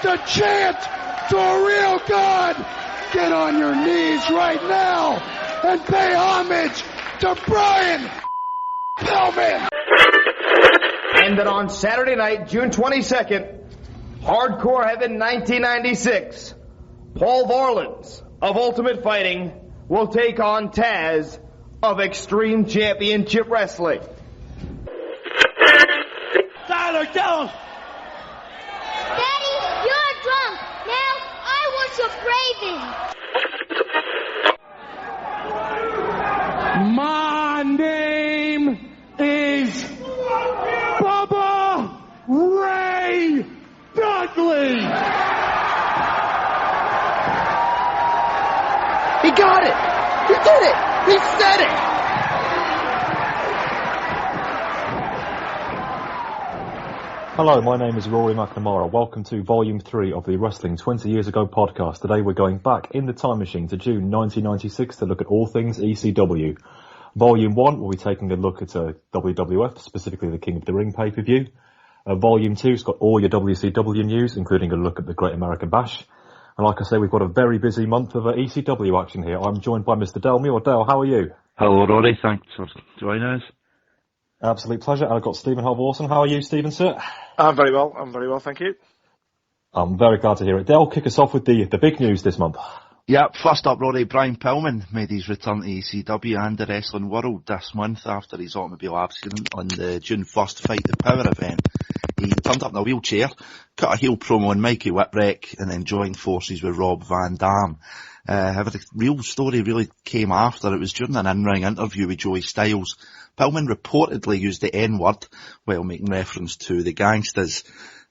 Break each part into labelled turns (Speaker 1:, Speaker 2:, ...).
Speaker 1: to chant to a real God. Get on your knees right now and pay homage to Brian Pillman.
Speaker 2: And then on Saturday night, June 22nd, Hardcore Heaven 1996, Paul Varelans of Ultimate Fighting will take on Taz of Extreme Championship Wrestling.
Speaker 1: Tyler, tell him.
Speaker 3: Daddy, you're drunk. Now I worship Raven.
Speaker 1: My name is Bubba Ray Dudley.
Speaker 2: He got it! He did it! He said it!
Speaker 4: Hello, my name is Rory McNamara. Welcome to Volume 3 of the Wrestling 20 Years Ago podcast. Today we're going back in the time machine to June 1996 to look at all things ECW. Volume 1, we'll be taking a look at WWF, specifically the King of the Ring pay-per-view. Volume 2's got all your WCW news, including a look at the Great American Bash. And like I say, we've got a very busy month of ECW action here. I'm joined by Mr. Del Muir. Del, how are you?
Speaker 5: Hello, Rory. Thanks for joining us.
Speaker 4: Absolute pleasure. And I've got Stephen Halvorsen. How are you, Stephen, sir?
Speaker 6: I'm very well, thank you.
Speaker 4: I'm very glad to hear it. Del, kick us off with the big news this month.
Speaker 5: Yep, first up, Rory, Brian Pillman made his return to ECW and the wrestling world this month after his automobile accident on the June 1st Fight the Power event. He turned up in a wheelchair, cut a heel promo on Mikey Whitbreak, and then joined forces with Rob Van Dam. However, the real story really came after. It was during an in-ring interview with Joey Styles. Pillman reportedly used the N-word while making reference to the Gangsters.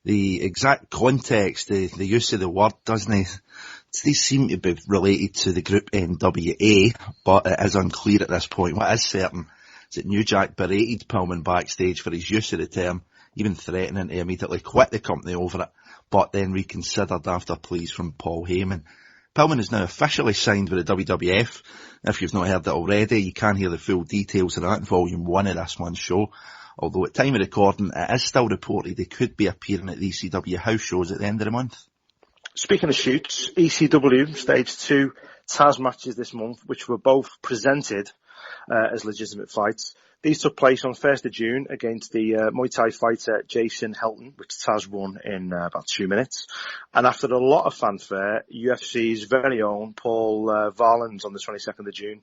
Speaker 5: The exact context, the use of the word, these seem to be related to the group NWA, but it is unclear at this point. What is certain is that New Jack berated Pillman backstage for his use of the term, even threatening to immediately quit the company over it, but then reconsidered after pleas from Paul Heyman. Pillman is now officially signed with the WWF. If you've not heard that already, you can hear the full details of that in Volume 1 of this month's show. Although at time of recording, it is still reported they could be appearing at the ECW house shows at the end of the month.
Speaker 6: Speaking of shoots, ECW staged 2 Taz matches this month, which were both presented as legitimate fights. These took place on 1st of June against the Muay Thai fighter Jason Helton, which Taz won in about 2 minutes. And after a lot of fanfare, UFC's very own Paul Varelans on the 22nd of June,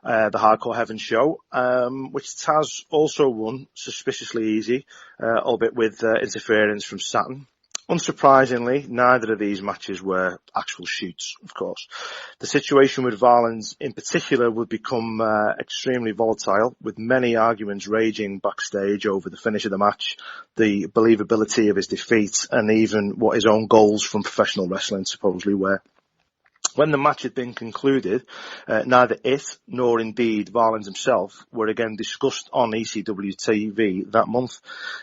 Speaker 6: the Hardcore Heaven show, which Taz also won suspiciously easy, albeit with interference from Saturn. Unsurprisingly, neither of these matches were actual shoots, of course. The situation with Varelans in particular would become extremely volatile, with many arguments raging backstage over the finish of the match, the believability of his defeat, and even what his own goals from professional wrestling supposedly were. When the match had been concluded, neither it nor indeed Varelans himself were again discussed on ECW TV that month.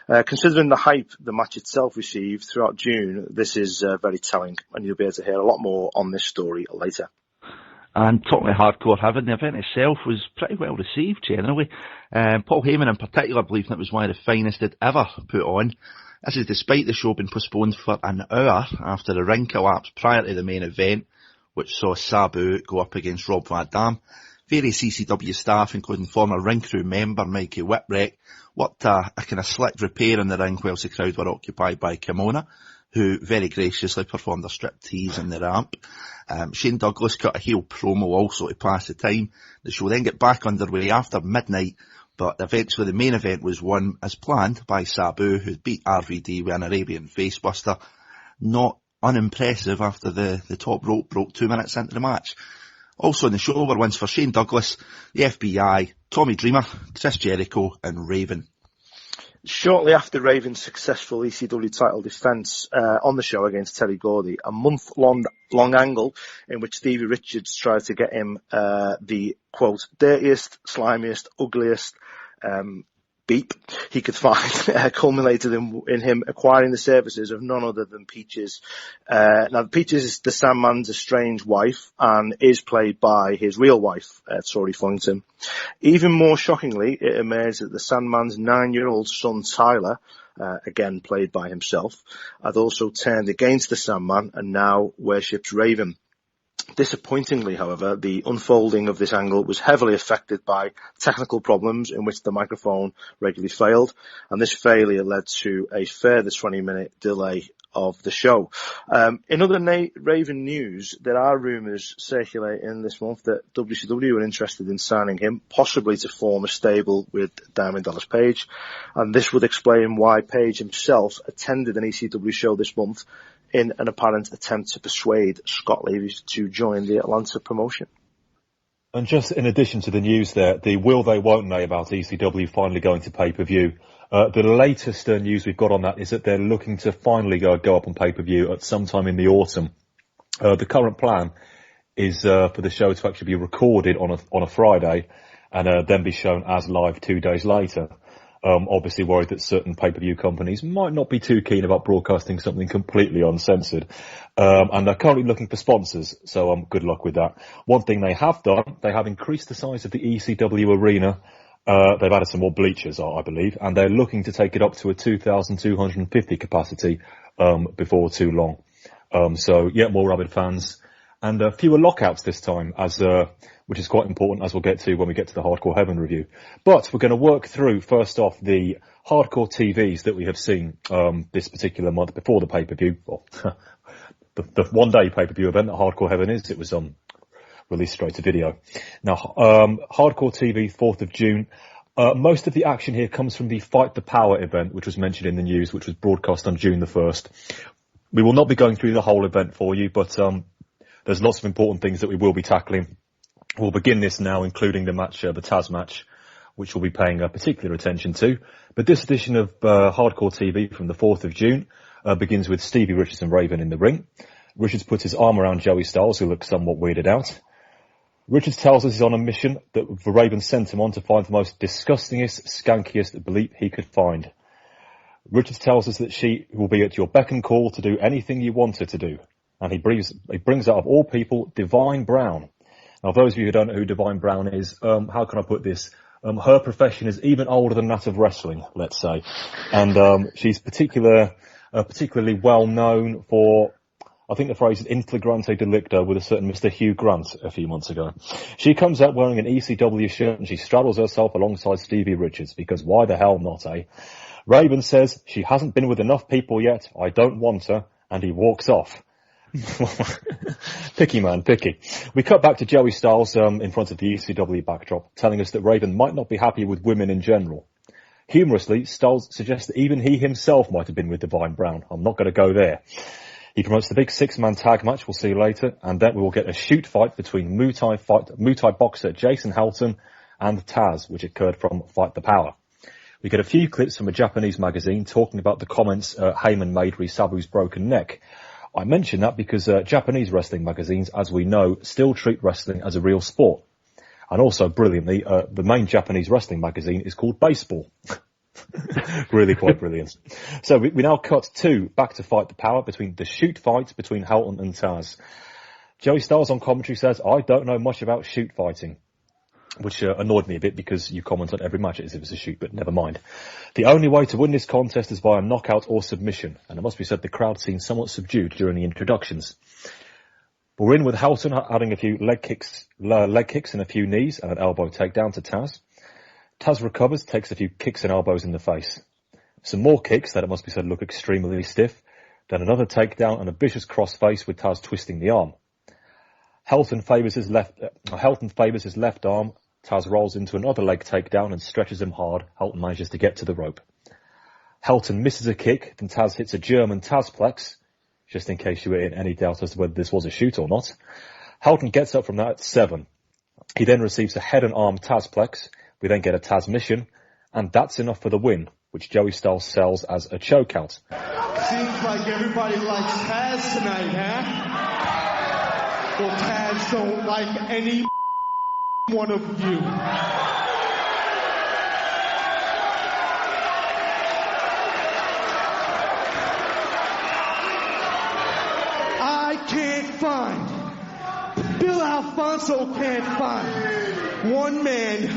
Speaker 6: Considering the hype the match itself received throughout June, this is very telling, and you'll be able to hear a lot more on this story later.
Speaker 5: And talking about Hardcore Heaven, the event itself was pretty well received generally. Paul Heyman in particular believed it was one of the finest they'd ever put on. This is despite the show being postponed for an hour after the ring collapse prior to the main event, which saw Sabu go up against Rob Van Dam. Various ECW staff, including former ring crew member Mikey Whitbreak, worked a kind of slick repair in the ring whilst the crowd were occupied by Kimona, who very graciously performed a striptease in the ramp. Shane Douglas cut a heel promo also to pass the time. The show then got back underway after midnight, but eventually the main event was won as planned by Sabu, who beat RVD with an Arabian facebuster. Not unimpressive after the top rope broke 2 minutes into the match. Also in the show were wins for Shane Douglas, the FBI, Tommy Dreamer, Chris Jericho and Raven.
Speaker 6: Shortly after Raven's successful ECW title defence on the show against Terry Gordy, a month-long angle in which Stevie Richards tried to get him the, quote, dirtiest, slimiest, ugliest beep he could find, culminated in him acquiring the services of none other than Peaches. Now, Peaches is the Sandman's estranged wife and is played by his real wife, Tori Fullington. Even more shockingly, it emerged that the Sandman's 9-year-old son, Tyler, again played by himself, had also turned against the Sandman and now worships Raven. Disappointingly, however, the unfolding of this angle was heavily affected by technical problems in which the microphone regularly failed, and this failure led to a further 20-minute delay of the show. In other Raven news, there are rumours circulating this month that WCW are interested in signing him, possibly to form a stable with Diamond Dallas Page, and this would explain why Page himself attended an ECW show this month in an apparent attempt to persuade Scott Levy to join the Atlanta promotion.
Speaker 4: And just in addition to the news there, the will they won't they about ECW finally going to pay-per-view, the latest news we've got on that is that they're looking to finally go up on pay-per-view at some time in the autumn. The current plan is for the show to actually be recorded on a Friday and then be shown as live 2 days later. Obviously worried that certain pay-per-view companies might not be too keen about broadcasting something completely uncensored. And they're currently looking for sponsors, so good luck with that. One thing they have done, they have increased the size of the ECW arena. They've added some more bleachers, I believe, and they're looking to take it up to a 2,250 capacity before too long. So, yeah, more rabid fans. And fewer lockouts this time, which is quite important, as we'll get to when we get to the Hardcore Heaven review. But we're going to work through, first off, the Hardcore TVs that we have seen this particular month before the pay-per-view. Well, the one-day pay-per-view event that Hardcore Heaven is, it was released straight to video. Now, Hardcore TV, 4th of June. Most of the action here comes from the Fight the Power event, which was mentioned in the news, which was broadcast on June the 1st. We will not be going through the whole event for you, but there's lots of important things that we will be tackling. We'll begin this now, including the match, the Taz match, which we'll be paying particular attention to. But this edition of Hardcore TV from the 4th of June begins with Stevie, Richards and Raven in the ring. Richards puts his arm around Joey Styles, who looks somewhat weirded out. Richards tells us he's on a mission that Raven sent him on to find the most disgustingest, skankiest bleep he could find. Richards tells us that she will be at your beck and call to do anything you want her to do. And he brings out, of all people, Divine Brown. Now, those of you who don't know who Divine Brown is, how can I put this? Her profession is even older than that of wrestling, let's say. And she's particularly well known for, I think the phrase is in flagrante delicto with a certain Mr. Hugh Grant a few months ago. She comes out wearing an ECW shirt and she straddles herself alongside Stevie Richards, because why the hell not, eh? Raven says she hasn't been with enough people yet, I don't want her, and he walks off. Picky man, picky. We cut back to Joey Styles in front of the ECW backdrop, telling us that Raven might not be happy with women in general. Humorously, Styles suggests that even he himself might have been with Divine Brown. I'm not going to go there. He promotes the big 6-man tag match we'll see later, and then we will get a shoot fight between Muay Thai boxer Jason Helton and Taz, which occurred from Fight the Power. We get a few clips from a Japanese magazine talking about the comments Heyman made re Sabu's broken neck. I mention that because Japanese wrestling magazines, as we know, still treat wrestling as a real sport. And also, brilliantly, the main Japanese wrestling magazine is called Baseball. Really quite brilliant. So we now cut back to Fight the Power, between the shoot fight between Helton and Taz. Joey Styles on commentary says, I don't know much about shoot fighting, which annoyed me a bit because you comment on every match as if it's a shoot, but never mind. The only way to win this contest is via knockout or submission, and it must be said the crowd seemed somewhat subdued during the introductions. We're in with Helton adding a few leg kicks and a few knees and an elbow takedown to Taz. Taz recovers, takes a few kicks and elbows in the face. Some more kicks that, it must be said, look extremely stiff. Then another takedown and a vicious crossface with Taz twisting the arm. Helton favours his left arm. Taz rolls into another leg takedown and stretches him hard. Helton manages to get to the rope. Helton misses a kick, then Taz hits a German Tazplex, just in case you were in any doubt as to whether this was a shoot or not. Helton gets up from that at 7. He then receives a head and arm Tazplex. We then get a Taz mission, and that's enough for the win, which Joey Styles sells as a chokeout.
Speaker 7: Seems like everybody likes Taz tonight, huh? Well, Taz don't like any one of you. I can't find, Bill Alfonso can't find one man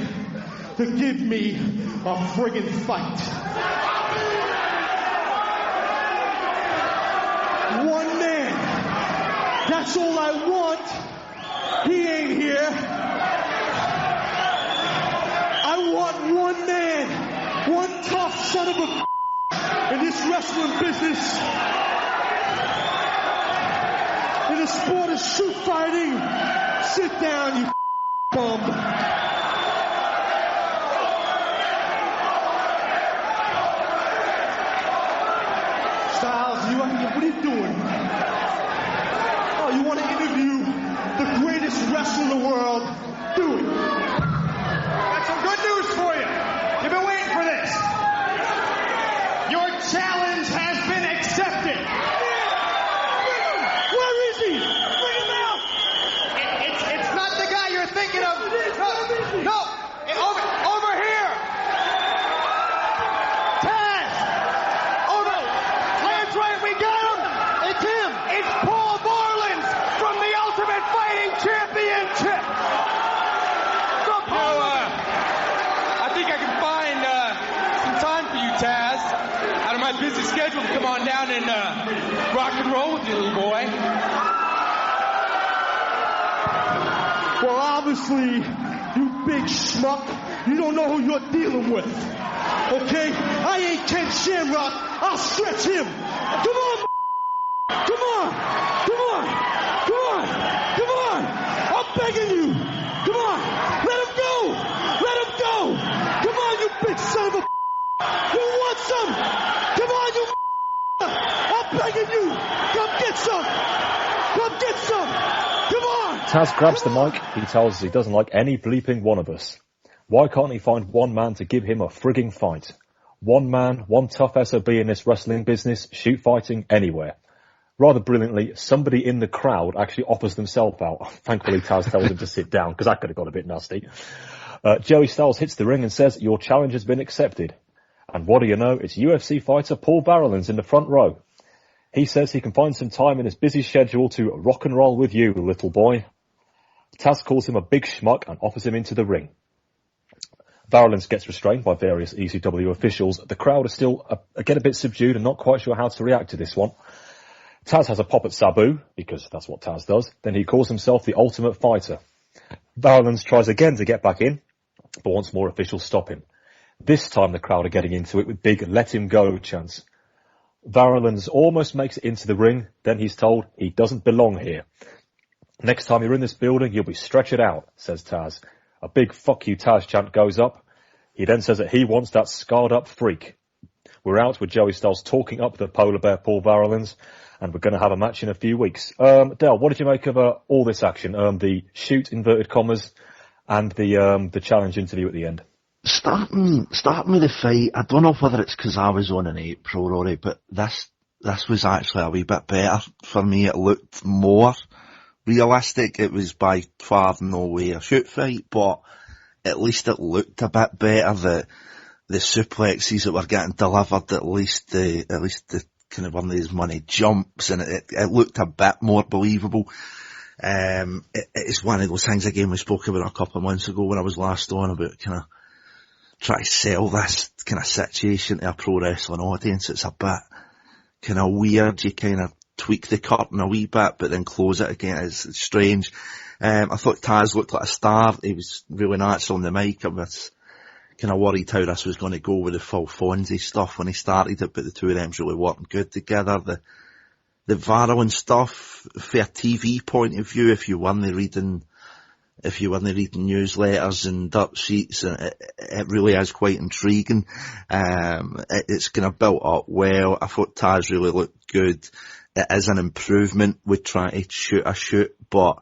Speaker 7: to give me a friggin' fight. One man. That's all I want. He ain't here. I want one man. One tough son of a in this wrestling business. In the sport of shoot fighting. Sit down, you bum. Styles, what are you doing? Oh, you want to interview the greatest wrestler in the world? Do it.
Speaker 2: Got some good news for you. You've been waiting for this. Your challenge has been accepted.
Speaker 7: Where is he? Bring him out.
Speaker 2: It's not the guy you're thinking of. No. Over here. Taz. Over. That's right. We got him. It's him. It's Paul Varelans from the Ultimate Fighting Championship.
Speaker 8: I think I can find some time for you, Taz, out of my busy schedule to come on down and rock and roll with you, little boy.
Speaker 7: Well, obviously, you big schmuck, you don't know who you're dealing with. Okay? I ain't Ken Shamrock. I'll stretch him. Come on, come on, come on, come on, come on. I'm begging you. Come on. Let him go. Let him go. Come on, you big son of a You want some? Come on, you I'm begging you. Come get some. Come get some. Come on.
Speaker 4: Taz grabs the mic. He tells us he doesn't like any bleeping one of us. Why can't he find one man to give him a frigging fight? One man, one tough SOB in this wrestling business, shoot fighting anywhere. Rather brilliantly, somebody in the crowd actually offers themselves out. Thankfully, Taz tells him to sit down, because that could have got a bit nasty. Joey Styles hits the ring and says, your challenge has been accepted. And what do you know? It's UFC fighter Paul Varelans in the front row. He says he can find some time in his busy schedule to rock and roll with you, little boy. Taz calls him a big schmuck and offers him into the ring. Varelans gets restrained by various ECW officials. The crowd is still, again, a bit subdued and not quite sure how to react to this one. Taz has a pop at Sabu, because that's what Taz does. Then he calls himself the Ultimate Fighter. Varelans tries again to get back in, but once more officials stop him. This time the crowd are getting into it with big let him go chants. Varelans almost makes it into the ring, then he's told he doesn't belong here. Next time you're in this building, you'll be stretchered out, says Taz. A big fuck you Taz chant goes up. He then says that he wants that scarred up freak. We're out with Joey Styles talking up the polar bear Paul Varelans, and we're going to have a match in a few weeks. Del, what did you make of all this action? The shoot, inverted commas, and the challenge interview at the end?
Speaker 5: Starting with the fight, I don't know whether it's because I was on in April, Rory, but this was actually a wee bit better for me. It looked more realistic. It was by far no way a shoot fight, but at least it looked a bit better. The suplexes that were getting delivered, at least the kind of one of these money jumps, and it looked a bit more believable. It's one of those things again we spoke about a couple of months ago when I was last on about kind of try to sell this kind of situation to a pro wrestling audience. It's a bit kind of weird. You kind of tweak the curtain a wee bit, but then close it again. It's strange. I thought Taz looked like a star. He was really natural on the mic. I was kind of worried how this was going to go with the full Fonzie stuff when he started it, but the two of them really working good together. The Varelans stuff, for a TV point of view, if you weren't reading newsletters and dirt sheets, it really is quite intriguing. It's kind of built up well. I thought Taz really looked good. It is an improvement with trying to shoot a shoot, but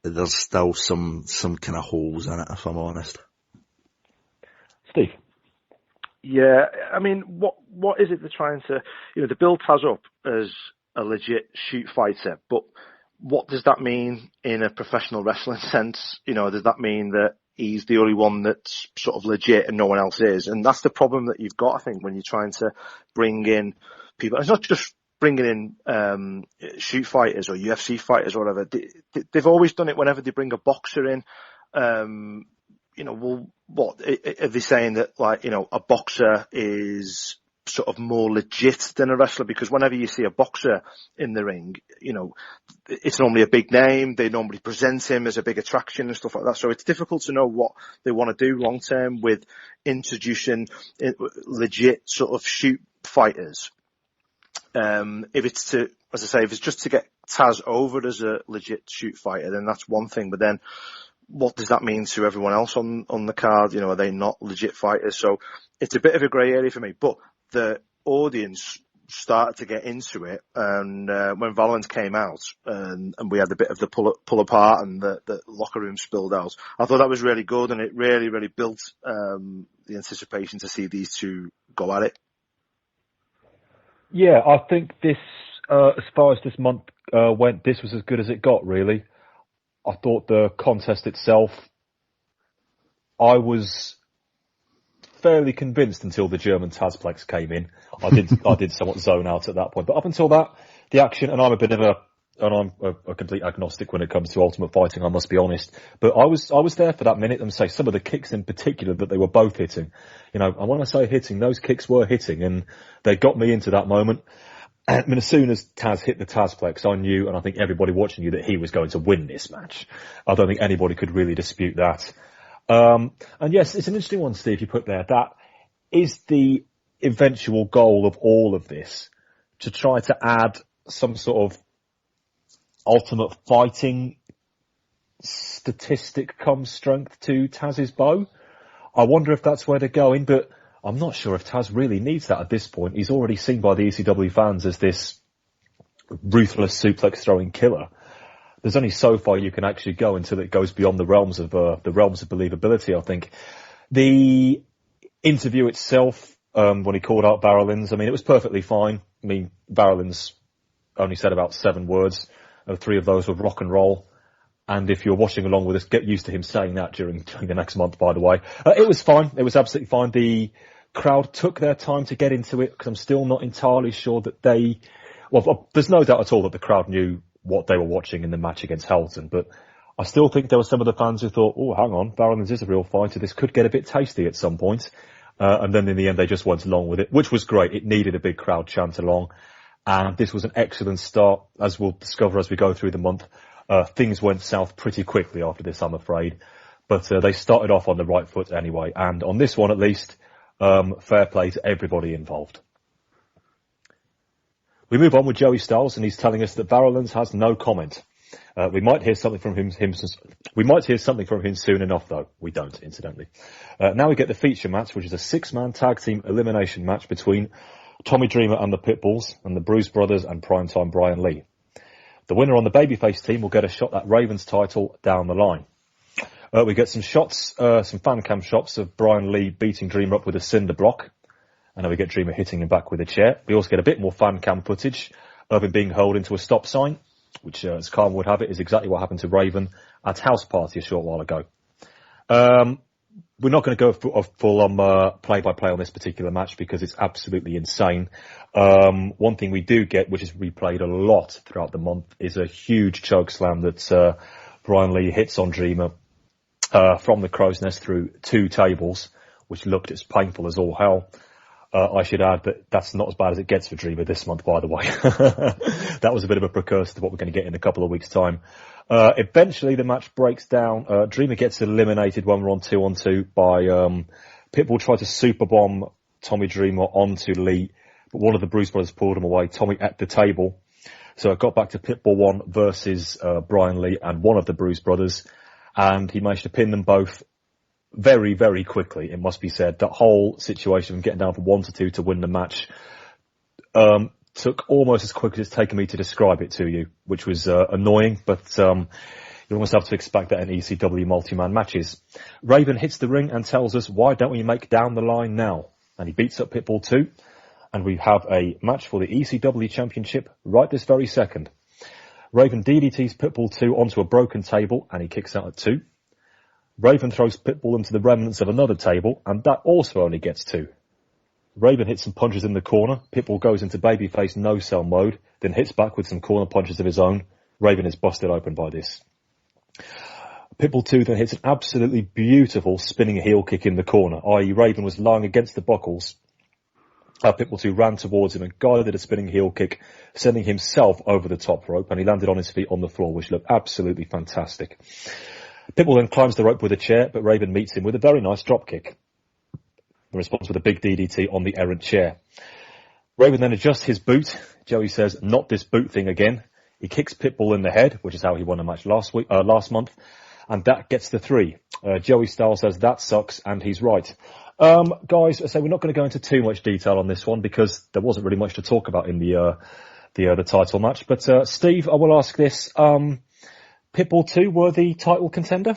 Speaker 5: there's still some kind of holes in it, if I'm honest.
Speaker 4: Steve?
Speaker 6: Yeah, I mean, what is it they're trying to, they build Taz up as a legit shoot fighter, but what does that mean in a professional wrestling sense? Does that mean that he's the only one that's sort of legit and no one else is? And that's the problem that you've got, I think, when you're trying to bring in people. It's not just bringing in shoot fighters or UFC fighters or whatever. They've always done it whenever they bring a boxer in. What are they saying that, a boxer is sort of more legit than a wrestler, because whenever you see a boxer in the ring, you know, it's normally a big name. They normally present him as a big attraction and stuff like that. So it's difficult to know what they want to do long term with introducing legit sort of shoot fighters. If it's to, as I say, if it's just to get Taz over as a legit shoot fighter, then that's one thing. But then what does that mean to everyone else on the card? You know, are they not legit fighters? So it's a bit of a grey area for me. But the audience started to get into it, and when Varelans came out and we had a bit of the pull apart and the locker room spilled out, I thought that was really good, and it really built the anticipation to see these two go at it.
Speaker 4: Yeah, I think this, as far as this month went, this was as good as it got, really. I thought the contest itself, I was fairly convinced until the German Tazplex came in. I did somewhat zone out at that point. But up until that, the action, and I'm a complete agnostic when it comes to Ultimate Fighting, I must be honest. But I was there for that minute, and say some of the kicks in particular that they were both hitting. You know, and when I say hitting, those kicks were hitting, and they got me into that moment. I mean, as soon as Taz hit the Tazplex, I knew, and I think everybody watching you, that he was going to win this match. I don't think anybody could really dispute that. And yes, it's an interesting one, Steve, you put there. That is the eventual goal of all of this, to try to add some sort of Ultimate Fighting statistic come strength to Taz's bow. I wonder if that's where they're going, but I'm not sure if Taz really needs that at this point. He's already seen by the ECW fans as this ruthless suplex throwing killer. There's only so far you can actually go until it goes beyond the realms of believability, I think. The interview itself, when he called out Varelans, I mean, it was perfectly fine. I mean, Varelans only said about 7 words. 3 of those were rock and roll. And if you're watching along with us, get used to him saying that during the next month, by the way. It was fine. It was absolutely fine. The crowd took their time to get into it, because I'm still not entirely sure that there's no doubt at all that the crowd knew what they were watching in the match against Halvorsen, but I still think there were some of the fans who thought, oh, hang on, Varelans is a real fighter. This could get a bit tasty at some point. And then in the end, they just went along with it, which was great. It needed a big crowd chant along. And this was an excellent start, as we'll discover as we go through the month. Things went south pretty quickly after this, I'm afraid. But they started off on the right foot anyway. And on this one, at least, fair play to everybody involved. We move on with Joey Styles, and he's telling us that Varelans has no comment. We might hear something from him soon enough, though. We don't, incidentally. Now we get the feature match, which is a 6-man tag team elimination match between Tommy Dreamer and the Pitbulls, and the Bruise Brothers and Primetime Brian Lee. The winner on the babyface team will get a shot at Raven's title down the line. We get some shots, some fan cam shots of Brian Lee beating Dreamer up with a cinder block. And then we get Dreamer hitting him back with a chair. We also get a bit more fan cam footage of him being hurled into a stop sign, which, as Karma would have it, is exactly what happened to Raven at House Party a short while ago. We're not going to go full play-by-play on this particular match because it's absolutely insane. One thing we do get, which is replayed a lot throughout the month, is a huge chokeslam that Brian Lee hits on Dreamer from the crow's nest through 2 tables, which looked as painful as all hell. I should add that that's not as bad as it gets for Dreamer this month, by the way. That was a bit of a precursor to what we're going to get in a couple of weeks' time. Eventually, the match breaks down. Dreamer gets eliminated when we're on 2-on-2 by Pitbull tried to super bomb Tommy Dreamer onto Lee, but one of the Bruise Brothers pulled him away. Tommy at the table. So it got back to Pitbull 1 versus Brian Lee and one of the Bruise Brothers, and he managed to pin them both very, very quickly, it must be said. That whole situation of getting down from 1-2 to win the match took almost as quick as it's taken me to describe it to you, which was annoying, but you almost have to expect that in ECW multi-man matches. Raven hits the ring and tells us, why don't we make down the line now? And he beats up Pitbull 2, and we have a match for the ECW Championship right this very second. Raven DDTs Pitbull 2 onto a broken table, and he kicks out at 2. Raven throws Pitbull into the remnants of another table, and that also only gets 2. Raven hits some punches in the corner. Pitbull goes into babyface no-sell mode, then hits back with some corner punches of his own. Raven is busted open by this. Pitbull 2 then hits an absolutely beautiful spinning heel kick in the corner, i.e. Raven was lying against the buckles, Pitbull 2 ran towards him and guided a spinning heel kick, sending himself over the top rope, and he landed on his feet on the floor, which looked absolutely fantastic. Pitbull then climbs the rope with a chair, but Raven meets him with a very nice drop kick. The response with a big DDT on the errant chair. Raven then adjusts his boot. Joey says, "Not this boot thing again." He kicks Pitbull in the head, which is how he won a match last month, and that gets the 3. Joey Styles says, "That sucks," and he's right. Guys, so we're not going to go into too much detail on this one because there wasn't really much to talk about in the title match. But Steve, I will ask this: Pitbull 2 worthy title contender?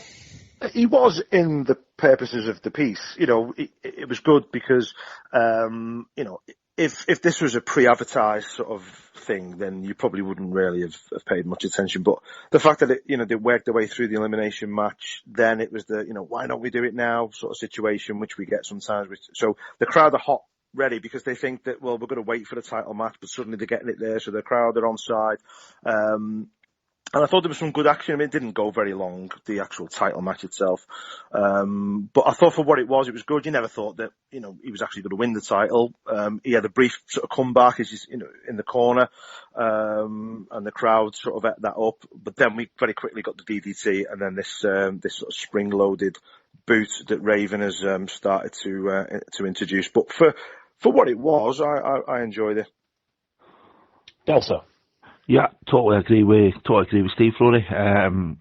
Speaker 6: He was in the purposes of the piece. You know, it was good because, you know, if this was a pre-advertised sort of thing, then you probably wouldn't really have paid much attention. But the fact that they worked their way through the elimination match, then it was the, why don't we do it now sort of situation, which we get sometimes. So the crowd are hot ready because they think that, well, we're going to wait for the title match, but suddenly they're getting it there. So the crowd are on side. And I thought there was some good action. I mean, it didn't go very long, the actual title match itself. But I thought for what it was good. You never thought that, he was actually going to win the title. He had a brief sort of comeback as he's, in the corner. And the crowd sort of ate that up. But then we very quickly got the DDT and then this sort of spring-loaded boot that Raven has, started to introduce. But for what it was, I enjoyed it.
Speaker 4: Delta.
Speaker 5: Yeah, totally agree with Steve, Rory.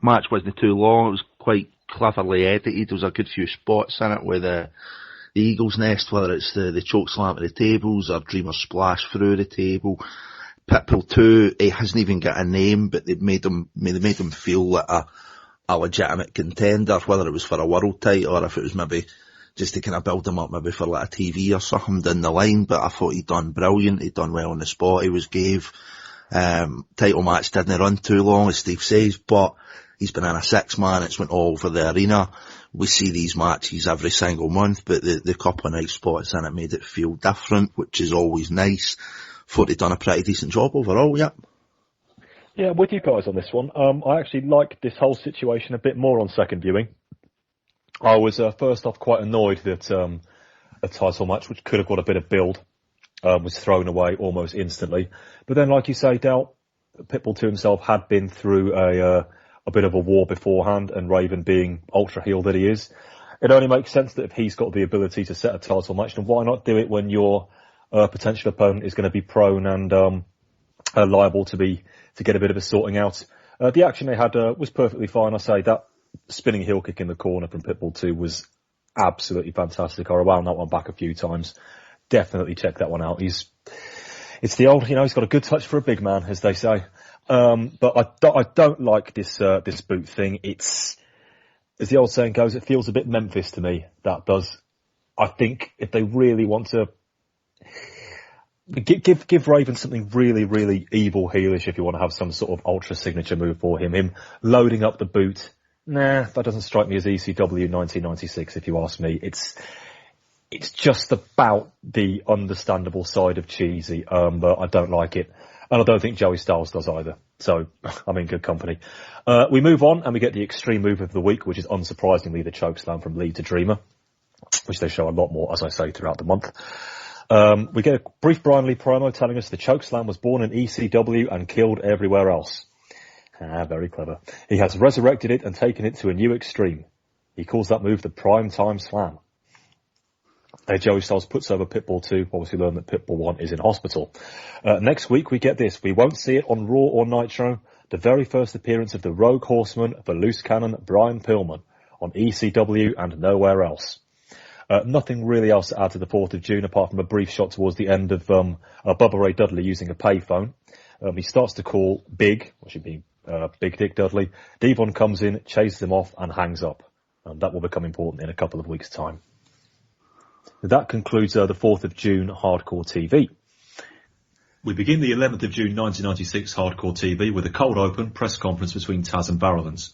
Speaker 5: Match wasn't too long. It was quite cleverly edited. There was a good few spots in it with the Eagle's Nest, whether it's the chokeslam to the tables or Dreamer Splash through the table. Pitbull 2, he hasn't even got a name, but they made him feel like a legitimate contender, whether it was for a world title or if it was maybe just to kind of build him up maybe for like a TV or something down the line. But I thought he'd done brilliant. He'd done well on the spot. He was gave. Title match didn't run too long, as Steve says, but he's been in a 6-man. It's went all over the arena. We see these matches every single month, but the couple of night spots in it made it feel different, which is always nice. Thought he'd done a pretty decent job overall, yeah.
Speaker 4: Yeah, with you guys on this one. I actually liked this whole situation a bit more on second viewing. I was first off quite annoyed that a title match, which could have got a bit of build, was thrown away almost instantly. But then, like you say, Del, Pitbull 2 himself had been through a bit of a war beforehand, and Raven being ultra heel that he is, it only makes sense that if he's got the ability to set a title match, then why not do it when your potential opponent is going to be prone and liable to get a bit of a sorting out. The action they had was perfectly fine. I say that spinning heel kick in the corner from Pitbull 2 was absolutely fantastic. I rewound that one back a few times. Definitely check that one out. It's the old, he's got a good touch for a big man, as they say. But I don't like this boot thing. It's, as the old saying goes, it feels a bit Memphis to me. That does. I think if they really want to give Raven something really, really evil heelish, if you want to have some sort of ultra signature move for him loading up the boot. Nah, that doesn't strike me as ECW 1996, if you ask me. It's just about the understandable side of cheesy, but I don't like it. And I don't think Joey Styles does either. So, I'm in good company. We move on and we get the extreme move of the week, which is unsurprisingly the chokeslam from Lee to Dreamer, which they show a lot more, as I say, throughout the month. We get a brief Brian Lee promo telling us the chokeslam was born in ECW and killed everywhere else. Very clever. He has resurrected it and taken it to a new extreme. He calls that move the Prime Time Slam. Joey Styles puts over Pitbull 2. Obviously learned that Pitbull 1 is in hospital. Next week we get this. We won't see it on Raw or Nitro. The very first appearance of the Rogue Horseman, the loose cannon, Brian Pillman, on ECW and nowhere else. Nothing really else to add to the 4th of June apart from a brief shot towards the end of Bubba Ray Dudley using a payphone. He starts to call Big, what should be Big Dick Dudley. Devon comes in, chases him off and hangs up. That will become important in a couple of weeks' time. That concludes the 4th of June Hardcore TV. We begin the 11th of June 1996 Hardcore TV with a cold open press conference between Taz and Varelans.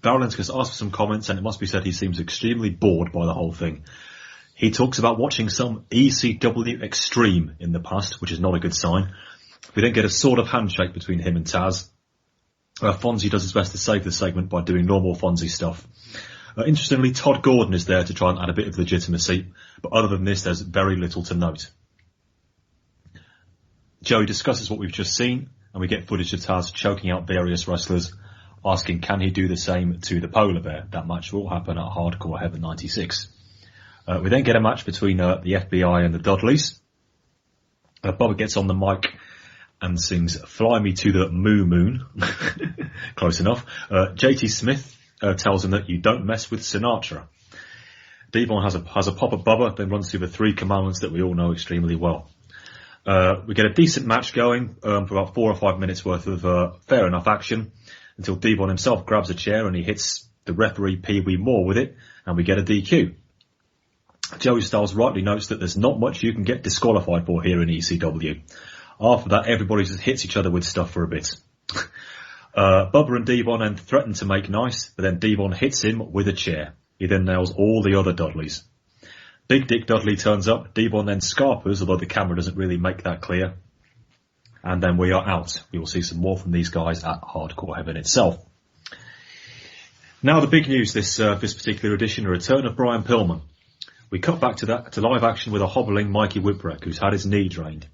Speaker 4: Varelans gets asked for some comments, and it must be said he seems extremely bored by the whole thing. He talks about watching some ECW Extreme in the past, which is not a good sign. We then get a sort of handshake between him and Taz. Fonzie does his best to save the segment by doing normal Fonzie stuff. Interestingly, Todd Gordon is there to try and add a bit of legitimacy, but other than this, there's very little to note. Joey discusses what we've just seen, and we get footage of Taz choking out various wrestlers, asking can he do the same to the Polar Bear. That match will happen at Hardcore Heaven 96. We then get a match between the FBI and the Dudleys. Bubba gets on the mic and sings Fly Me to the Moo Moon. Close enough. JT Smith tells him that you don't mess with Sinatra. Devon has a pop at Bubba, then runs through the 3 commandments that we all know extremely well. We get a decent match going for about 4 or 5 minutes worth of fair enough action until Devon himself grabs a chair and he hits the referee Pee Wee Moore with it, and we get a DQ. Joey Styles rightly notes that there's not much you can get disqualified for here in ECW. After that, everybody just hits each other with stuff for a bit. Bubba and Devon then threaten to make nice, but then Devon hits him with a chair. He then nails all the other Dudleys. Big Dick Dudley turns up, Devon then scarpers, although the camera doesn't really make that clear. And then we are out. We will see some more from these guys at Hardcore Heaven itself. Now the big news this particular edition, a return of Brian Pillman. We cut back to live action with a hobbling Mikey Whitbreak, who's had his knee drained.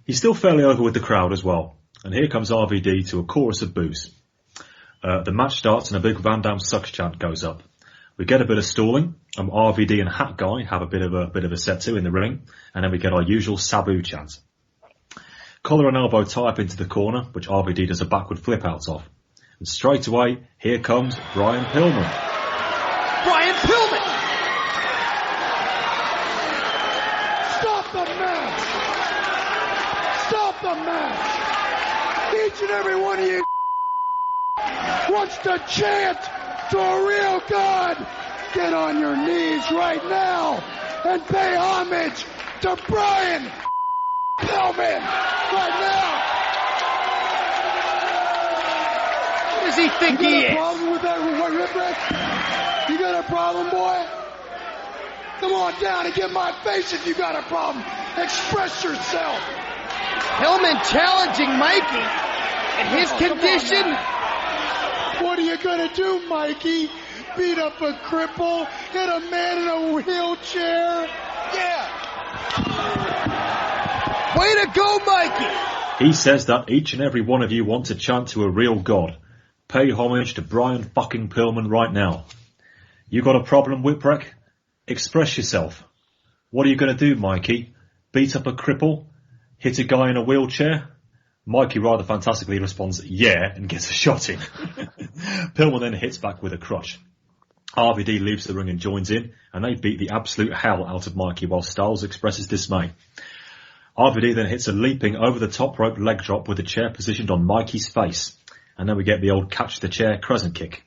Speaker 4: He's still fairly over with the crowd as well. And here comes RVD to a chorus of boos. The match starts and a big Van Damme sucks chant goes up. We get a bit of stalling. RVD and Hat Guy have a bit of a set to in the ring, and then we get our usual Sabu chant. Collar and elbow tie up into the corner, which RVD does a backward flip out of. And straight away, here comes Brian Pillman.
Speaker 2: Brian Pillman!
Speaker 1: Stop the match! Stop the match! Each and every one of you wants to chant to a real God. Get on your knees right now and pay homage to Brian Pillman right now.
Speaker 2: What does he think he is?
Speaker 1: You got a problem with that, Whitbreak? You got a problem, boy? Come on down and get my face if you got a problem. Express yourself.
Speaker 2: Pillman challenging Mikey in his condition.
Speaker 1: What are you gonna do, Mikey? Beat up a cripple? Hit a man in a wheelchair? Yeah.
Speaker 2: Way to go, Mikey!
Speaker 4: He says that each and every one of you want to chant to a real God. Pay homage to Brian fucking Pillman right now. You got a problem, Whitbreak? Express yourself. What are you going to do, Mikey? Beat up a cripple? Hit a guy in a wheelchair? Mikey rather fantastically responds, yeah, and gets a shot in. Pillman then hits back with a crutch. RVD leaves the ring and joins in, and they beat the absolute hell out of Mikey while Styles expresses dismay. RVD then hits a leaping over the top rope leg drop with the chair positioned on Mikey's face. And then we get the old catch the chair crescent kick.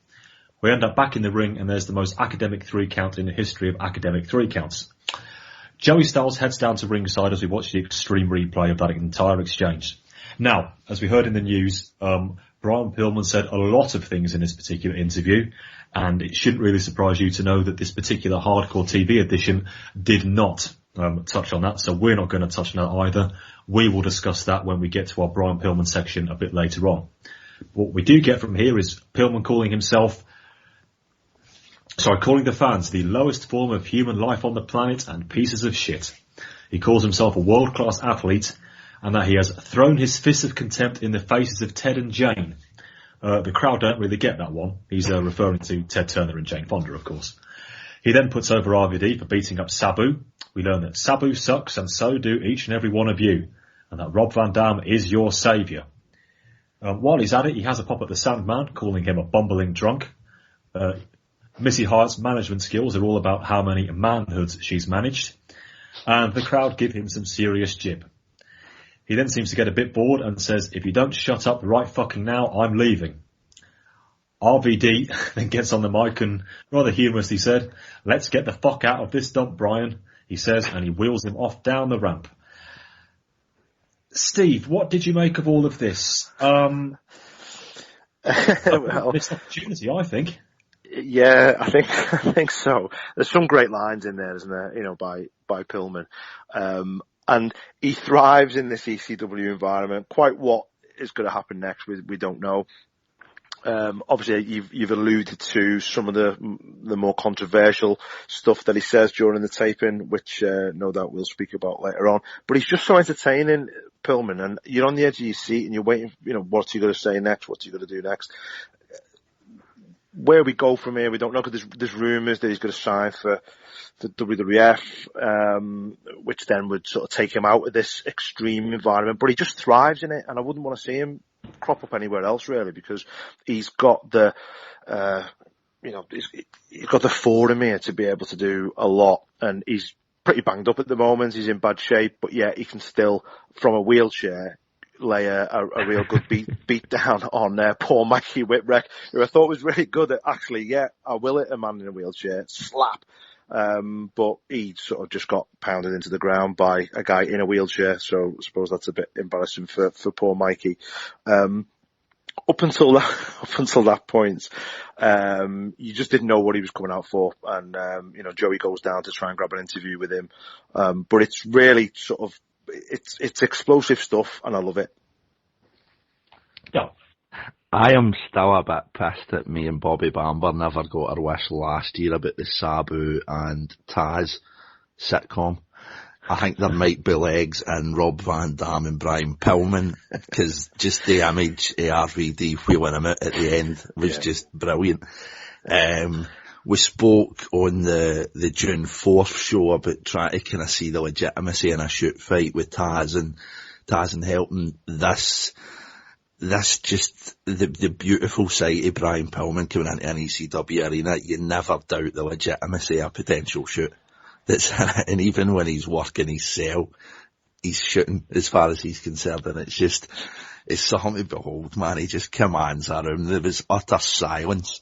Speaker 4: We end up back in the ring, and there's the most academic 3 count in the history of academic 3 counts. Joey Styles heads down to ringside as we watch the extreme replay of that entire exchange. Now, as we heard in the news, Brian Pillman said a lot of things in this particular interview, and it shouldn't really surprise you to know that this particular Hardcore TV edition did not touch on that, so we're not going to touch on that either. We will discuss that when we get to our Brian Pillman section a bit later on. What we do get from here is Pillman calling the fans the lowest form of human life on the planet and pieces of shit. He calls himself a world-class athlete and that he has thrown his fist of contempt in the faces of Ted and Jane. The crowd don't really get that one. He's referring to Ted Turner and Jane Fonda, of course. He then puts over RVD for beating up Sabu. We learn that Sabu sucks and so do each and every one of you, and that Rob Van Dam is your saviour. While he's at it, he has a pop at the Sandman, calling him a bumbling drunk. Missy Hart's management skills are all about how many manhoods she's managed, and the crowd give him some serious jib. He then seems to get a bit bored and says, if you don't shut up right fucking now, I'm leaving. RVD then gets on the mic and rather humorously said, let's get the fuck out of this dump, Brian, he says, and he wheels him off down the ramp. Steve, what did you make of all of this? Missed opportunity, I think.
Speaker 6: Yeah, I think so. There's some great lines in there, isn't there? You know, by Pillman, and he thrives in this ECW environment. Quite what is going to happen next, we don't know. Obviously, you've alluded to some of the the more controversial stuff that he says during the taping, which no doubt we'll speak about later on. But he's just so entertaining, Pillman, and you're on the edge of your seat and you're waiting, what's he going to say next? What's he going to do next? Where we go from here, we don't know, because there's rumours that he's going to sign for WWF, which then would sort of take him out of this extreme environment. But he just thrives in it, and I wouldn't want to see him crop up anywhere else, really, because he's got the, he's got the forum here to be able to do a lot, and he's pretty banged up at the moment. He's in bad shape, but yeah, he can still, from a wheelchair, lay a real good beat down on poor Mikey Whitbreak, who I thought was really good at actually, I will hit a man in a wheelchair, slap. But he sort of just got pounded into the ground by a guy in a wheelchair, so I suppose that's a bit embarrassing for poor Mikey. Up until that point, you just didn't know what he was coming out for, and Joey goes down to try and grab an interview with him, but it's really sort of it's explosive stuff, and I love it.
Speaker 5: Yeah. I am still a bit pissed that me and Bobby Bamber never got our wish last year about the Sabu and Taz sitcom. I think there might be legs in Rob Van Dam and Brian Pillman, because just the image of RVD wheeling him out at the end was just brilliant. We spoke on the June 4th show about trying to kind of see the legitimacy in a shoot fight with Taz and Helton. This just, the beautiful sight of Brian Pillman coming into an ECW arena, you never doubt the legitimacy of a potential shoot that's in it. And even when he's working his cell, he's shooting as far as he's concerned, and it's something to behold, man. He just commands a room. There was utter silence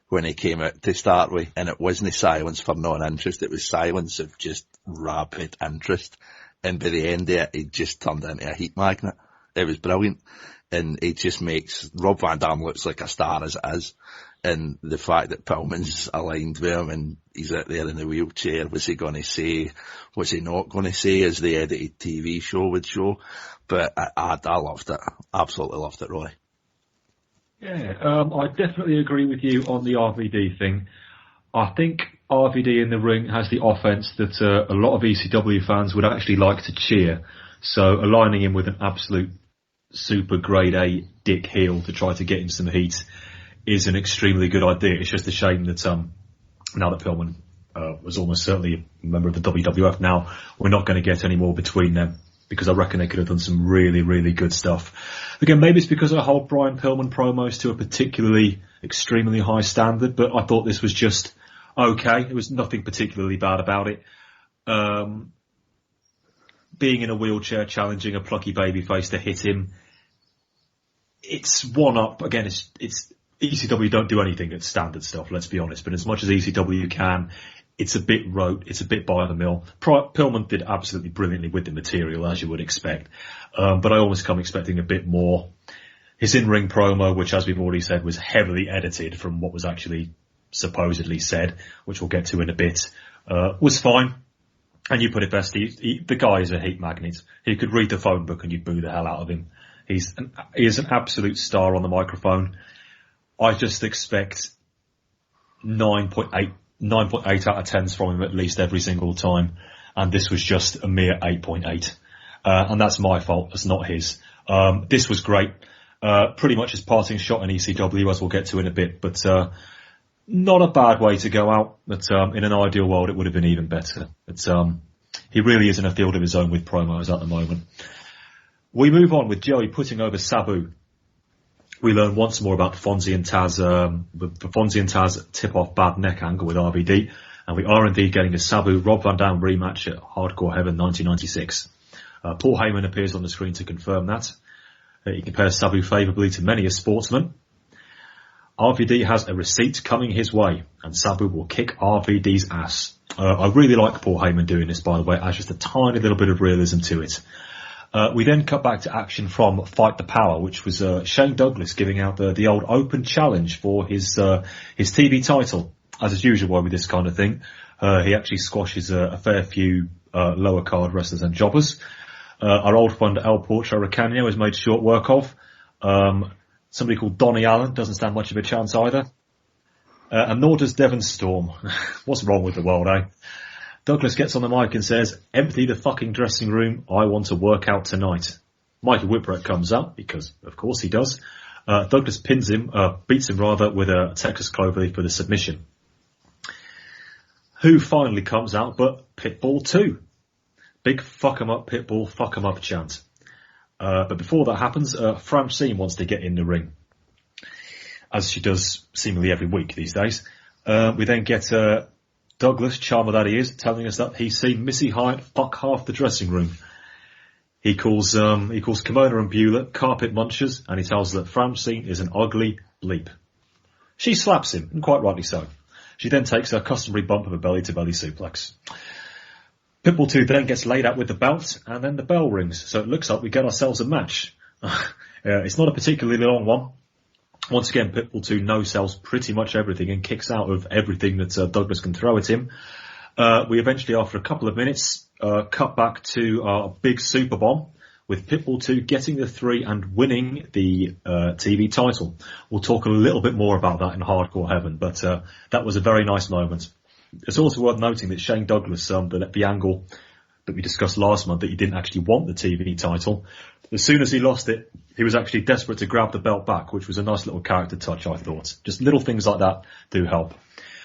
Speaker 5: when he came out to start with, and it wasn't silence for non-interest, it was silence of just rapid interest. And by the end of it, he just turned into a heat magnet. It was brilliant. And it just makes Rob Van Dam looks like a star as it is. And the fact that Pillman's aligned with him and he's out there in the wheelchair, what's he going to say? What's he not going to say, as the edited TV show would show? But I loved it. Absolutely loved it, Roy.
Speaker 4: Yeah, I definitely agree with you on the RVD thing. I think RVD in the ring has the offense that a lot of ECW fans would actually like to cheer. So aligning him with an absolute super grade A dick heel to try to get him some heat is an extremely good idea. It's just a shame that now that Pillman was almost certainly a member of the WWF, now we're not going to get any more between them, because I reckon they could have done some really, really good stuff. Again, maybe it's because I hold Brian Pillman promos to a particularly extremely high standard, but I thought this was just okay. There was nothing particularly bad about it. Being in a wheelchair, challenging a plucky babyface to hit him, it's one up. Again, it's ECW don't do anything that's standard stuff, let's be honest, but as much as ECW can, it's a bit rote, it's a bit by the mill. Pillman did absolutely brilliantly with the material, as you would expect, but I almost come expecting a bit more. His in-ring promo, which, as we've already said, was heavily edited from what was actually supposedly said, which we'll get to in a bit, was fine. And you put it best, the guy is a heat magnet. He could read the phone book and you'd boo the hell out of him. He is an absolute star on the microphone. I just expect 9.8 out of 10s from him at least every single time. And this was just a mere 8.8. And that's my fault. It's not his. This was great. Pretty much his parting shot in ECW, as we'll get to in a bit. But not a bad way to go out. But in an ideal world, it would have been even better. But he really is in a field of his own with promos at the moment. We move on with Joey putting over Sabu. We learn once more about the Fonzie and Taz tip-off bad neck angle with RVD, and we are indeed getting a Sabu Rob Van Dam rematch at Hardcore Heaven 1996. Paul Heyman appears on the screen to confirm that. He compares Sabu favourably to many a sportsman. RVD has a receipt coming his way, and Sabu will kick RVD's ass. I really like Paul Heyman doing this, by the way, adds just a tiny little bit of realism to it. We then cut back to action from Fight the Power, which was Shane Douglas giving out the old open challenge for his TV title. As is usual with this kind of thing, he actually squashes a fair few lower card wrestlers and jobbers. Our old friend El Porcho Ricanio has made short work of. Somebody called Donnie Allen doesn't stand much of a chance either. And nor does Devon Storm. What's wrong with the world, eh? Douglas gets on the mic and says, empty the fucking dressing room, I want to work out tonight. Mikey Whitbreak comes out, because of course he does. Douglas beats him with a Texas Cloverleaf for the submission. Who finally comes out but Pitbull 2? Big fuck 'em up Pitbull, fuck 'em up chant. But before that happens, Francine wants to get in the ring, as she does seemingly every week these days. We then get Douglas, charmer that he is, telling us that he's seen Missy Hyatt fuck half the dressing room. He calls Kimona and Beulah carpet munchers, and he tells her that Francine is an ugly bleep. She slaps him, and quite rightly so. She then takes her customary bump of a belly-to-belly suplex. Pitbull 2 then gets laid out with the belt, and then the bell rings, so it looks like we get ourselves a match. It's not a particularly long one. Once again, Pitbull 2 no-sells pretty much everything and kicks out of everything that Douglas can throw at him. We eventually, after a couple of minutes, cut back to our big super bomb, with Pitbull 2 getting the 3 and winning the TV title. We'll talk a little bit more about that in Hardcore Heaven, but that was a very nice moment. It's also worth noting that Shane Douglas, the angle that we discussed last month, that he didn't actually want the TV title, as soon as he lost it, he was actually desperate to grab the belt back, which was a nice little character touch, I thought. Just little things like that do help.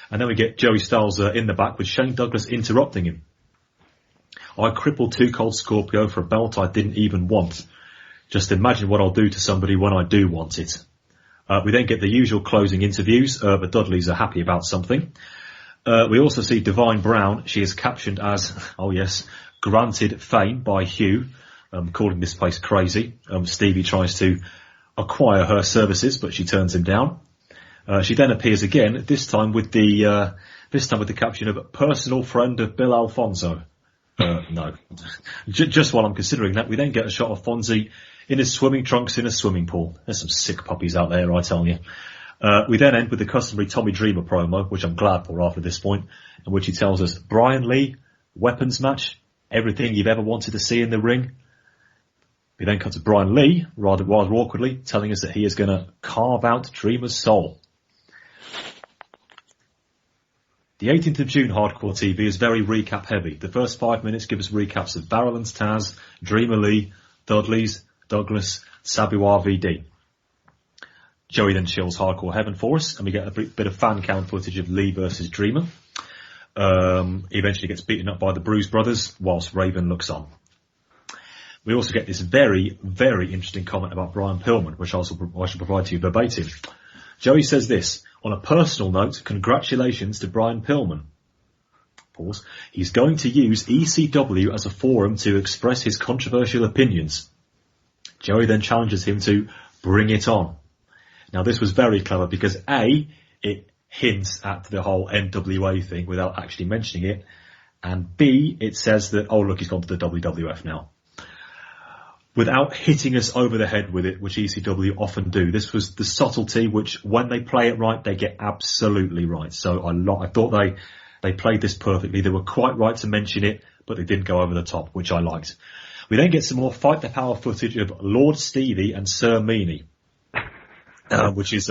Speaker 4: And then we get Joey Styles in the back with Shane Douglas interrupting him. I crippled 2 Cold Scorpio for a belt I didn't even want. Just imagine what I'll do to somebody when I do want it. We then get the usual closing interviews. The Dudleys are happy about something. We also see Divine Brown. She is captioned as, oh yes, granted fame by Hugh, calling this place crazy. Stevie tries to acquire her services, but she turns him down. She then appears again, this time with the caption of personal friend of Bill Alfonso. No. Just while I'm considering that, we then get a shot of Fonzie in his swimming trunks in a swimming pool. There's some sick puppies out there, I tell you. We then end with the customary Tommy Dreamer promo, which I'm glad for after this point, in which he tells us, Brian Lee, weapons match, everything you've ever wanted to see in the ring. We then cut to Brian Lee, rather awkwardly, telling us that he is going to carve out Dreamer's soul. The 18th of June Hardcore TV is very recap heavy. The first 5 minutes give us recaps of Varelans, Taz, Dreamer Lee, Dudleys, Douglas, Sabu RVD. Joey then chills Hardcore Heaven for us, and we get a bit of fan cam footage of Lee versus Dreamer. He eventually gets beaten up by the Bruise Brothers, whilst Raven looks on. We also get this very, very interesting comment about Brian Pillman, which I shall provide to you verbatim. Joey says this, on a personal note, congratulations to Brian Pillman. Pause. He's going to use ECW as a forum to express his controversial opinions. Joey then challenges him to bring it on. Now this was very clever because A, it hints at the whole NWA thing without actually mentioning it, and B, it says that, oh look, he's gone to the WWF now. Without hitting us over the head with it, which ECW often do. This was the subtlety which, when they play it right, they get absolutely right. So I thought they played this perfectly. They were quite right to mention it, but they didn't go over the top, which I liked. We then get some more Fight the Power footage of Lord Stevie and Sir Meanie, which is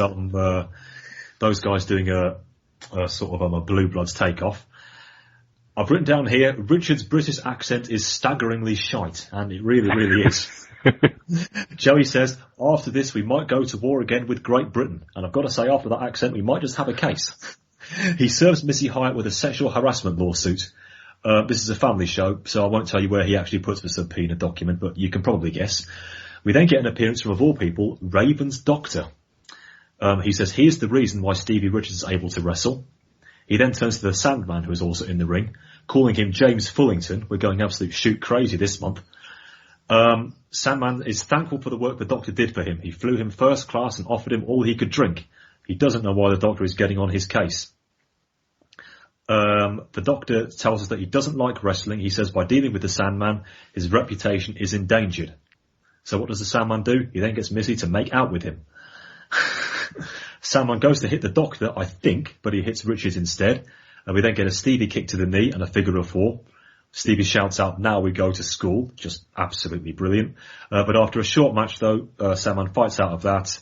Speaker 4: those guys doing a sort of a Blue Bloods takeoff. I've written down here, Richard's British accent is staggeringly shite, and it really, really is. Joey says, after this we might go to war again with Great Britain, and I've got to say, after that accent we might just have a case. He serves Missy Hyatt with a sexual harassment lawsuit. This is a family show, so I won't tell you where he actually puts the subpoena document, but you can probably guess. We then get an appearance from, of all people, Raven's doctor. He says, here's the reason why Stevie Richards is able to wrestle. He then turns to the Sandman, who is also in the ring, calling him James Fullington. We're going absolute shoot crazy this month. Sandman is thankful for the work the doctor did for him. He flew him first class and offered him all he could drink. He doesn't know why the doctor is getting on his case. The doctor tells us that he doesn't like wrestling. He says by dealing with the Sandman, his reputation is endangered. So what does the Sandman do? He then gets Missy to make out with him. Sandman goes to hit the doctor, I think, but he hits Richards instead. And we then get a Stevie kick to the knee and a figure of four. Stevie shouts out, now we go to school. Just absolutely brilliant. But after a short match, though, Sandman fights out of that.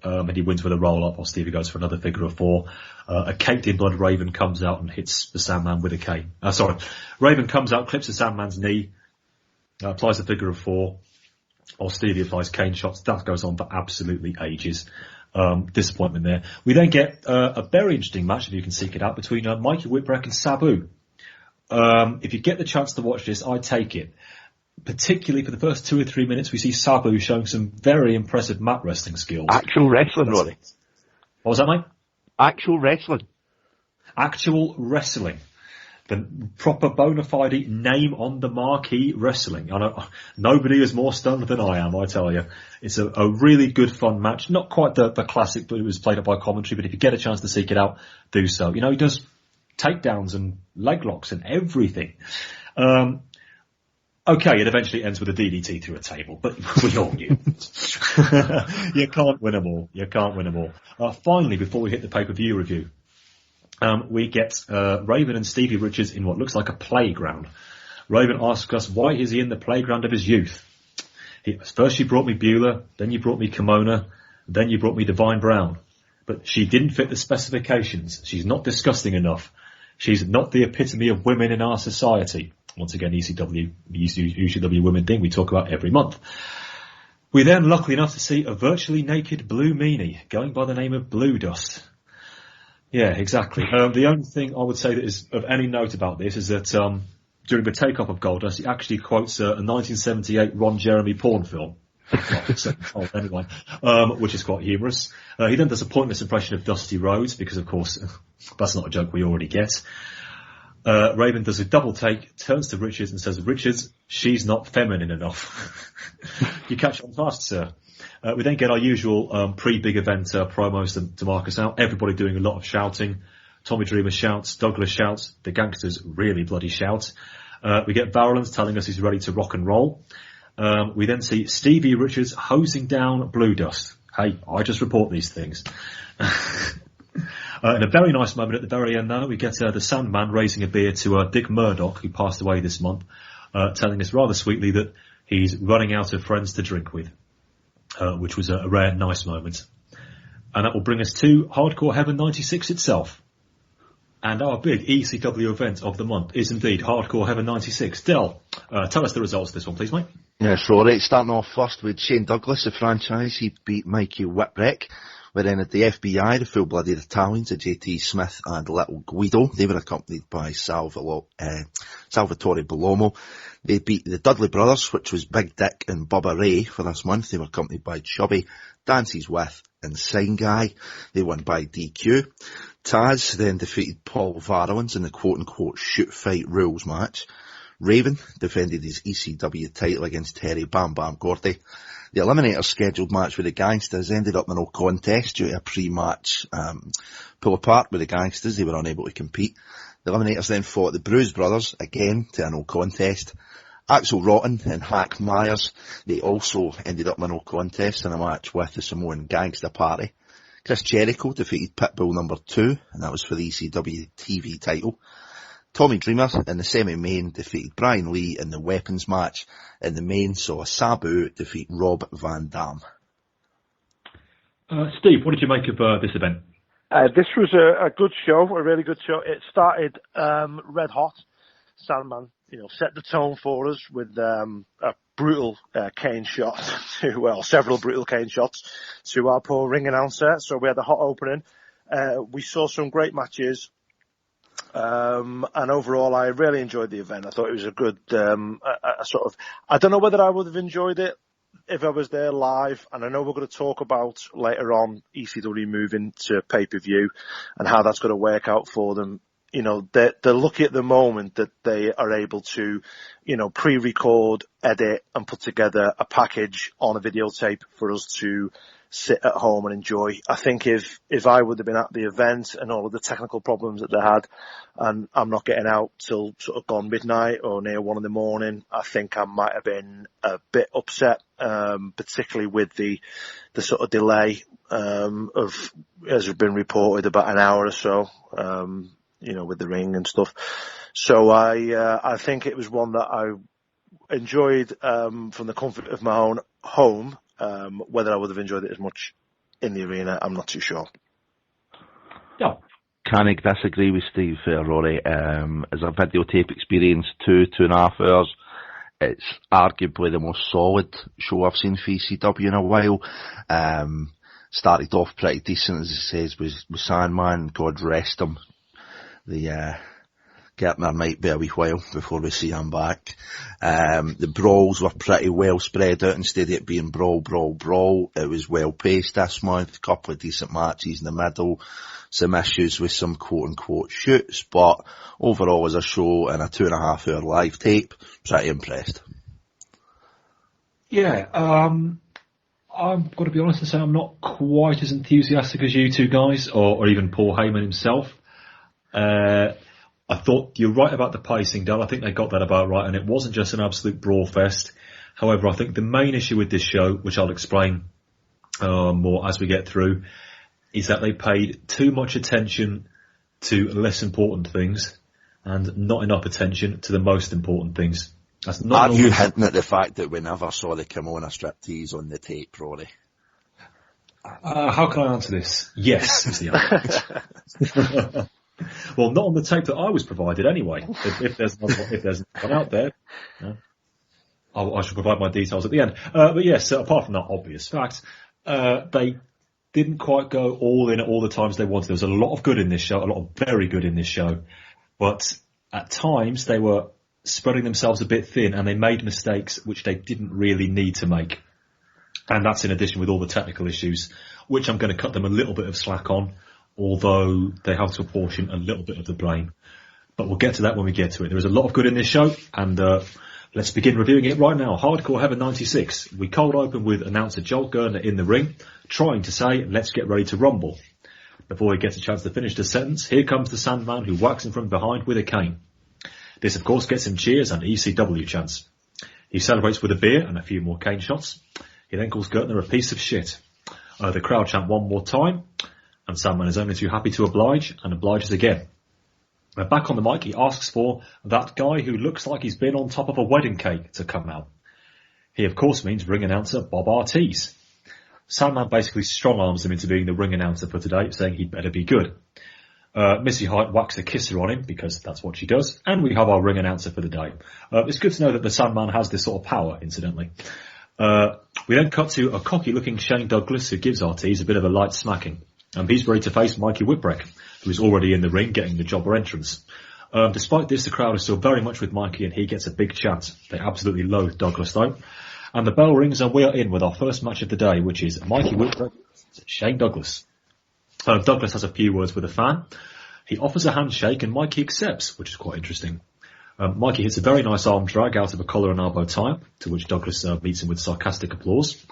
Speaker 4: and he wins with a roll-up, while Stevie goes for another figure of 4. A caked in blood Raven comes out and hits the Sandman with a cane. Raven comes out, clips the Sandman's knee, applies a figure of 4, while Stevie applies cane shots. That goes on for absolutely ages. Disappointment there. We then get a very interesting match, if you can seek it out, between Mikey, Whitbreak and Sabu. If you get the chance to watch this, I take it. Particularly for the first 2 or 3 minutes, we see Sabu showing some very impressive mat wrestling skills.
Speaker 5: Actual wrestling, Rodney.
Speaker 4: What was that, mate?
Speaker 5: Actual wrestling.
Speaker 4: Actual wrestling. The proper bona fide name on the marquee wrestling. I know nobody is more stunned than I am, I tell you. It's a really good fun match. Not quite the classic, but it was played up by commentary, but if you get a chance to seek it out, do so. You know, he does takedowns and leg locks and everything. Okay, it eventually ends with a DDT through a table, but we all knew. You can't win them all. You can't win them all. Finally, before we hit the pay-per-view review, we get Raven and Stevie Richards in what looks like a playground. Raven asks us, why is he in the playground of his youth? First you brought me Beulah, then you brought me Kimona, then you brought me Divine Brown. But she didn't fit the specifications. She's not disgusting enough. She's not the epitome of women in our society. Once again, ECW women thing we talk about every month. We're then lucky enough to see a virtually naked Blue Meanie going by the name of Blue Dust. Yeah, exactly. The only thing I would say that is of any note about this is that during the takeoff of Goldust, he actually quotes a 1978 Ron Jeremy porn film. Anyway, which is quite humorous. He then does a pointless impression of Dusty Rhodes because, of course, that's not a joke we already get. Raven does a double take, turns to Richards and says, Richards, she's not feminine enough. You catch on fast, sir. We then get our usual pre-big event promos to mark us out. Everybody doing a lot of shouting. Tommy Dreamer shouts, Douglas shouts, the gangsters really bloody shout. We get Varelans telling us he's ready to rock and roll. We then see Stevie Richards hosing down Blue Dust. Hey, I just report these things. In a very nice moment at the very end, though, we get the Sandman raising a beer to Dick Murdoch, who passed away this month, telling us rather sweetly that he's running out of friends to drink with, which was a rare, nice moment. And that will bring us to Hardcore Heaven 96 itself. And our big ECW event of the month is indeed Hardcore Heaven 96. Del, tell us the results of this one, please, mate.
Speaker 5: Yes, Rory, starting off first with Shane Douglas, the franchise. He beat Mikey Whitbreak. We then had the FBI, the full-blooded Italians, the JT Smith and Little Guido. They were accompanied by Salvatore Bellomo. They beat the Dudley Brothers, which was Big Dick and Bubba Ray for this month. They were accompanied by Chubby, Dances With and Sign Guy. They won by DQ. Taz then defeated Paul Varelans in the quote-unquote shoot fight rules match. Raven defended his ECW title against Terry Bam Bam Gordy. The Eliminator scheduled match with the Gangsters ended up in a no contest due to a pre-match pull apart with the Gangsters. They were unable to compete. The Eliminators then fought the Bruise Brothers, again to a no contest. Axel Rotten and Hack Myers, they also ended up in a no contest in a match with the Samoan Gangster Party. Chris Jericho defeated Pitbull number 2, and that was for the ECW TV title. Tommy Dreamer in the semi-main defeated Brian Lee in the weapons match. In the main saw Sabu defeat Rob Van Dam.
Speaker 4: Steve, what did you make of this event?
Speaker 6: This was a good show, a really good show. It started red hot. Sandman, set the tone for us with a brutal cane shot, several brutal cane shots to our poor ring announcer. So we had a hot opening. We saw some great matches. And overall, I really enjoyed the event. I thought it was a good, I don't know whether I would have enjoyed it if I was there live. And I know we're going to talk about later on ECW moving to pay-per-view and how that's going to work out for them. They're lucky at the moment that they are able to, pre-record, edit and put together a package on a videotape for us to sit at home and enjoy. I think if I would have been at the event and all of the technical problems that they had, and I'm not getting out till sort of gone midnight or near 1 a.m, I think I might have been a bit upset, particularly with the sort of delay, of, as has been reported, about an hour or so, with the ring and stuff. So I think it was one that I enjoyed, from the comfort of my own home. Whether I would have enjoyed it as much in the arena, I'm not too sure.
Speaker 4: Yeah.
Speaker 5: Can I disagree with Steve, Rory? As a videotape experience, 2.5 hours, it's arguably the most solid show I've seen for ECW in a while. Started off pretty decent, as he says, with Sandman. God rest him. The Gertner might be a wee while before we see him back. The brawls were pretty well spread out. Instead of it being brawl, it was well paced this month. A couple of decent matches in the middle. Some issues with some quote-unquote shoots, but overall as a show and a 2.5 hour live tape, pretty impressed.
Speaker 4: Yeah, I've got to be honest and say I'm not quite as enthusiastic as you two guys, or even Paul Heyman himself. I thought you're right about the pacing, Dale. I think they got that about right, and it wasn't just an absolute brawl fest. However, I think the main issue with this show, which I'll explain more as we get through, is that they paid too much attention to less important things and not enough attention to the most important things. That's not.
Speaker 5: Are you hinting at the fact that we never saw the Kimona striptease on the tape, Rory?
Speaker 4: How can I answer this? Yes, is the answer. Well, not on the tape that I was provided anyway. If there's one out there, I shall provide my details at the end. But yes, apart from that obvious fact, they didn't quite go all in at all the times they wanted. There was a lot of good in this show, a lot of very good in this show. But at times they were spreading themselves a bit thin and they made mistakes which they didn't really need to make. And that's in addition with all the technical issues, which I'm going to cut them a little bit of slack on, although they have to apportion a little bit of the blame. But we'll get to that when we get to it. There is a lot of good in this show, and let's begin reviewing it right now. Hardcore Heaven 96. We cold open with announcer Joel Gertner in the ring, trying to say, let's get ready to rumble. Before he gets a chance to finish the sentence, here comes the Sandman, who whacks him from behind with a cane. This, of course, gets him cheers and ECW chants. He celebrates with a beer and a few more cane shots. He then calls Gertner a piece of shit. The crowd chant one more time, and Sandman is only too happy to oblige, and obliges again. Back on the mic, he asks for that guy who looks like he's been on top of a wedding cake to come out. He, of course, means ring announcer Bob Ortiz. Sandman basically strong-arms him into being the ring announcer for today, saying he'd better be good. Missy Hite whacks a kisser on him, because that's what she does, and we have our ring announcer for the day. It's good to know that the Sandman has this sort of power, incidentally. We then cut to a cocky-looking Shane Douglas, who gives Ortiz a bit of a light smacking. He's ready to face Mikey Whitbreak, who is already in the ring getting the jobber entrance. Despite this, the crowd is still very much with Mikey, and he gets a big chant. They absolutely loathe Douglas, though. And the bell rings, and we are in with our first match of the day, which is Mikey Whitbreak versus Shane Douglas. Douglas has a few words with a fan. He offers a handshake, and Mikey accepts, which is quite interesting. Mikey hits a very nice arm drag out of a collar and elbow tie, to which Douglas meets him with sarcastic applause.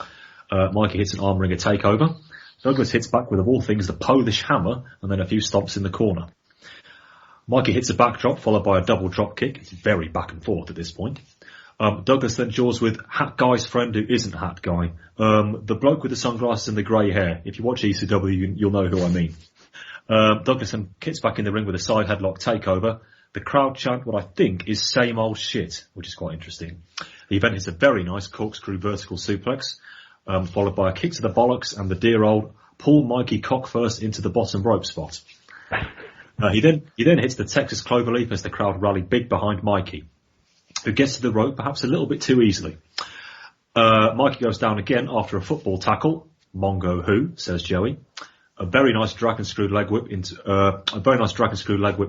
Speaker 4: Mikey hits an arm wringer takeover. Douglas hits back with, of all things, the Polish hammer, and then a few stomps in the corner. Mikey hits a backdrop, followed by a double drop kick. It's very back and forth at this point. Douglas then jaws with Hat Guy's friend who isn't Hat Guy. The bloke with the sunglasses and the grey hair. If you watch ECW, you'll know who I mean. Douglas then kicks back in the ring with a side headlock takeover. The crowd chant what I think is same old shit, which is quite interesting. The event hits a very nice corkscrew vertical suplex, followed by a kick to the bollocks and the dear old pull Mikey cock first into the bottom rope spot. He then hits the Texas Cloverleaf as the crowd rally big behind Mikey, who gets to the rope perhaps a little bit too easily. Mikey goes down again after a football tackle. Mongo who, says Joey. A very nice dragon screw leg whip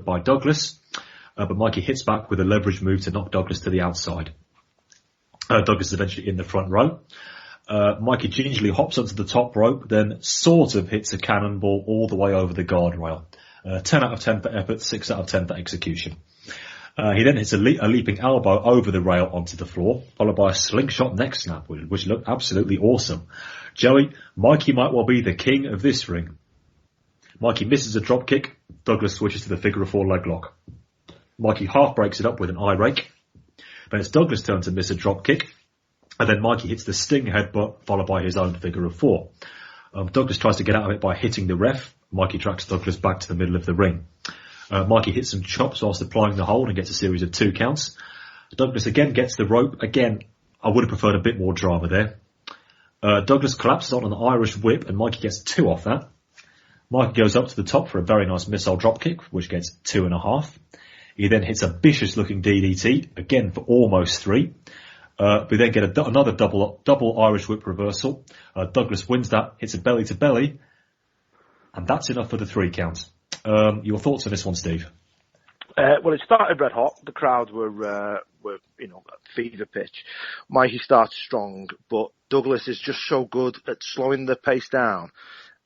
Speaker 4: by Douglas. But Mikey hits back with a leverage move to knock Douglas to the outside. Douglas is eventually in the front row. Mikey gingerly hops onto the top rope, then sort of hits a cannonball all the way over the guardrail. 10 out of 10 for effort, 6 out of 10 for execution. He then hits a leaping elbow over the rail onto the floor, followed by a slingshot neck snap, which looked absolutely awesome. Joey, Mikey might well be the king of this ring. Mikey misses a drop kick. Douglas switches to the figure of four leg lock. Mikey half breaks it up with an eye rake. Then it's Douglas' turn to miss a drop kick. And then Mikey hits the sting headbutt, followed by his own figure of four. Douglas tries to get out of it by hitting the ref. Mikey tracks Douglas back to the middle of the ring. Mikey hits some chops whilst applying the hold and gets a series of 2 counts. Douglas again gets the rope. Again, I would have preferred a bit more drama there. Douglas collapses on an Irish whip, and Mikey gets 2 off that. Mikey goes up to the top for a very nice missile dropkick, which gets 2.5. He then hits a vicious-looking DDT, again for almost 3. We then get another double Irish whip reversal. Douglas wins that, hits a belly-to-belly, and that's enough for the 3 counts. Your thoughts on this one, Steve?
Speaker 6: Well, it started red hot. The crowd were at fever pitch. Mikey starts strong, but Douglas is just so good at slowing the pace down,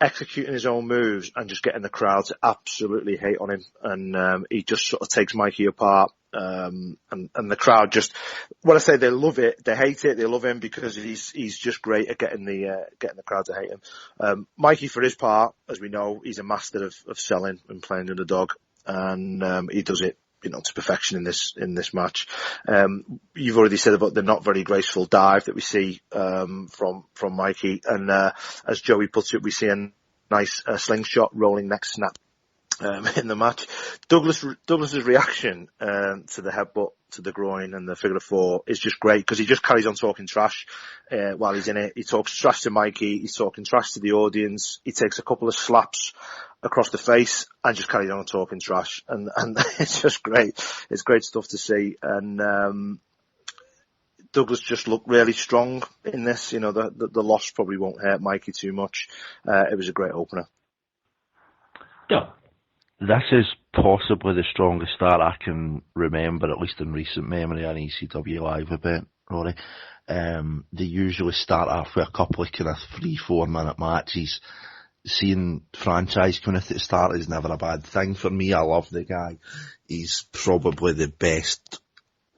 Speaker 6: executing his own moves, and just getting the crowd to absolutely hate on him. And he just sort of takes Mikey apart. And the crowd just, when I say they love it, they hate it, they love him because he's just great at getting the crowd to hate him. Mikey, for his part, as we know, he's a master of selling and playing underdog, and he does it, to perfection in this match. You've already said about the not very graceful dive that we see from Mikey, and as Joey puts it, we see a nice slingshot rolling neck snap in the match. Douglas's reaction to the headbutt to the groin and the figure of 4 is just great, because he just carries on talking trash while he's in it. He talks trash to Mikey, he's talking trash to the audience, he takes a couple of slaps across the face and just carries on talking trash, and it's just great. It's great stuff to see, and Douglas just looked really strong in this. The loss probably won't hurt Mikey too much. It was a great opener.
Speaker 4: Yeah.
Speaker 5: This is possibly the strongest start I can remember, at least in recent memory, on ECW Live event, Rory. They usually start off with a couple of kind of 3-4 minute matches. Seeing franchise coming at the start is never a bad thing for me. I love the guy. He's probably the best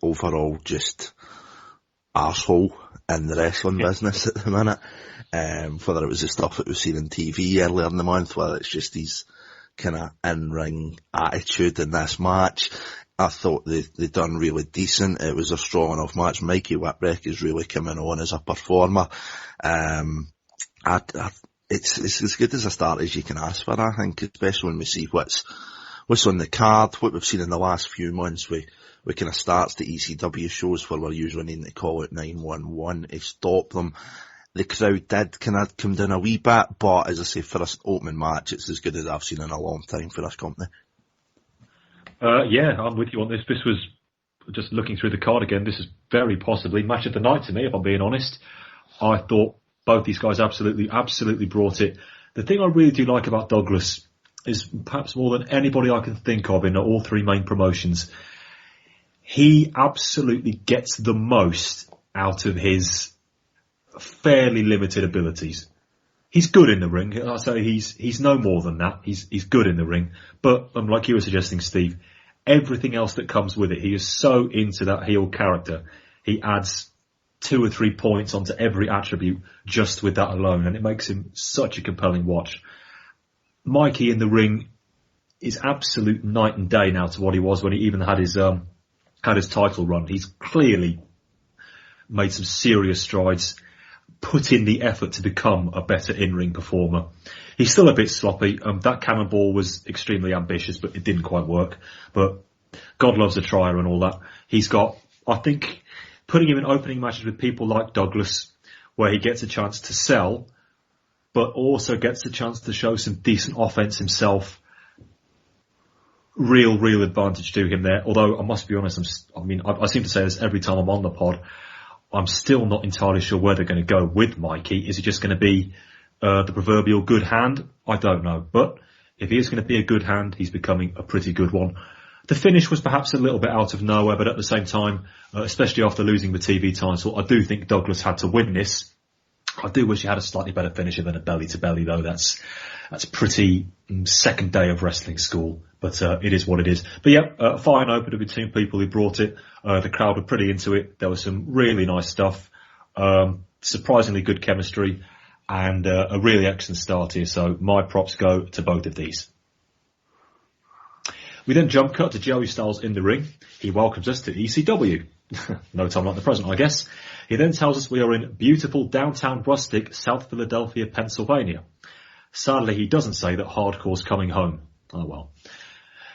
Speaker 5: overall just arsehole in the wrestling business at the minute. Whether it was the stuff that we've seen on TV earlier in the month, whether it's just his kind of in-ring attitude in this match. I thought they done really decent. It was a strong enough match. Mikey Whitbreak is really coming on as a performer. It's as good as a start as you can ask for, I think, especially when we see what's on the card, what we've seen in the last few months. We kind of starts the ECW shows where we're usually needing to call out 911 to stop them. The crowd did kind of come down a wee bit, but as I say, for an opening match, it's as good as I've seen in a long time for this company.
Speaker 4: Yeah, I'm with you on this. This was, just looking through the card again, this is very possibly match of the night to me, if I'm being honest. I thought both these guys absolutely brought it. The thing I really do like about Douglas is, perhaps more than anybody I can think of in all 3 main promotions, he absolutely gets the most out of his fairly limited abilities. He's good in the ring. I say he's no more than that. He's good in the ring. But like you were suggesting, Steve, everything else that comes with it, he is so into that heel character. He adds 2 or 3 points onto every attribute just with that alone, and it makes him such a compelling watch. Mikey in the ring is absolute night and day now to what he was when he even had his title run. He's clearly made some serious strides, put in the effort to become a better in-ring performer. He's still a bit sloppy. That cannonball was extremely ambitious, but it didn't quite work. But God loves a trier and all that. He's got, I think, putting him in opening matches with people like Douglas, where he gets a chance to sell, but also gets a chance to show some decent offense himself. Real advantage to him there. Although I must be honest, I seem to say this every time I'm on the pod, I'm still not entirely sure where they're going to go with Mikey. Is he just going to be the proverbial good hand? I don't know. But if he is going to be a good hand, he's becoming a pretty good one. The finish was perhaps a little bit out of nowhere, but at the same time, especially after losing the TV title, I do think Douglas had to win this. I do wish he had a slightly better finisher than a belly-to-belly, though. That's pretty second day of wrestling school, but it is what it is. But yeah, a fine opener between people who brought it. The crowd were pretty into it. There was some really nice stuff, surprisingly good chemistry, and a really excellent start here. So my props go to both of these. We then jump cut to Joey Styles in the ring. He welcomes us to ECW. No time like the present, I guess. He then tells us we are in beautiful downtown rustic South Philadelphia, Pennsylvania. Sadly, he doesn't say that hardcore's coming home. Oh well.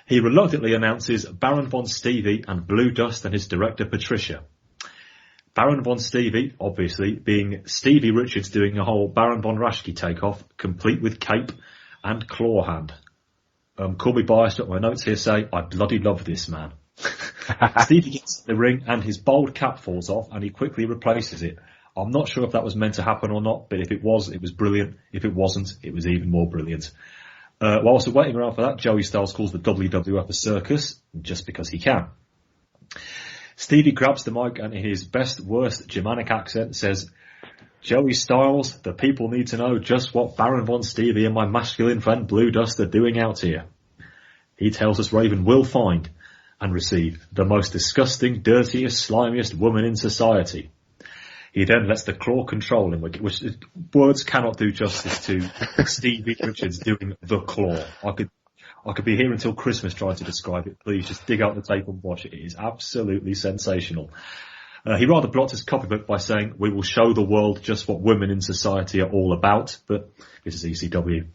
Speaker 4: He reluctantly announces Baron von Stevie and Blue Dust and his director Patricia. Baron Von Stevie, obviously, being Stevie Richards doing a whole Baron Von Raschke takeoff, complete with cape and claw hand. Call me biased, but my notes here say, I bloody love this man. Stevie gets in the ring and his bald cap falls off and he quickly replaces it. I'm not sure if that was meant to happen or not, but if it was brilliant. If it wasn't, it was even more brilliant. Whilst we're waiting around for that, Joey Styles calls the WWF a circus, just because he can. Stevie grabs the mic and in his best, worst Germanic accent says, Joey Styles, the people need to know just what Baron Von Stevie and my masculine friend Blue Dust are doing out here. He tells us Raven will find and receive the most disgusting, dirtiest, slimiest woman in society. He then lets the claw control him, which words cannot do justice to Stevie Richards doing the claw. I could be here until Christmas trying to describe it. Please just dig out the tape and watch it. It is absolutely sensational. He rather blocked his copybook by saying, we will show the world just what women in society are all about, but this is ECW.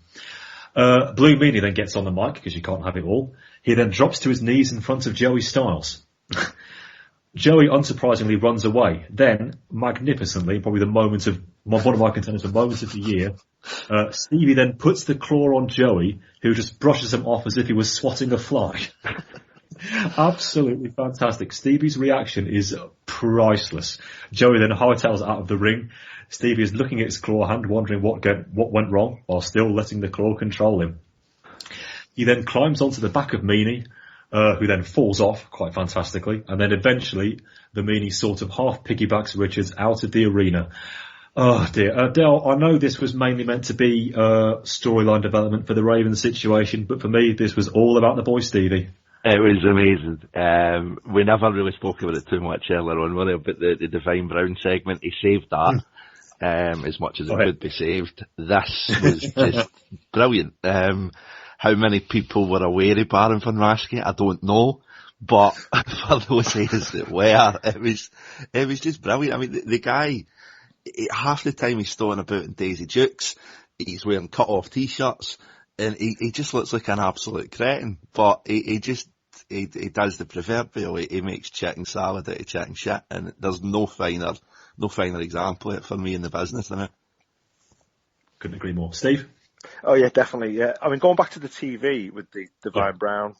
Speaker 4: Blue Meanie then gets on the mic, because you can't have it all. He then drops to his knees in front of Joey Styles. Joey unsurprisingly runs away. Then, magnificently, probably one of my contenders for moments of the year, Stevie then puts the claw on Joey, who just brushes him off as if he was swatting a fly. Absolutely fantastic. Stevie's reaction is priceless. Joey then hightails out of the ring. Stevie is looking at his claw hand, wondering what went wrong, while still letting the claw control him. He then climbs onto the back of Meanie, who then falls off quite fantastically, and then eventually the Meanie sort of half piggybacks Richards out of the arena. Oh dear. Del, I know this was mainly meant to be storyline development for the Ravens situation, but for me this was all about the boy Stevie.
Speaker 5: It was amazing. We never really spoke about it too much earlier on, were but the Divine Brown segment, he saved that as much as it could be saved. This was just brilliant. How many people were aware of Baron Von Raschke, I don't know, but for those years that were, it was just brilliant. I mean, the guy, half the time he's throwing about in Daisy Dukes, he's wearing cut-off t-shirts, and he just looks like an absolute cretin, but he does the proverbial, he makes chicken salad out of chicken shit, and there's no finer example of it for me in the business than it.
Speaker 4: Couldn't agree more. Steve?
Speaker 6: Oh yeah, definitely. Yeah, I mean, going back to the TV with the Divine Brown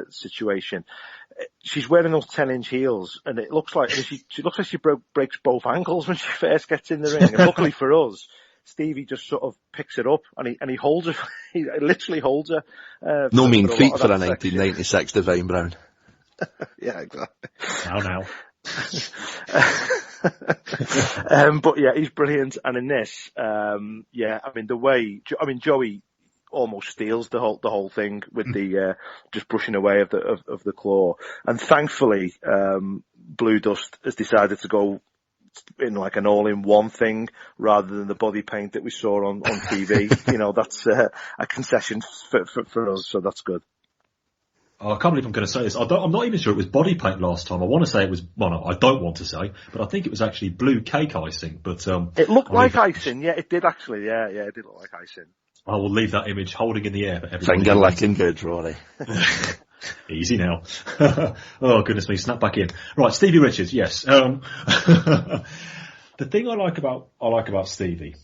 Speaker 6: situation, she's wearing those 10-inch heels, and it looks like she looks like she breaks both ankles when she first gets in the ring. And luckily for us, Stevie just sort of picks it up and he holds her. He literally holds her.
Speaker 5: No mean feat for a 1996 Divine Brown.
Speaker 6: Yeah, exactly.
Speaker 4: Now.
Speaker 6: But yeah, he's brilliant. And in this, I mean, Joey almost steals the whole thing with the just brushing away of the claw. And thankfully, Blue Dust has decided to go in like an all-in-one thing rather than the body paint that we saw on TV. You know, that's a concession for us, so that's good.
Speaker 4: I can't believe I'm going to say this. I'm not even sure it was body paint last time. I want to say it was, well, no, I don't want to say, but I think it was actually blue cake icing. But
Speaker 6: it looked like icing. Yeah, it did actually. Yeah, it did look like icing.
Speaker 4: I will leave that image holding in the air for everybody.
Speaker 5: Finger licking good, Rory.
Speaker 4: Easy now. Oh, goodness me, snap back in. Right, Stevie Richards, yes. The thing I like about Stevie,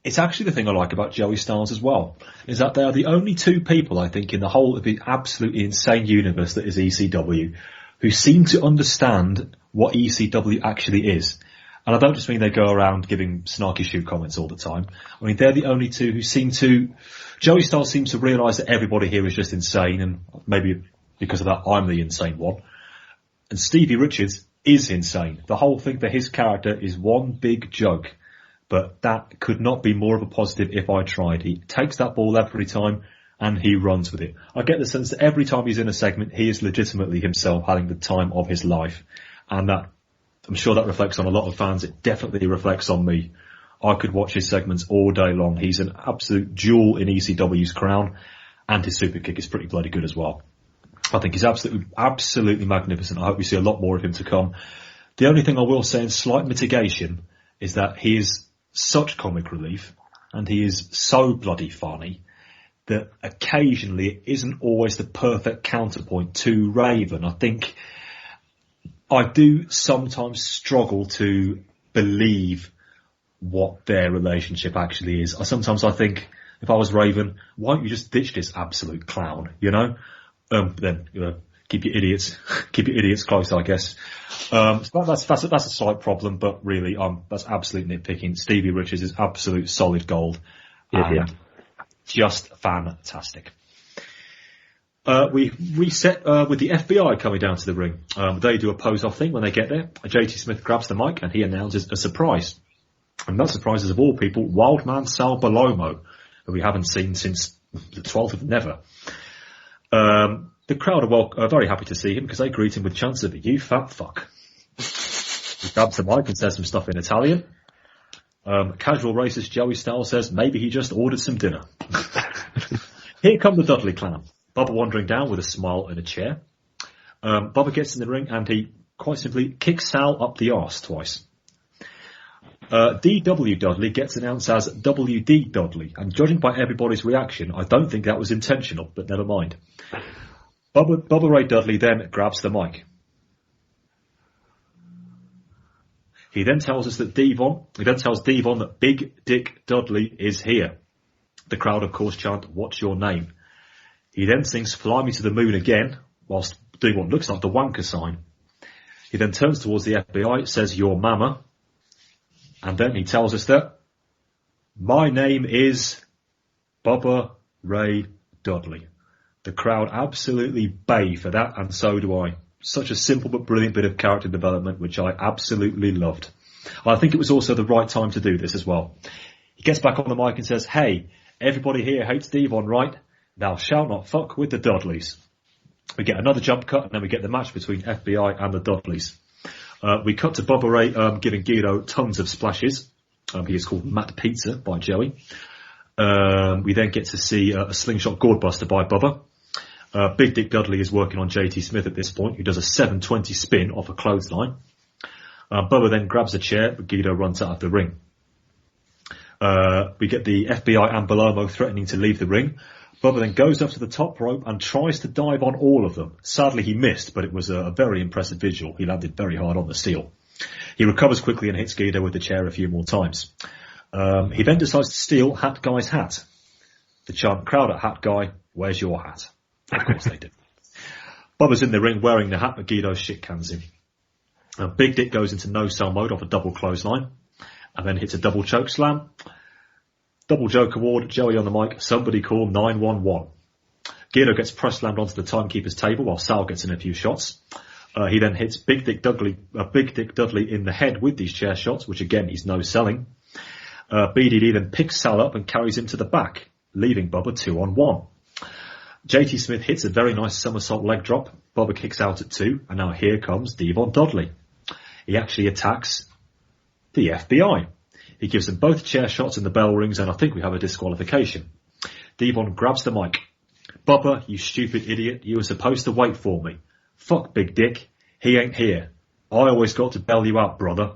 Speaker 4: it's actually the thing I like about Joey Styles as well, is that they are the only two people, I think, in the whole of the absolutely insane universe that is ECW, who seem to understand what ECW actually is. And I don't just mean they go around giving snarky shoot comments all the time. I mean, they're the only two who Joey Styles seems to realise that everybody here is just insane, and maybe because of that, I'm the insane one. And Stevie Richards is insane. The whole thing for his character is one big joke. But that could not be more of a positive if I tried. He takes that ball every time and he runs with it. I get the sense that every time he's in a segment, he is legitimately himself having the time of his life. And that, I'm sure that reflects on a lot of fans. It definitely reflects on me. I could watch his segments all day long. He's an absolute jewel in ECW's crown, and his super kick is pretty bloody good as well. I think he's absolutely magnificent. I hope we see a lot more of him to come. The only thing I will say in slight mitigation is that he is such comic relief, and he is so bloody funny that occasionally it isn't always the perfect counterpoint to Raven. I think I do sometimes struggle to believe what their relationship actually is. Sometimes I think, if I was Raven, why don't you just ditch this absolute clown, you know? Then, you know, keep your idiots close, I guess. So that's a slight problem, but really, that's absolute nitpicking. Stevie Richards is absolute solid gold.
Speaker 6: Yeah.
Speaker 4: Just fantastic. We reset with the FBI coming down to the ring. They do a pose-off thing when they get there. JT Smith grabs the mic and he announces a surprise. And that surprise is, of all people, Wildman Sal Balomo, who we haven't seen since the 12th of Never. The crowd are very happy to see him because they greet him with chants of "You fat fuck." He grabs the mic and says some stuff in Italian. Casual racist Joey Styles says maybe he just ordered some dinner. Here come the Dudley clan. Bubba wandering down with a smile and a chair. Bubba gets in the ring and he quite simply kicks Sal up the arse twice. DW Dudley gets announced as WD Dudley, and judging by everybody's reaction, I don't think that was intentional, but never mind. Bubba Ray Dudley then grabs the mic. He then tells Devon that Big Dick Dudley is here. The crowd, of course, chant, "What's your name?" He then sings "Fly Me to the Moon" again, whilst doing what looks like the wanker sign. He then turns towards the FBI, says, "Your mama." And then he tells us that my name is Bubba Ray Dudley. The crowd absolutely bay for that, and so do I. Such a simple but brilliant bit of character development, which I absolutely loved. I think it was also the right time to do this as well. He gets back on the mic and says, "Hey, everybody here hates Devon, right? Thou shalt not fuck with the Dudleys." We get another jump cut, and then we get the match between FBI and the Dudleys. We cut to Bubba Ray giving Guido tons of splashes. He is called Matt Pizza by Joey. We then get to see a slingshot gourdbuster by Bubba. Big Dick Dudley is working on JT Smith at this point, who does a 720 spin off a clothesline. Bubba then grabs a chair, but Guido runs out of the ring. We get the FBI and Balomo threatening to leave the ring. Bubba then goes up to the top rope and tries to dive on all of them. Sadly, he missed, but it was a very impressive visual. He landed very hard on the steel. He recovers quickly and hits Guido with the chair a few more times. He then decides to steal Hat Guy's hat. The chant, "Crowd at Hat Guy, where's your hat?" Of course they do. Bubba's in the ring wearing the hat, but Guido shit cans him. Big Dick goes into no-sell mode off a double clothesline and then hits a double choke slam. Double joke award, Joey on the mic, "Somebody call 911. Guido gets press slammed onto the timekeeper's table while Sal gets in a few shots. He then hits Big Dick Dudley in the head with these chair shots, which again he's no selling. BDD then picks Sal up and carries him to the back, leaving Bubba 2-on-1. JT Smith hits a very nice somersault leg drop. Bubba kicks out at 2, and now here comes Devon Dudley. He actually attacks the FBI. He gives them both chair shots and the bell rings, and I think we have a disqualification. Devon grabs the mic. "Bubba, you stupid idiot, you were supposed to wait for me. Fuck Big Dick, he ain't here. I always got to bail you out, brother."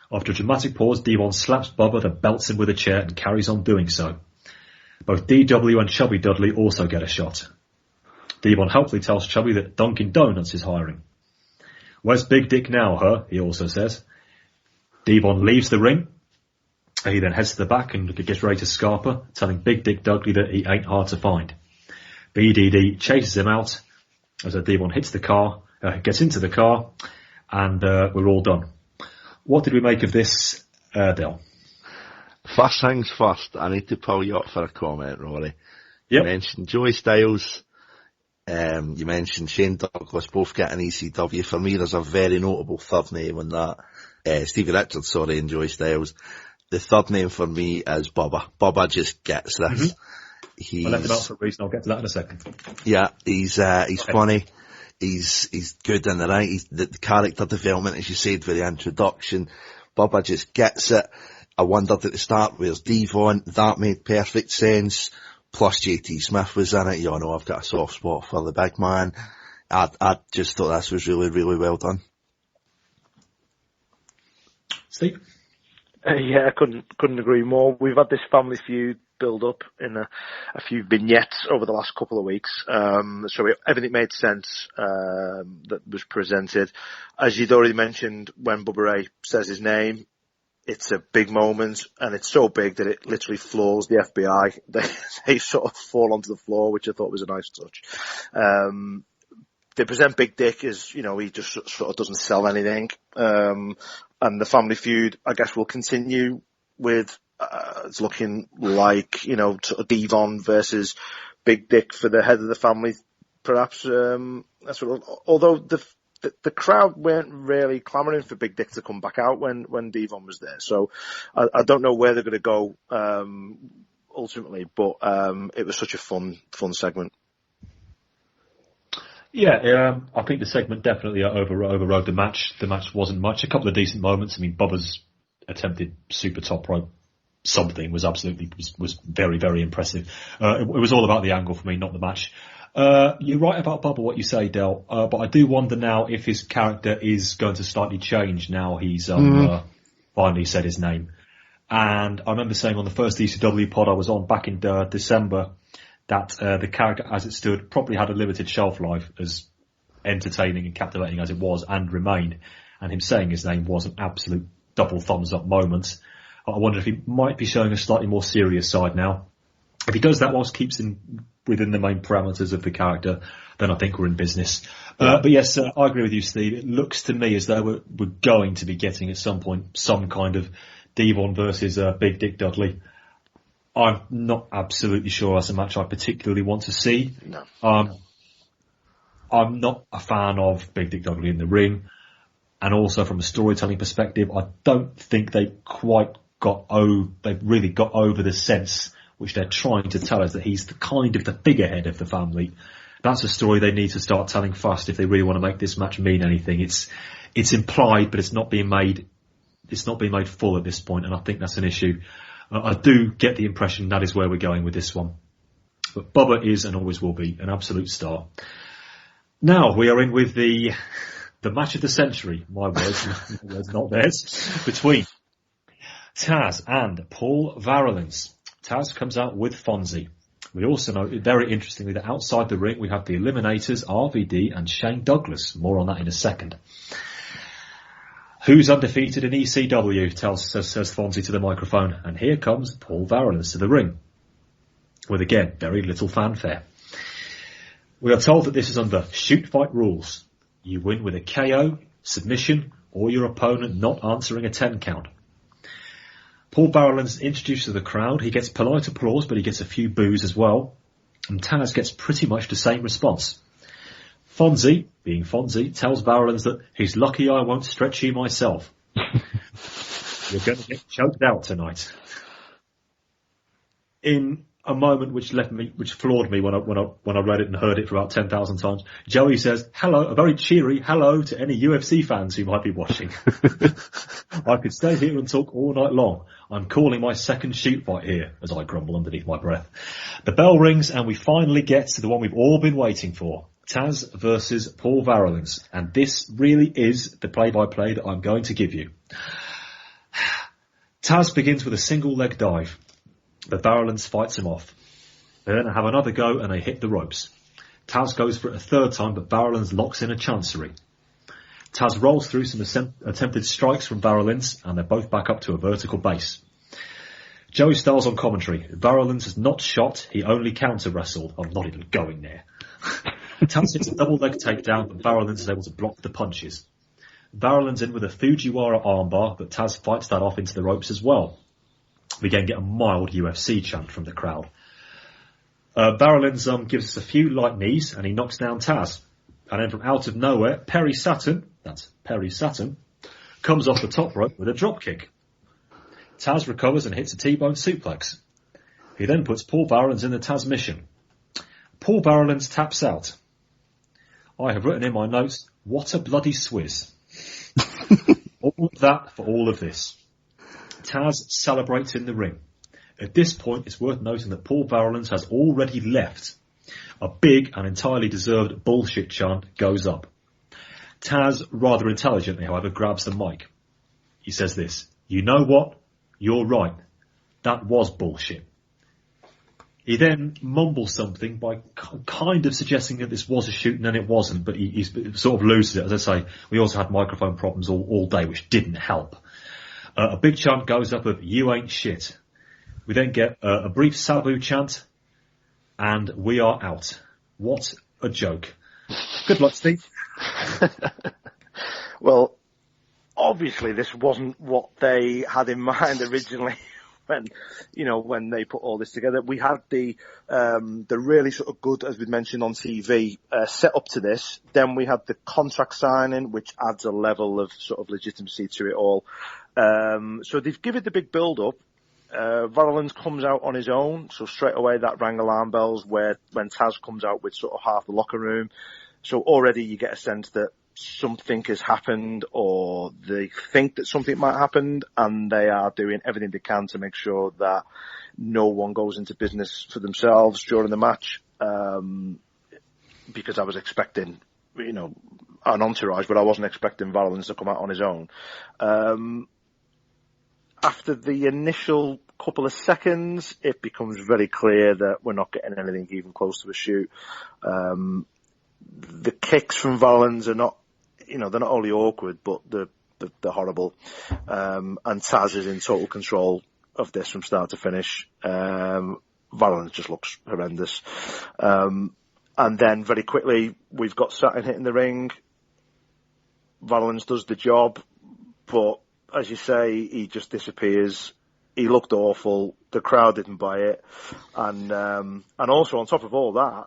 Speaker 4: After a dramatic pause, Devon slaps Bubba, then belts him with a chair and carries on doing so. Both DW and Chubby Dudley also get a shot. Devon helpfully tells Chubby that Dunkin' Donuts is hiring. "Where's Big Dick now, huh?" he also says. Devon leaves the ring. He then heads to the back and gets ready to scarper, telling Big Dick Dudley that he ain't hard to find. BDD chases him out as Devon hits the car, gets into the car, and we're all done. What did we make of this, Del?
Speaker 5: First things first, I need to pull you up for a comment, Rory.
Speaker 4: Yep.
Speaker 5: You mentioned Joey Styles, you mentioned Shane Douglas, both getting ECW. For me, there's a very notable third name on that. Stevie Richards, and Joey Styles. The third name for me is Bubba. Bubba just gets this.
Speaker 4: I left him out for a reason. I'll get to that in a second.
Speaker 5: Yeah, he's funny. He's good in the ring. The character development, as you said, with the introduction. Bubba just gets it. I wondered at the start, where's Devon? That made perfect sense. Plus JT Smith was in it. You know, I've got a soft spot for the big man. I just thought this was really, really well done.
Speaker 4: Steve?
Speaker 6: Yeah, I couldn't agree more. We've had this family feud build up in a few vignettes over the last couple of weeks. So everything made sense that was presented. As you'd already mentioned, when Bubba Ray says his name, it's a big moment, and it's so big that it literally floors the FBI. They sort of fall onto the floor, which I thought was a nice touch. They present Big Dick as, you know, he just sort of doesn't sell anything. And the family feud, I guess, will continue with, it's looking like, you know, sort of Devon versus Big Dick for the head of the family, perhaps. That's what, although the crowd weren't really clamouring for Big Dick to come back out when Devon was there. So I don't know where they're going to go, ultimately, but, it was such a fun segment.
Speaker 4: Yeah, I think the segment definitely overrode the match. The match wasn't much. A couple of decent moments. I mean, Bubba's attempted super top rope something was very, very impressive. It was all about the angle for me, not the match. You're right about Bubba, what you say, Del. But I do wonder now if his character is going to slightly change now he's finally said his name. And I remember saying on the first ECW pod I was on back in December that the character as it stood probably had a limited shelf life, as entertaining and captivating as it was and remained. And him saying his name was an absolute double thumbs up moment. I wonder if he might be showing a slightly more serious side now. If he does that whilst keeps within the main parameters of the character, then I think we're in business. But yes, I agree with you, Steve. It looks to me as though we're going to be getting at some point some kind of Devon versus Big Dick Dudley. I'm not absolutely sure that's a match I particularly want to see.
Speaker 6: No.
Speaker 4: I'm not a fan of Big Dick Dudley in the ring. And also from a storytelling perspective, I don't think they've really got over the sense which they're trying to tell us that he's the kind of the figurehead of the family. That's a story they need to start telling fast if they really want to make this match mean anything. It's implied, but it's not being made full at this point, and I think that's an issue. I do get the impression that is where we're going with this one. But Bubba is and always will be an absolute star. Now we are in with the match of the century, my words, not theirs, between Taz and Paul Varelans. Taz comes out with Fonzie. We also know, very interestingly, that outside the ring we have the Eliminators, RVD and Shane Douglas. More on that in a second. Who's undefeated in ECW, says Fonzie to the microphone. And here comes Paul Varelans to the ring, with again, very little fanfare. We are told that this is under shoot fight rules. You win with a KO, submission, or your opponent not answering a 10 count. Paul Varelans introduced to the crowd. He gets polite applause, but he gets a few boos as well. And Taz gets pretty much the same response. Fonzie, being Fonzie, tells Varelans that he's lucky I won't stretch you myself. You're going to get choked out tonight. In a moment which floored me when I read it and heard it for about 10,000 times, Joey says, hello, a very cheery hello to any UFC fans who might be watching. I could stay here and talk all night long. I'm calling my second shoot fight here, as I grumble underneath my breath. The bell rings and we finally get to the one we've all been waiting for. Taz versus Paul Varelans. And this really is the play-by-play that I'm going to give you. Taz begins with a single leg dive, but Varelans fights him off. They then have another go and they hit the ropes. Taz goes for it a third time, but Varelans locks in a chancery. Taz rolls through some attempted strikes from Varelans, and they're both back up to a vertical base. Joey Styles on commentary. Varelans is not shot, he only counter-wrestled. I'm not even going there. Taz hits a double-leg takedown, but Varelans is able to block the punches. Varelans in with a Fujiwara armbar, but Taz fights that off into the ropes as well. We again get a mild UFC chant from the crowd. Varelans gives us a few light knees, and he knocks down Taz. And then from out of nowhere, Perry Saturn, comes off the top rope with a drop kick. Taz recovers and hits a T-bone suplex. He then puts Paul Varelans in the Taz mission. Paul Varelans taps out. I have written in my notes, what a bloody swizz. All of that for all of this. Taz celebrates in the ring. At this point, it's worth noting that Paul Varelans has already left. A big and entirely deserved bullshit chant goes up. Taz, rather intelligently, however, grabs the mic. He says this, you know what? You're right. That was bullshit. He then mumbles something by kind of suggesting that this was a shoot and then it wasn't, but he sort of loses it. As I say, we also had microphone problems all day, which didn't help. A big chant goes up of, "You ain't shit." We then get a brief Sabu chant, and we are out. What a joke. Good luck, Steve.
Speaker 6: Well, obviously this wasn't what they had in mind originally when they put all this together. We had the really sort of good, as we mentioned on TV, set up to this. Then we had the contract signing, which adds a level of sort of legitimacy to it all. So they've given the big build up. Varelans comes out on his own, so straight away that rang alarm bells when Taz comes out with sort of half the locker room. So already you get a sense that something has happened, or they think that something might happen, and they are doing everything they can to make sure that no one goes into business for themselves during the match. Because I was expecting, an entourage, but I wasn't expecting Varelans to come out on his own. After the initial couple of seconds, it becomes very clear that we're not getting anything even close to a shoot. The kicks from Varelans are not, they're not only awkward, but they're horrible. And Taz is in total control of this from start to finish. Varelans just looks horrendous. And then very quickly, we've got Saturn hitting the ring. Varelans does the job, but as you say, he just disappears. He looked awful. The crowd didn't buy it. And also on top of all that,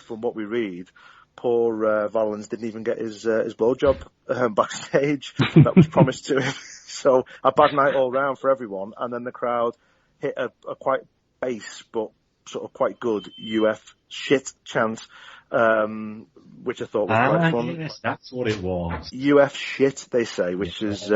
Speaker 6: from what we read, poor Varelans didn't even get his blowjob backstage that was promised to him. So a bad night all round for everyone. And then the crowd hit a quite base but sort of quite good UF shit chant, which I thought was quite fun.
Speaker 4: Yes, that's what it was.
Speaker 6: UF shit, they say, which is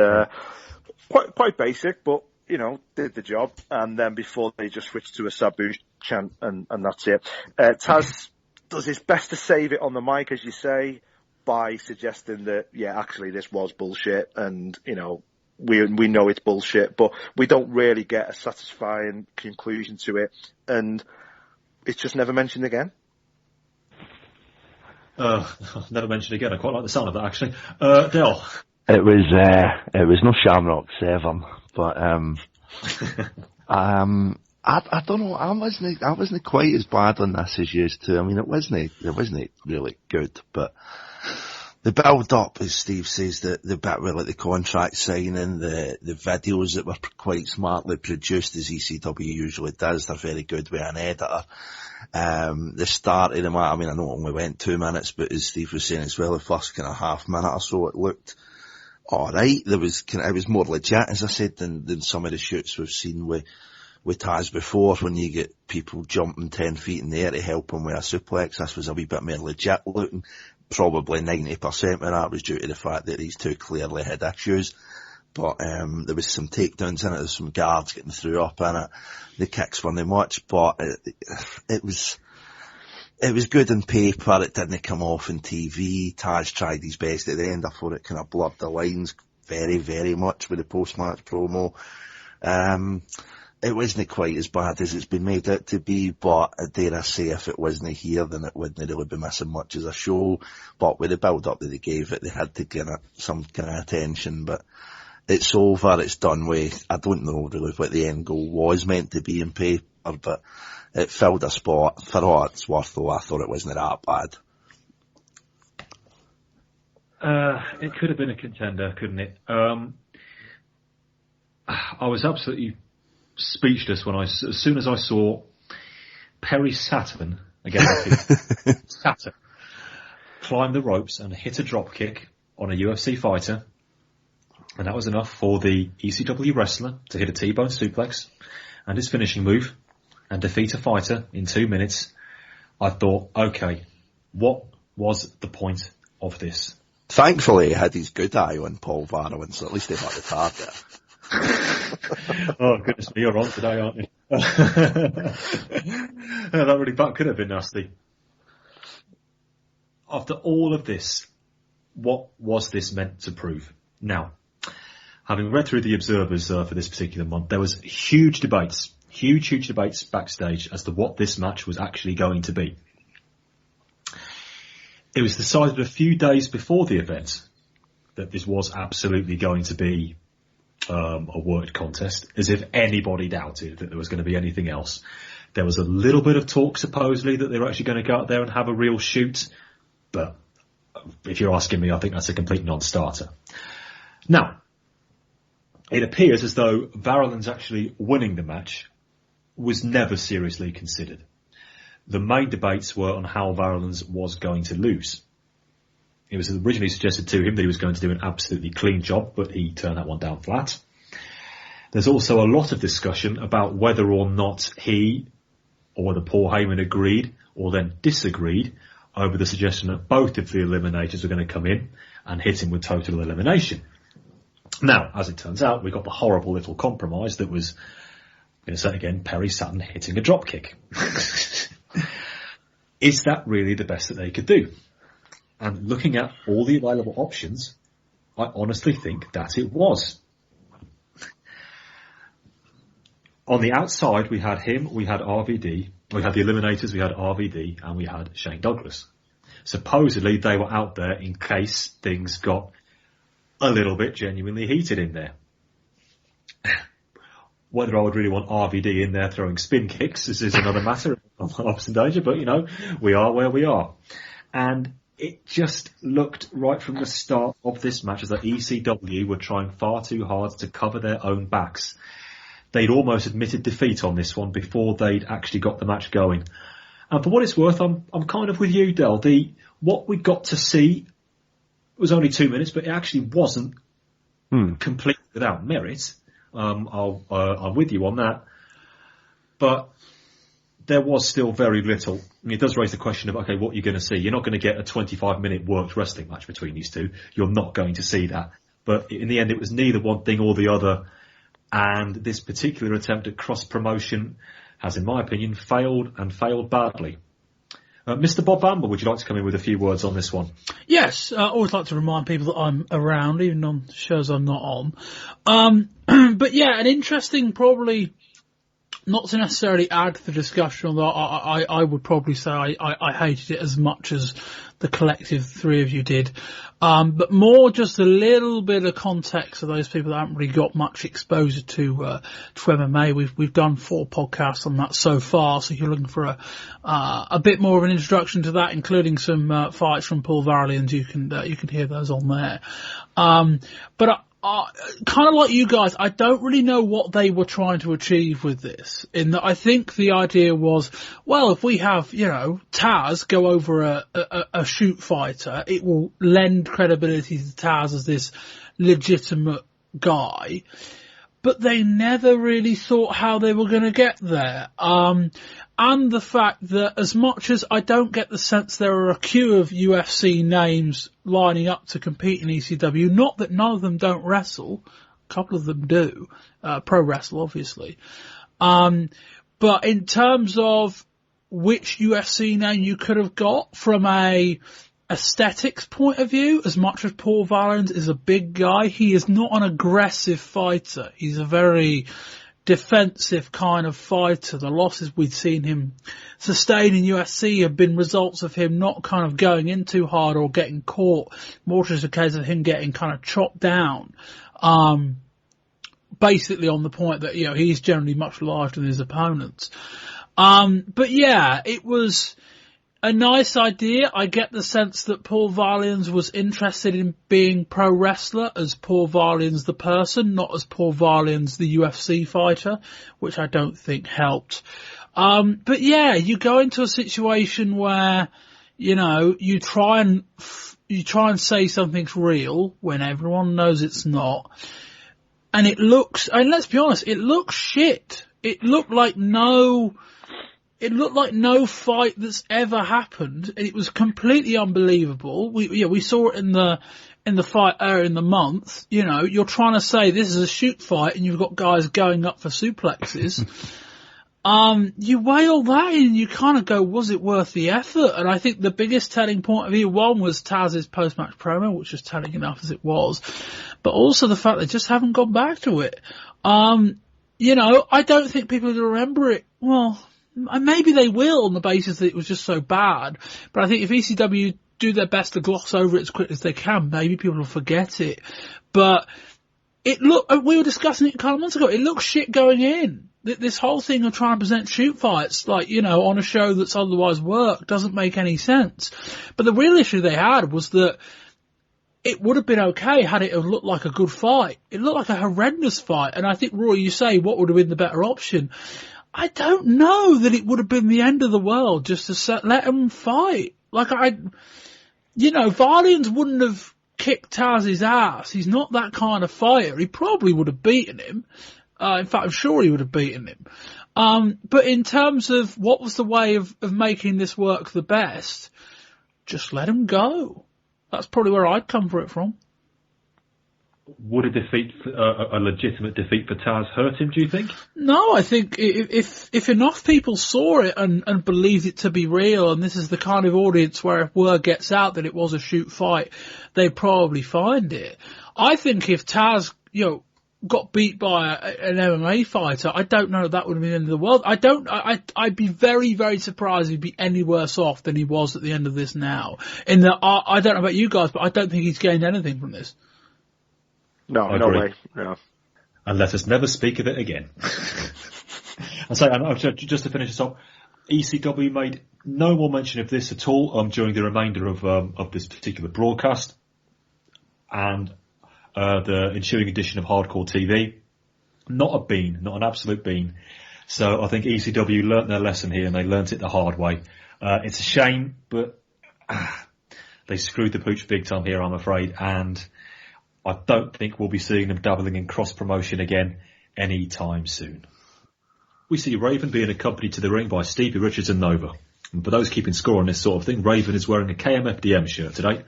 Speaker 6: quite basic, but did the job. And then before they just switched to a Sabu chant, and that's it. Taz does his best to save it on the mic, as you say, by suggesting that, actually this was bullshit, and, we know it's bullshit, but we don't really get a satisfying conclusion to it, and it's just never mentioned again.
Speaker 4: Never mentioned again. I quite like the sound of that, actually. Del.
Speaker 9: It was no Shamrock 7, but I don't know. I wasn't quite as bad on this as used to. I mean, it wasn't really good, but the build up, as Steve says, the bit where the contract signing, the videos that were quite smartly produced, as ECW usually does. They're very good with an editor. The start of the match, I mean, I know it only went 2 minutes, but as Steve was saying as well, the first kind of half minute or so, it looked alright. It was more legit, as I said, than some of the shoots we've seen with Taz before, when you get people jumping 10 feet in the air to help him with a suplex. This was a wee bit more legit looking. Probably 90% of that was due to the fact that these two clearly had issues. But there was some takedowns in it, there was some guards getting through up in it. The kicks weren't much, but it was good on paper. It didn't come off on TV. Taz tried his best at the end. I thought it kind of blurred the lines very, very much with the post-match promo. It wasn't quite as bad as it's been made out to be, but dare I say, if it wasn't here, then it wouldn't really be missing much as a show. But with the build-up that they gave it, they had to get some kind of attention. But it's over, it's done with. I don't know really what the end goal was meant to be in paper, but it filled a spot. For what it's worth, though, I thought it wasn't that bad.
Speaker 4: It could have been a contender, couldn't it? I was absolutely speechless as soon as I saw Perry Saturn, again, Saturn, climb the ropes and hit a drop kick on a UFC fighter. And that was enough for the ECW wrestler to hit a T-bone suplex and his finishing move and defeat a fighter in 2 minutes. I thought, okay, what was the point of this?
Speaker 5: Thankfully, he had his good eye on Paul Varelans, so at least they got the target.
Speaker 4: Oh, goodness me, you're on today, aren't you? That could have been nasty. After all of this, what was this meant to prove? Now, having read through the observers for this particular month, there was huge debates Huge debates backstage as to what this match was actually going to be. It was decided a few days before the event that this was absolutely going to be a worked contest, as if anybody doubted that there was going to be anything else. There was a little bit of talk, supposedly, that they were actually going to go out there and have a real shoot, but if you're asking me, I think that's a complete non-starter. Now, it appears as though Varelans actually winning the match was never seriously considered. The main debates were on how Varelans was going to lose. It was originally suggested to him that he was going to do an absolutely clean job, but he turned that one down flat. There's also a lot of discussion about whether or not he, or whether Paul Heyman agreed or then disagreed over the suggestion that both of the eliminators were going to come in and hit him with total elimination. Now, as it turns out, we got the horrible little compromise that was, I'm going to say it again, Perry Saturn hitting a dropkick. Is that really the best that they could do? And looking at all the available options, I honestly think that it was. On the outside, we had him, we had RVD, we had the Eliminators, we had RVD, and we had Shane Douglas. Supposedly, they were out there in case things got a little bit genuinely heated in there. Whether I would really want RVD in there throwing spin kicks, this is another matter of ups and danger, but, you know, we are where we are. And it just looked right from the start of this match as that ECW were trying far too hard to cover their own backs. They'd almost admitted defeat on this one before they'd actually got the match going. And for what it's worth, I'm kind of with you, Del. What we got to see was only 2 minutes, but it actually wasn't completely without merit. I'm with you on that. But there was still very little. I mean, it does raise the question of, okay, what you're going to see. You're not going to get a 25-minute worked wrestling match between these two. You're not going to see that. But in the end, it was neither one thing or the other. And this particular attempt at cross-promotion has, in my opinion, failed and failed badly. Mr. Bob Bamber, would you like to come in with a few words on this one?
Speaker 10: Yes, I always like to remind people that I'm around, even on shows I'm not on. But yeah, an interesting, probably not to necessarily add to the discussion, although I would probably say I hated it as much as the collective three of you did. But more just a little bit of context for those people that haven't really got much exposure to MMA. We've done 4 podcasts on that so far, so if you're looking for a bit more of an introduction to that, including some fights from Paul Varelans, you can hear those on there. But kind of like you guys, I don't really know what they were trying to achieve with this. In that, I think the idea was, well, if we have, Taz go over a shoot fighter, it will lend credibility to Taz as this legitimate guy. But they never really thought how they were going to get there. And the fact that as much as I don't get the sense there are a queue of UFC names lining up to compete in ECW, not that none of them don't wrestle, a couple of them do, pro wrestle obviously. But in terms of which UFC name you could have got from a aesthetics point of view, as much as Paul Varelans is a big guy, he is not an aggressive fighter. He's a very defensive kind of fighter. The losses we'd seen him sustain in UFC have been results of him not kind of going in too hard or getting caught, more just a case of him getting kind of chopped down. Basically on the point that, he's generally much larger than his opponents. But yeah, it was a nice idea. I get the sense that Paul Varelans was interested in being pro wrestler as Paul Varelans the person, not as Paul Varelans the UFC fighter, which I don't think helped. But yeah, you go into a situation where, you try and say something's real when everyone knows it's not. And it looks, and let's be honest, it looks shit. It looked like no fight that's ever happened, and it was completely unbelievable. We saw it in the fight earlier in the month. You're trying to say this is a shoot fight, and you've got guys going up for suplexes. You weigh all that in, and you kind of go, was it worth the effort? And I think the biggest telling point of view, one was Taz's post-match promo, which was telling enough as it was, but also the fact they just haven't gone back to it. I don't think people will remember it. Well, maybe they will on the basis that it was just so bad. But I think if ECW do their best to gloss over it as quick as they can, maybe people will forget it. But we were discussing it a couple of months ago, it looks shit going in. This whole thing of trying to present shoot fights, on a show that's otherwise worked, doesn't make any sense. But the real issue they had was that it would have been okay had it looked like a good fight. It looked like a horrendous fight. And I think, Rory, you say, what would have been the better option? I don't know that it would have been the end of the world just to let them fight. Varelans wouldn't have kicked Taz's ass. He's not that kind of fighter. He probably would have beaten him. In fact, I'm sure he would have beaten him. But in terms of what was the way of making this work the best, just let him go. That's probably where I'd come for it from.
Speaker 4: Would a legitimate defeat for Taz hurt him, do you think? No,
Speaker 10: I think if enough people saw it and believed it to be real, and this is the kind of audience where if word gets out that it was a shoot fight, they'd probably find it. I think if Taz, got beat by an MMA fighter, I don't know that would have been the end of the world. I'd be very, very surprised he'd be any worse off than he was at the end of this now. I don't know about you guys, but I don't think he's gained anything from this.
Speaker 6: No way. No.
Speaker 4: And let us never speak of it again. Just to finish this off, ECW made no more mention of this at all during the remainder of this particular broadcast, and the ensuing edition of Hardcore TV. Not a bean, not an absolute bean. So I think ECW learnt their lesson here, and they learnt it the hard way. It's a shame, but they screwed the pooch big time here, I'm afraid, and I don't think we'll be seeing them dabbling in cross-promotion again anytime soon. We see Raven being accompanied to the ring by Stevie, Richards and Nova. And for those keeping score on this sort of thing, Raven is wearing a KMFDM shirt today.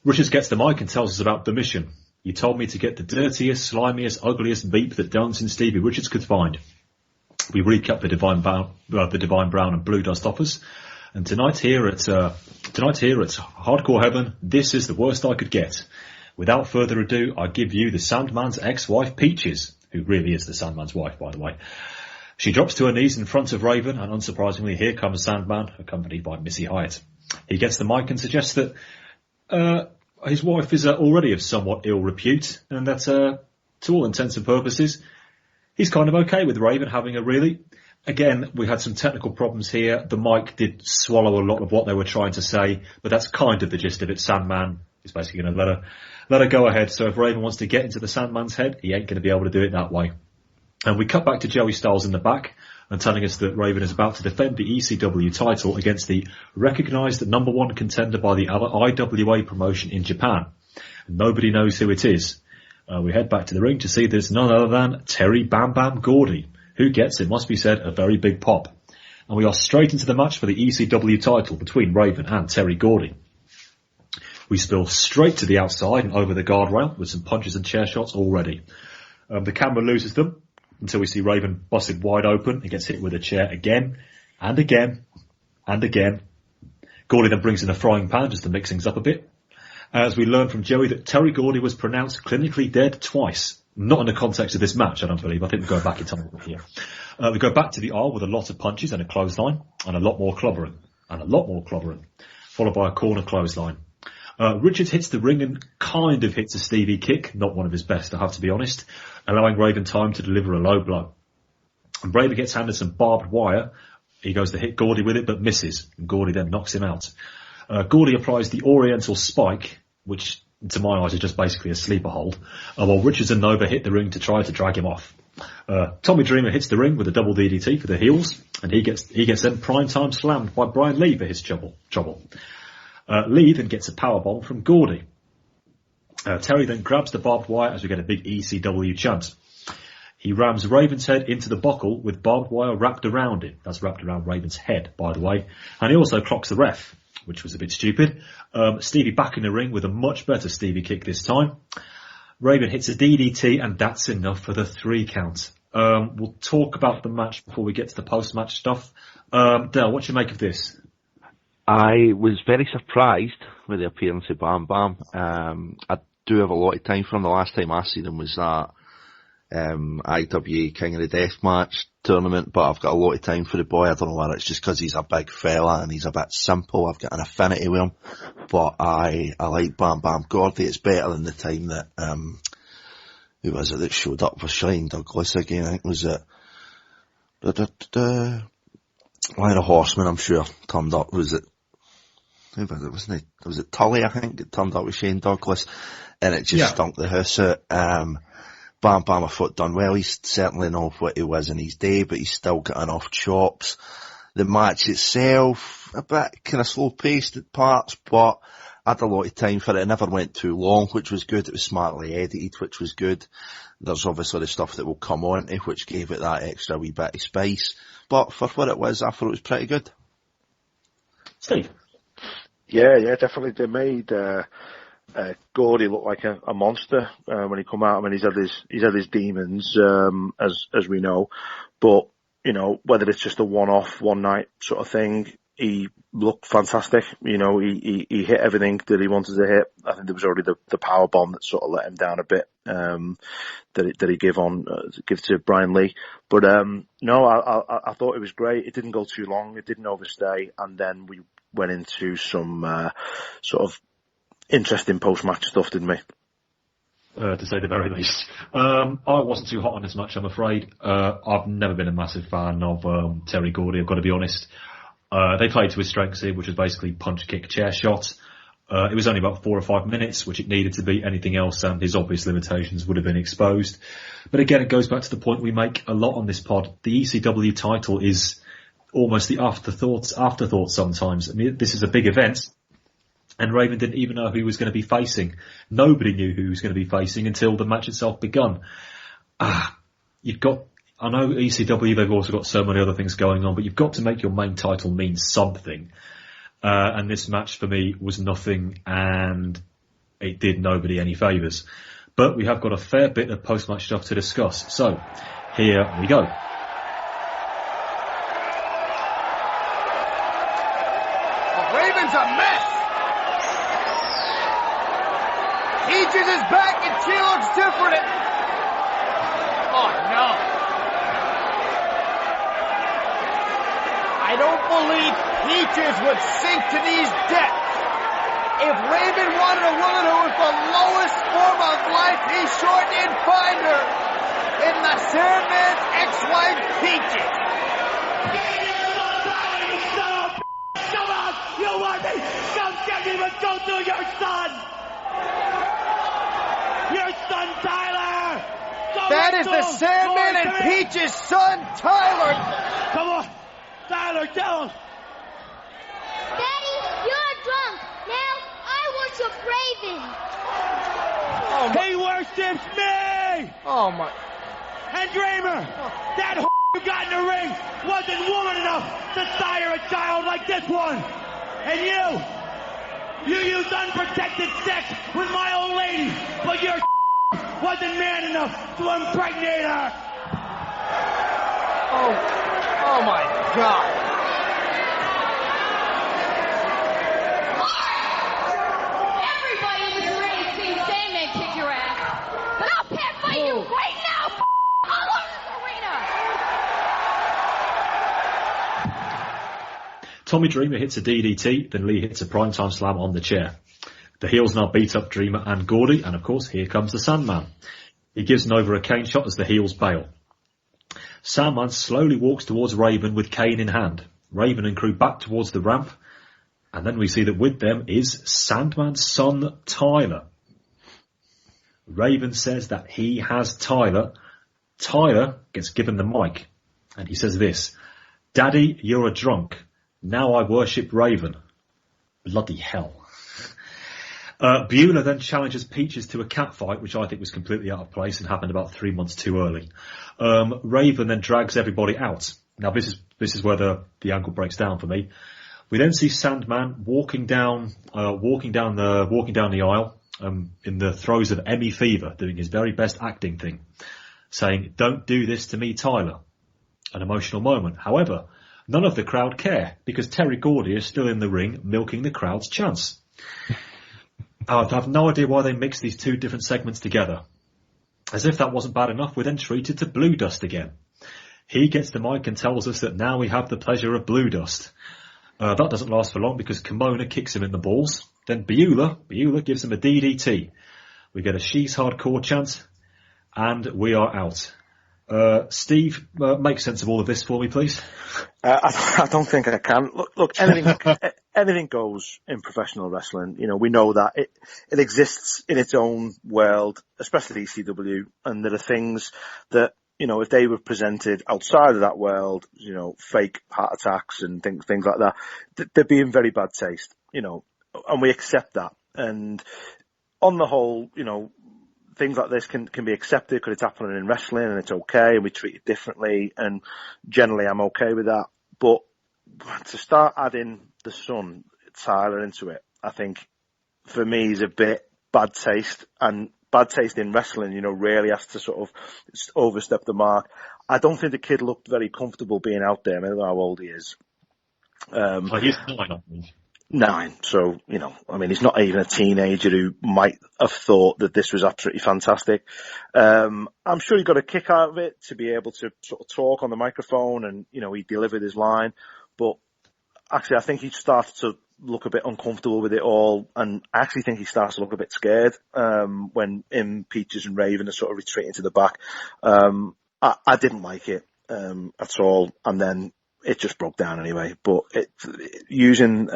Speaker 4: Richards gets the mic and tells us about the mission. You told me to get the dirtiest, slimiest, ugliest beep that Dancing Stevie Richards could find. We recap the Divine Brown and Blue Dust offers. And tonight here at Hardcore Heaven, this is the worst I could get. Without further ado, I give you the Sandman's ex-wife, Peaches, who really is the Sandman's wife, by the way. She drops to her knees in front of Raven, and unsurprisingly, here comes Sandman, accompanied by Missy Hyatt. He gets the mic and suggests that his wife is already of somewhat ill repute, and that, to all intents and purposes, he's kind of okay with Raven having a really. Again, we had some technical problems here. The mic did swallow a lot of what they were trying to say, but that's kind of the gist of it. Sandman is basically going to let her go ahead. So if Raven wants to get into the Sandman's head, he ain't going to be able to do it that way. And we cut back to Joey Styles in the back and telling us that Raven is about to defend the ECW title against the recognised #1 contender by the IWA promotion in Japan. Nobody knows who it is. We head back to the ring to see there's none other than Terry Bam Bam Gordy, who gets, it must be said, a very big pop. And we are straight into the match for the ECW title between Raven and Terry Gordy. We spill straight to the outside and over the guardrail with some punches and chair shots already. The camera loses them until we see Raven busted wide open and gets hit with a chair again and again and again. Gordy then brings in a frying pan just to mix things up a bit. As we learn from Joey that Terry Gordy was pronounced clinically dead twice. Not in the context of this match, I don't believe. I think we're going back in time here. We go back to the aisle with a lot of punches and a clothesline and a lot more clobbering. Followed by a corner clothesline. Richards hits the ring and kind of hits a Stevie kick, not one of his best, I have to be honest, allowing Raven time to deliver a low blow. And Raven gets handed some barbed wire. He goes to hit Gordy with it, but misses. And Gordy then knocks him out. Gordy applies the Oriental Spike, which to my eyes is just basically a sleeper hold, while Richards and Nova hit the ring to try to drag him off. Tommy Dreamer hits the ring with a double DDT for the heels, and he gets then prime time slammed by Brian Lee for his trouble. Lee then gets a powerbomb from Gordy. Terry then grabs the barbed wire as we get a big ECW chant. He rams Raven's head into the buckle with barbed wire wrapped around it. That's wrapped around Raven's head, by the way. And he also clocks the ref, which was a bit stupid. Stevie back in the ring with a much better Stevie kick this time. Raven hits a DDT, and that's enough for the 3 count. We'll talk about the match before we get to the post-match stuff. Dale, what do you make of this?
Speaker 9: I was very surprised with the appearance of Bam Bam. I do have a lot of time from the last time I seen him was IWA King of the Deathmatch tournament, but I've got a lot of time for the boy. I don't know whether it's just because he's a big fella and he's a bit simple. I've got an affinity with him, but I like Bam Bam Gordy. It's better than the time that, who was it that showed up for Shine Douglas again? I think it was it, one of the Horsemen, I'm sure, turned up. Was it, who was it, wasn't it? Was it Tully, I think, it turned up with Shane Douglas, and it just stunk the house out. Bam Bam, I thought, done well. He's certainly not what he was in his day, but he's still got enough chops. The match itself, a bit kind of slow paced at parts, but I had a lot of time for it. It never went too long, which was good. It was smartly edited, which was good. There's obviously the stuff that will come on to, which gave it that extra wee bit of spice. But for what it was, I thought it was pretty good.
Speaker 4: Steve?
Speaker 6: Yeah, definitely. They made Gordy look like a monster when he come out. I mean, he's had his demons, as we know, but you know, whether it's just a one-off, one-night sort of thing, he looked fantastic. You know, he hit everything that he wanted to hit. I think there was already the power bomb that sort of let him down a bit, that he give to Brian Lee. But no, I thought it was great. It didn't go too long. It didn't overstay, and then we went into some sort of interesting post-match stuff, didn't we?
Speaker 4: To say the very least. I wasn't too hot on this match, I'm afraid. I've never been a massive fan of Terry Gordy, I've got to be honest. They played to his strengths here, which was basically punch, kick, chair shot. It was only about 4 or 5 minutes, which it needed to be. Anything else, and his obvious limitations would have been exposed. But again, it goes back to the point we make a lot on this pod. The ECW title is almost the afterthought sometimes. I mean, this is a big event, and Raven didn't even know who he was going to be facing. Nobody knew who he was going to be facing until the match itself begun. I know ECW, they've also got so many other things going on, but you've got to make your main title mean something. And this match for me was nothing, and it did nobody any favours. But we have got a fair bit of post-match stuff to discuss. So, here we go.
Speaker 2: Raven's a mess. Peaches is back and she looks different. Oh no. I don't believe Peaches would sink to these depths. If Raven wanted a woman who was the lowest form of life, he sure did find her in the Sandman's ex-wife, Peaches.
Speaker 7: Come on, you want me? Come get me, but go to your son! Your son, Tyler!
Speaker 2: That is the Sandman and Peaches' son, Tyler!
Speaker 7: Come on, Tyler, tell him!
Speaker 3: Daddy, you're drunk. Now I worship Raven.
Speaker 7: He worships me!
Speaker 2: Oh my...
Speaker 7: And Dreamer, that you got in the ring wasn't woman enough to sire a child like this one. And you used unprotected sex with my old lady, but your wasn't man enough to impregnate her.
Speaker 2: Oh my God.
Speaker 11: Everybody in this ring has seen Sandman kick your ass. But I'll pit fight you right now, all over this arena.
Speaker 4: Tommy Dreamer hits a DDT, then Lee hits a primetime slam on the chair. The heels now beat up Dreamer and Gordy, and of course, here comes the Sandman. He gives Nova a cane shot as the heels bail. Sandman slowly walks towards Raven with cane in hand. Raven and crew back towards the ramp, and then we see that with them is Sandman's son, Tyler. Raven says that he has Tyler. Tyler gets given the mic, and he says this: "Daddy, you're a drunk. Now I worship Raven." Bloody hell. Beulah then challenges Peaches to a catfight, which I think was completely out of place and happened about 3 months too early. Raven then drags everybody out. Now this is where the angle breaks down for me. We then see Sandman walking down the aisle, in the throes of Emmy fever, doing his very best acting thing, saying, "Don't do this to me, Tyler." An emotional moment. However, none of the crowd care, because Terry Gordy is still in the ring milking the crowd's chance. I have no idea why they mixed these two different segments together. As if that wasn't bad enough, we're then treated to Blue Dust again. He gets the mic and tells us that now we have the pleasure of Blue Dust. That doesn't last for long because Kimona kicks him in the balls. Then Beulah gives him a DDT. We get a She's Hardcore chant, and we are out. Steve, make sense of all of this for me, please.
Speaker 6: I don't think I can. Look, anything goes in professional wrestling. You know, we know that it exists in its own world, especially ECW, and there are things that, you know, if they were presented outside of that world, you know, fake heart attacks and things like that, they'd be in very bad taste, you know, and we accept that. And on the whole, you know, things like this can be accepted because it's happening in wrestling and it's okay and we treat it differently, and generally I'm okay with that. But to start adding the son, Tyler, into it, I think for me is a bit bad taste, and bad taste in wrestling, you know, really has to sort of overstep the mark. I don't think the kid looked very comfortable being out there. I don't know how old he is.
Speaker 4: He's
Speaker 6: 9. So, you know, I mean, he's not even a teenager who might have thought that this was absolutely fantastic. I'm sure he got a kick out of it to be able to sort of talk on the microphone, and, you know, he delivered his line. But actually, I think he started to look a bit uncomfortable with it all, and I actually think he starts to look a bit scared when him, Peaches and Raven are sort of retreating to the back. I didn't like it at all, and then it just broke down anyway. But using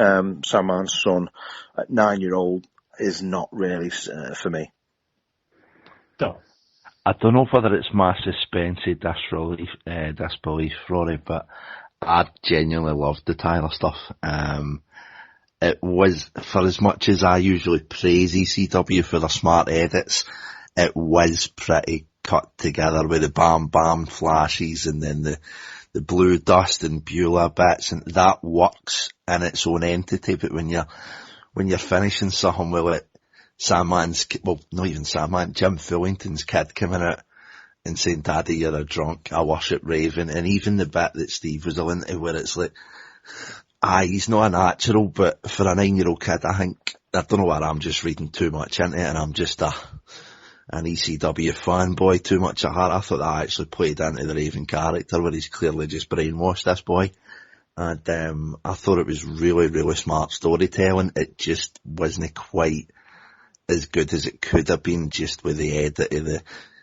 Speaker 6: Sandman's son at 9-year-old is not really for me.
Speaker 4: No.
Speaker 9: I don't know whether it's my suspenseful disbelief, Rory, but I genuinely loved the Tyler stuff. It was, for as much as I usually praise ECW for their smart edits, it was pretty cut together with the bam flashes and then the Blue Dust and Beulah bits, and that works in its own entity. But when you're finishing something with it, not even Sandman, Jim Fullington's kid coming out and saying, "Daddy, you're a drunk, I worship Raven," and even the bit that Steve was into where it's like, he's not a natural, but for a 9-year-old kid, I don't know whether I'm just reading too much into it and I'm just an ECW fanboy too much at heart. I thought that actually played into the Raven character where he's clearly just brainwashed this boy. And I thought it was really, really smart storytelling. It just wasn't quite as good as it could have been just with the edit of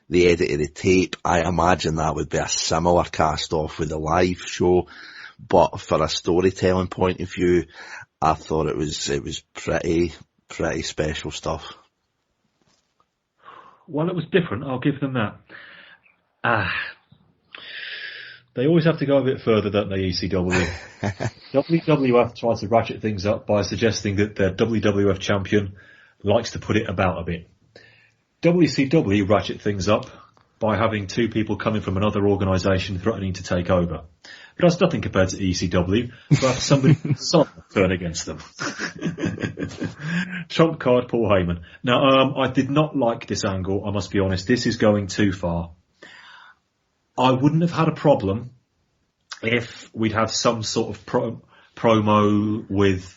Speaker 9: the tape. I imagine that would be a similar cast off with the live show. But for a storytelling point of view, I thought it was pretty special stuff.
Speaker 4: Well, it was different, I'll give them that. They always have to go a bit further, don't they, ECW? WWF tries to ratchet things up by suggesting that their WWF champion likes to put it about a bit. WCW ratchet things up by having 2 people coming from another organisation threatening to take over. But that's nothing compared to ECW, but somebody turn against them. Trump card Paul Heyman. Now, I did not like this angle, I must be honest. This is going too far. I wouldn't have had a problem if we'd have some sort of promo with...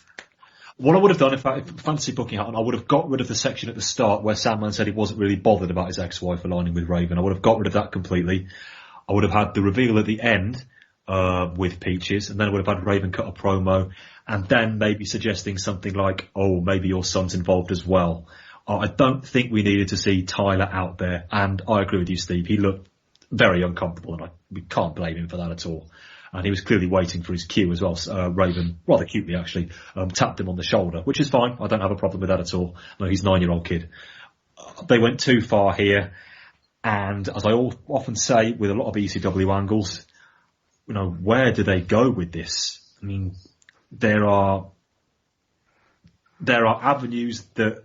Speaker 4: What I would have done, if fantasy booking happened, I would have got rid of the section at the start where Sandman said he wasn't really bothered about his ex-wife aligning with Raven. I would have got rid of that completely. I would have had the reveal at the end with Peaches, and then I would have had Raven cut a promo, and then maybe suggesting something like, oh, maybe your son's involved as well. I don't think we needed to see Tyler out there, and I agree with you, Steve. He looked very uncomfortable, and we can't blame him for that at all. And he was clearly waiting for his cue as well. Raven, rather cutely actually, tapped him on the shoulder, which is fine. I don't have a problem with that at all. No, he's a 9-year-old kid. They went too far here. And as I often say with a lot of ECW angles, you know, where do they go with this? I mean, there are avenues that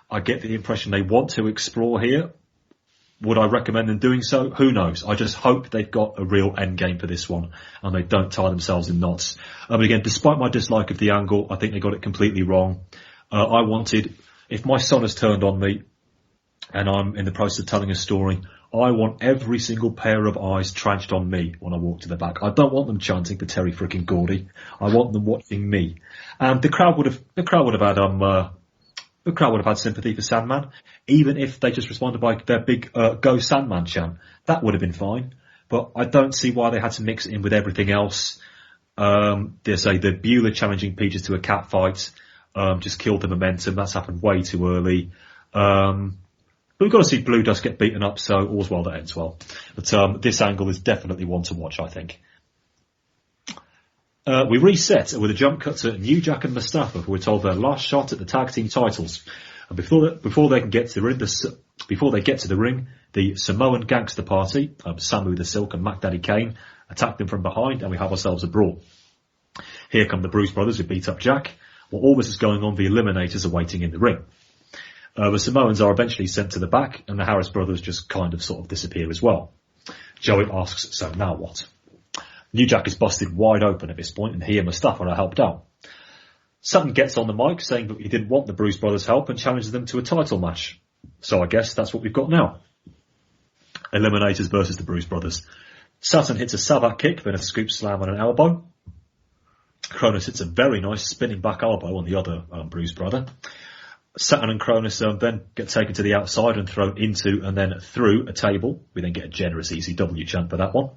Speaker 4: I get the impression they want to explore here. Would I recommend them doing so? Who knows? I just hope they've got a real end game for this one and they don't tie themselves in knots. But again, despite my dislike of the angle, I think they got it completely wrong. I wanted, if my son has turned on me and I'm in the process of telling a story, I want every single pair of eyes tranched on me when I walk to the back. I don't want them chanting for Terry frickin' Gordy. I want them watching me. And the crowd would have had the crowd would have had sympathy for Sandman. Even if they just responded by their big Go Sandman chant, that would have been fine. But I don't see why they had to mix it in with everything else. They say the Bueller challenging Peaches to a cat fight just killed the momentum. That's happened way too early. But we've got to see Blue Dust get beaten up, so all's well that ends well. But this angle is definitely one to watch, I think. We reset with a jump cut to New Jack and Mustafa, who were told their last shot at the tag team titles. And before they get to the ring, the Samoan Gangster Party, Sabu the Silk and Mac Daddy Kane, attack them from behind, and we have ourselves a brawl. Here come the Bruce Brothers who beat up Jack. While all this is going on, the Eliminators are waiting in the ring. The Samoans are eventually sent to the back, and the Harris Brothers just kind of sort of disappear as well. Joey asks, so now what? New Jack is busted wide open at this point, and he and Mustafa are helped out. Sutton gets on the mic saying that he didn't want the Bruce Brothers' help and challenges them to a title match. So I guess that's what we've got now. Eliminators versus the Bruce Brothers. Sutton hits a Savate kick, then a scoop slam and an elbow. Cronus hits a very nice spinning back elbow on the other Bruce brother. Sutton and Cronus then get taken to the outside and thrown into and then through a table. We then get a generous ECW chant for that one.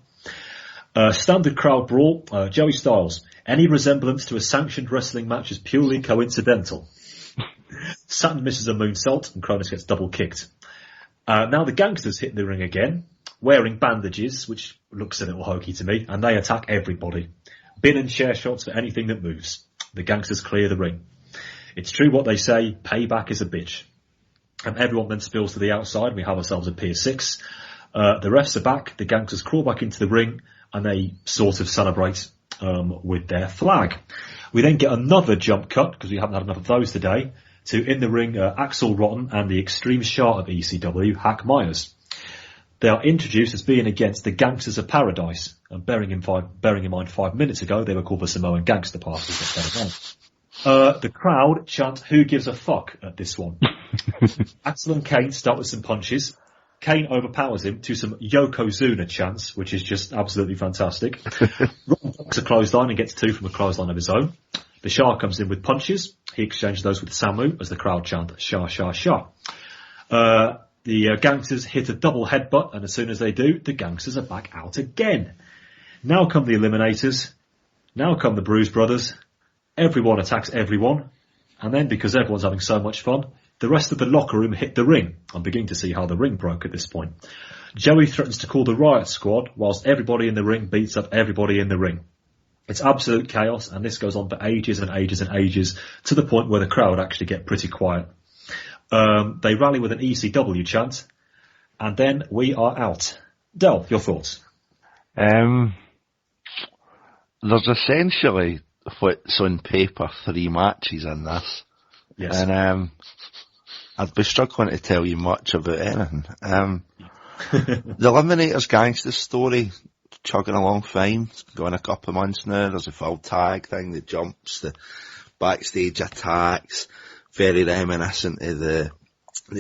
Speaker 4: Standard crowd brawl. Joey Styles. Any resemblance to a sanctioned wrestling match is purely coincidental. Sutton misses a moonsault and Cronus gets double kicked. Now the Gangsters hit the ring again, wearing bandages, which looks a little hokey to me, and they attack everybody. Bin and chair shots for anything that moves. The Gangsters clear the ring. It's true what they say, payback is a bitch. And everyone then spills to the outside, and we have ourselves a Pier 6. The refs are back, the Gangsters crawl back into the ring, and they sort of celebrate with their flag. We then get another jump cut, because we haven't had enough of those today, to in the ring Axel Rotten and the extreme shot of ECW, Hack Myers. They are introduced as being against the Gangsters of Paradise, and bearing in mind 5 minutes ago they were called the Samoan Gangster Party. The crowd chant "Who gives a fuck" at this one. Axel and Kane start with some punches. Kane overpowers him to some Yokozuna chants, which is just absolutely fantastic. Rotten blocks a clothesline and gets two from a clothesline of his own. The Shah comes in with punches. He exchanges those with Samu as the crowd chant "Shah, Shah, Shah." The Gangsters hit a double headbutt, and as soon as they do, the Gangsters are back out again. Now come the Eliminators. Now come the Bruise Brothers. Everyone attacks everyone. And then, because everyone's having so much fun, the rest of the locker room hit the ring. I'm beginning to see how the ring broke at this point. Joey threatens to call the Riot Squad, whilst everybody in the ring beats up everybody in the ring. It's absolute chaos, and this goes on for ages and ages and ages, to the point where the crowd actually get pretty quiet. They rally with an ECW chant, and then we are out. Del, your thoughts?
Speaker 9: There's essentially what's on paper 3 matches in this.
Speaker 4: Yes.
Speaker 9: And I'd be struggling to tell you much about anything. The Eliminators Gangsters story, chugging along fine. It's been going a couple of months now. There's a full tag thing, the jumps, the backstage attacks, very reminiscent of the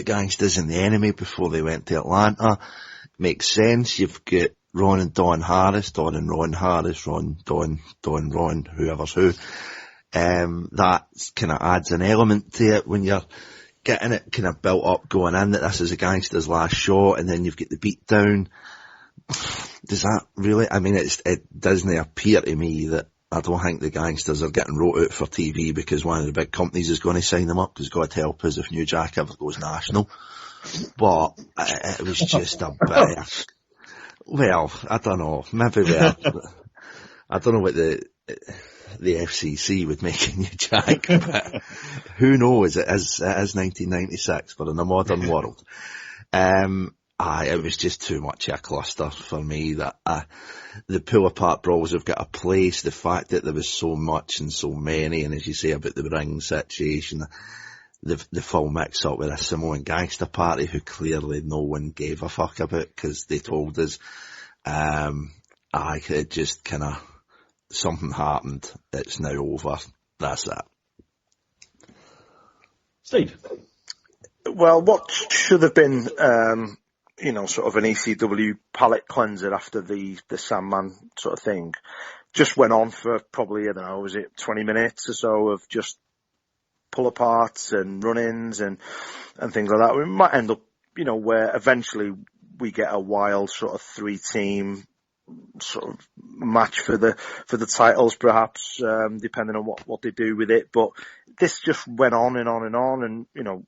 Speaker 9: Gangsters and the Enemy before they went to Atlanta. Makes sense. You've got Ron and Don Harris, Don and Ron Harris, Ron, Don, Ron, whoever's who. That kind of adds an element to it when you're getting it kind of built up going in that this is a Gangster's last shot, and then you've got the beat down. Does that really, I mean, it doesn't appear to me that, I don't think the Gangsters are getting wrote out for TV because one of the big companies is going to sign them up, because God help us if New Jack ever goes national. But it was just a bit, well, I don't know, maybe I don't know what the FCC would make a New Jack, but who knows, it is 1996, but in a modern world. It was just too much of a cluster for me. That the pull apart brawls have got a place. The fact that there was so much and so many, and as you say about the ring situation, the full mix up with a Samoan Gangster Party who clearly no one gave a fuck about because they told us. It just kind of, something happened. It's now over. That's it.
Speaker 4: Steve.
Speaker 6: Well, what should have been, sort of an ECW palate cleanser after the Sandman sort of thing, just went on for probably, I don't know, was it 20 minutes or so of just pull-aparts and run-ins and things like that. We might end up, where eventually we get a wild sort of 3-team sort of match for the titles, perhaps, depending on what they do with it. But this just went on and on and on, and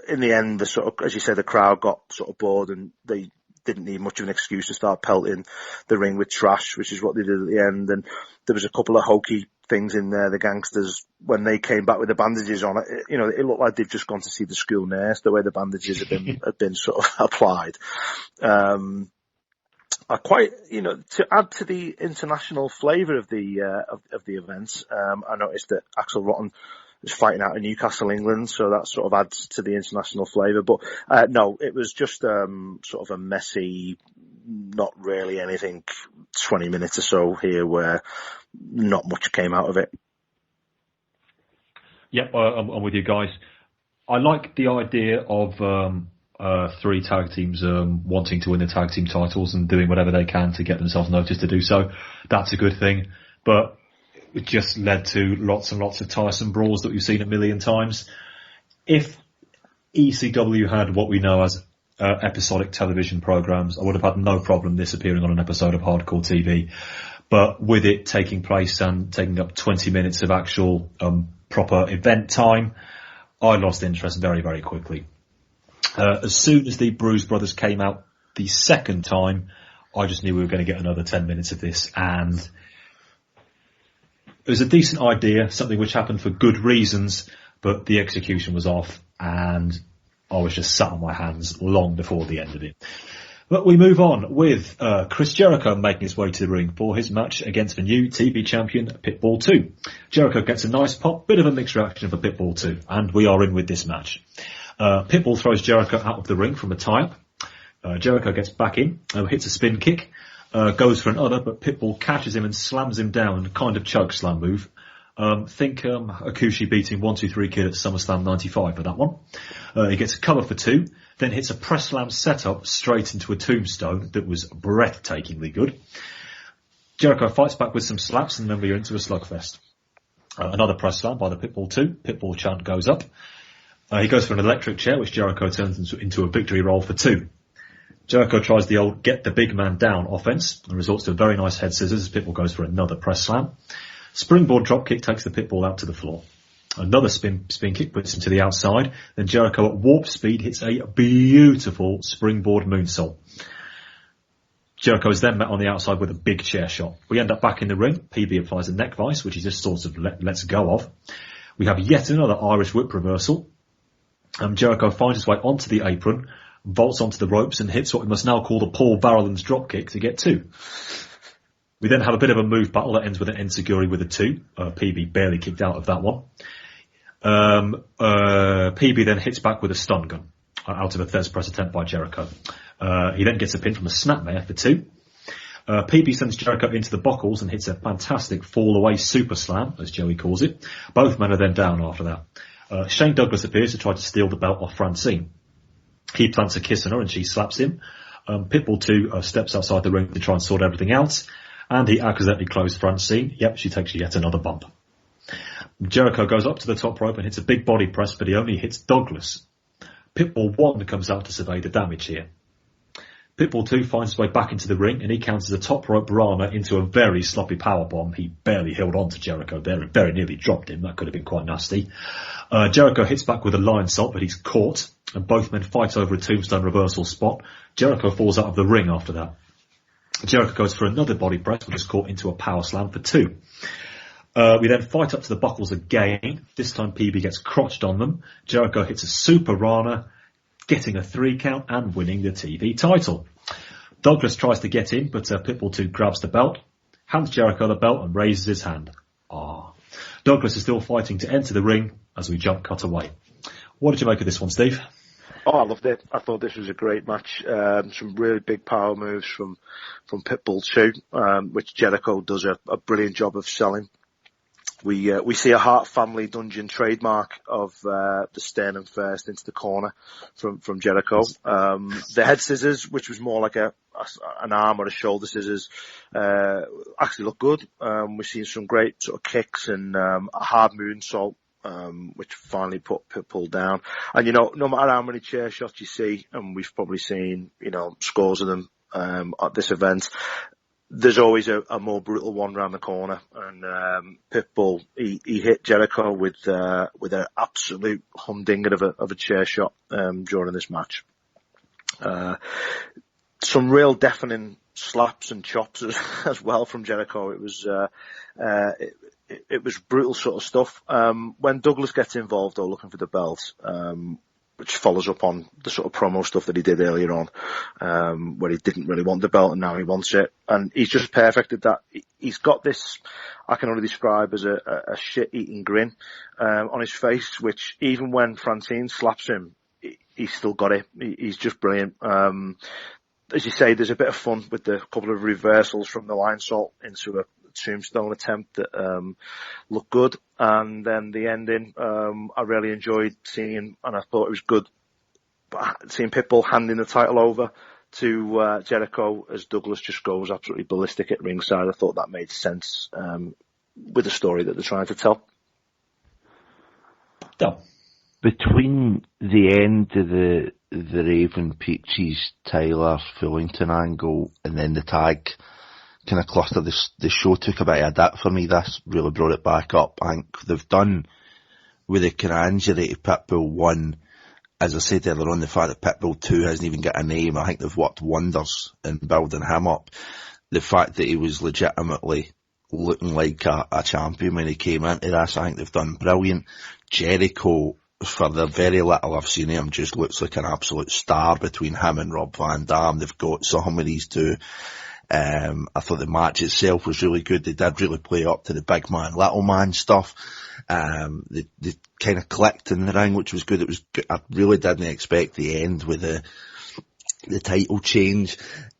Speaker 6: in the end, the sort of, as you say, the crowd got sort of bored, and they didn't need much of an excuse to start pelting the ring with trash, which is what they did at the end. And there was a couple of hokey things in there. The gangsters, when they came back with the bandages on it, it looked like they'd just gone to see the school nurse, the way the bandages had been sort of applied. I quite, to add to the international flavour of the events, I noticed that Axel Rotten is fighting out in Newcastle, England, so that sort of adds to the international flavour. But no, it was just sort of a messy, not really anything, 20 minutes or so here where not much came out of it.
Speaker 4: Yep, I'm with you guys. I like the idea of 3 tag teams wanting to win the tag team titles and doing whatever they can to get themselves noticed to do so. That's a good thing. But it just led to lots and lots of tiresome brawls that we've seen a million times. If ECW had what we know as episodic television programs, I would have had no problem this appearing on an episode of Hardcore TV. But with it taking place and taking up 20 minutes of actual proper event time, I lost interest very, very quickly. As soon as the Bruise Brothers came out the second time, I just knew we were going to get another 10 minutes of this, and it was a decent idea, something which happened for good reasons, but the execution was off, and I was just sat on my hands long before the end of it. But we move on with Chris Jericho making his way to the ring for his match against the new TV champion, Pitbull 2. Jericho gets a nice pop, bit of a mixed reaction for Pitbull 2, and we are in with this match. Pitbull throws Jericho out of the ring from a tie-up. Jericho gets back in, hits a spin kick, goes for another, but Pitbull catches him and slams him down, a kind of chokeslam move. Think Akushi beating 1-2-3 Kid at SummerSlam 95 for that one. He gets a cover for 2, then hits a press slam setup straight into a tombstone that was breathtakingly good. Jericho fights back with some slaps, and then we're into a slugfest. Another press slam by the Pitbull 2. Pitbull chant goes up. He goes for an electric chair, which Jericho turns into a victory roll for 2. Jericho tries the old get the big man down offense and resorts to a very nice head scissors as Pitbull goes for another press slam. Springboard dropkick takes the Pitbull out to the floor. Another spin kick puts him to the outside. Then Jericho at warp speed hits a beautiful springboard moonsault. Jericho is then met on the outside with a big chair shot. We end up back in the ring. PB applies a neck vice, which he just sort of lets go of. We have yet another Irish whip reversal. Jericho finds his way onto the apron, vaults onto the ropes, and hits what we must now call the Paul Varelans dropkick to get 2. We then have a bit of a move battle that ends with an enziguri with a 2. PB barely kicked out of that one. PB then hits back with a stun gun out of a Thez press attempt by Jericho. He then gets a pin from a snapmare for 2. PB sends Jericho into the buckles and hits a fantastic fall away super slam, as Joey calls it. Both men are then down after that. Shane Douglas appears to try to steal the belt off Francine. He plants a kiss on her and she slaps him. Pitbull 2 steps outside the ring to try and sort everything out, and he accidentally closed Francine. Yep, she takes yet another bump. Jericho goes up to the top rope and hits a big body press, but he only hits Douglas. Pitbull 1 comes out to survey the damage here. Pitbull 2 finds his way back into the ring and he counters a top rope Rana into a very sloppy powerbomb. He barely held on to Jericho there and very nearly dropped him. That could have been quite nasty. Jericho hits back with a lion salt, but he's caught, and both men fight over a tombstone reversal spot. Jericho falls out of the ring after that. Jericho goes for another body press, but is caught into a power slam for 2. We then fight up to the buckles again. This time PB gets crotched on them. Jericho hits a super Rana, getting a 3 count and winning the TV title. Douglas tries to get in, but Pitbull 2 grabs the belt, hands Jericho the belt and raises his hand. Douglas is still fighting to enter the ring as we jump cut away. What did you make of this one, Steve?
Speaker 6: I loved it. I thought this was a great match. Some really big power moves from Pitbull 2, which Jericho does a brilliant job of selling. We see a Hart family dungeon trademark of the sternum first into the corner from Jericho. The head scissors, which was more like an arm or a shoulder scissors, actually look good. We've seen some great sort of kicks and a hard moonsault which finally put Pitbull down. And, you know, no matter how many chair shots you see, and we've probably seen, you know, scores of them at this event, there's always a more brutal one around the corner. And Pitbull, he hit Jericho with an absolute humdinger of a chair shot during this match. Some real deafening slaps and chops as well from Jericho. It was it was brutal sort of stuff. When Douglas gets involved, though, looking for the belt, which follows up on the sort of promo stuff that he did earlier on, where he didn't really want the belt and now he wants it. And he's just perfect at that. He's got this, I can only describe as a shit-eating grin on his face, which even when Francine slaps him, he's still got it. He's just brilliant. As you say, there's a bit of fun with the couple of reversals from the line salt into a tombstone attempt that looked good, and then the ending I really enjoyed seeing, and I thought it was good seeing Pitbull handing the title over to Jericho as Douglas just goes absolutely ballistic at ringside. I thought that made sense with the story that they're trying to tell.
Speaker 9: Between the end of the Raven Peaches Tyler Fullington angle and then the tag kind of cluster, the show took a bit of that for me. This really brought it back up. I think they've done with the kind of injury to Pitbull 1, as I said earlier on, the fact that Pitbull 2 hasn't even got a name. I think they've worked wonders in building him up. The fact that he was legitimately looking like a champion when he came into this, I think they've done brilliant. Jericho, for the very little I've seen him, just looks like an absolute star between him and Rob Van Dam. They've got some of these two. I thought the match itself was really good. They did really play up to the big man, little man stuff. They kind of clicked in the ring, which was good. It was good. I really didn't expect the end with the title change.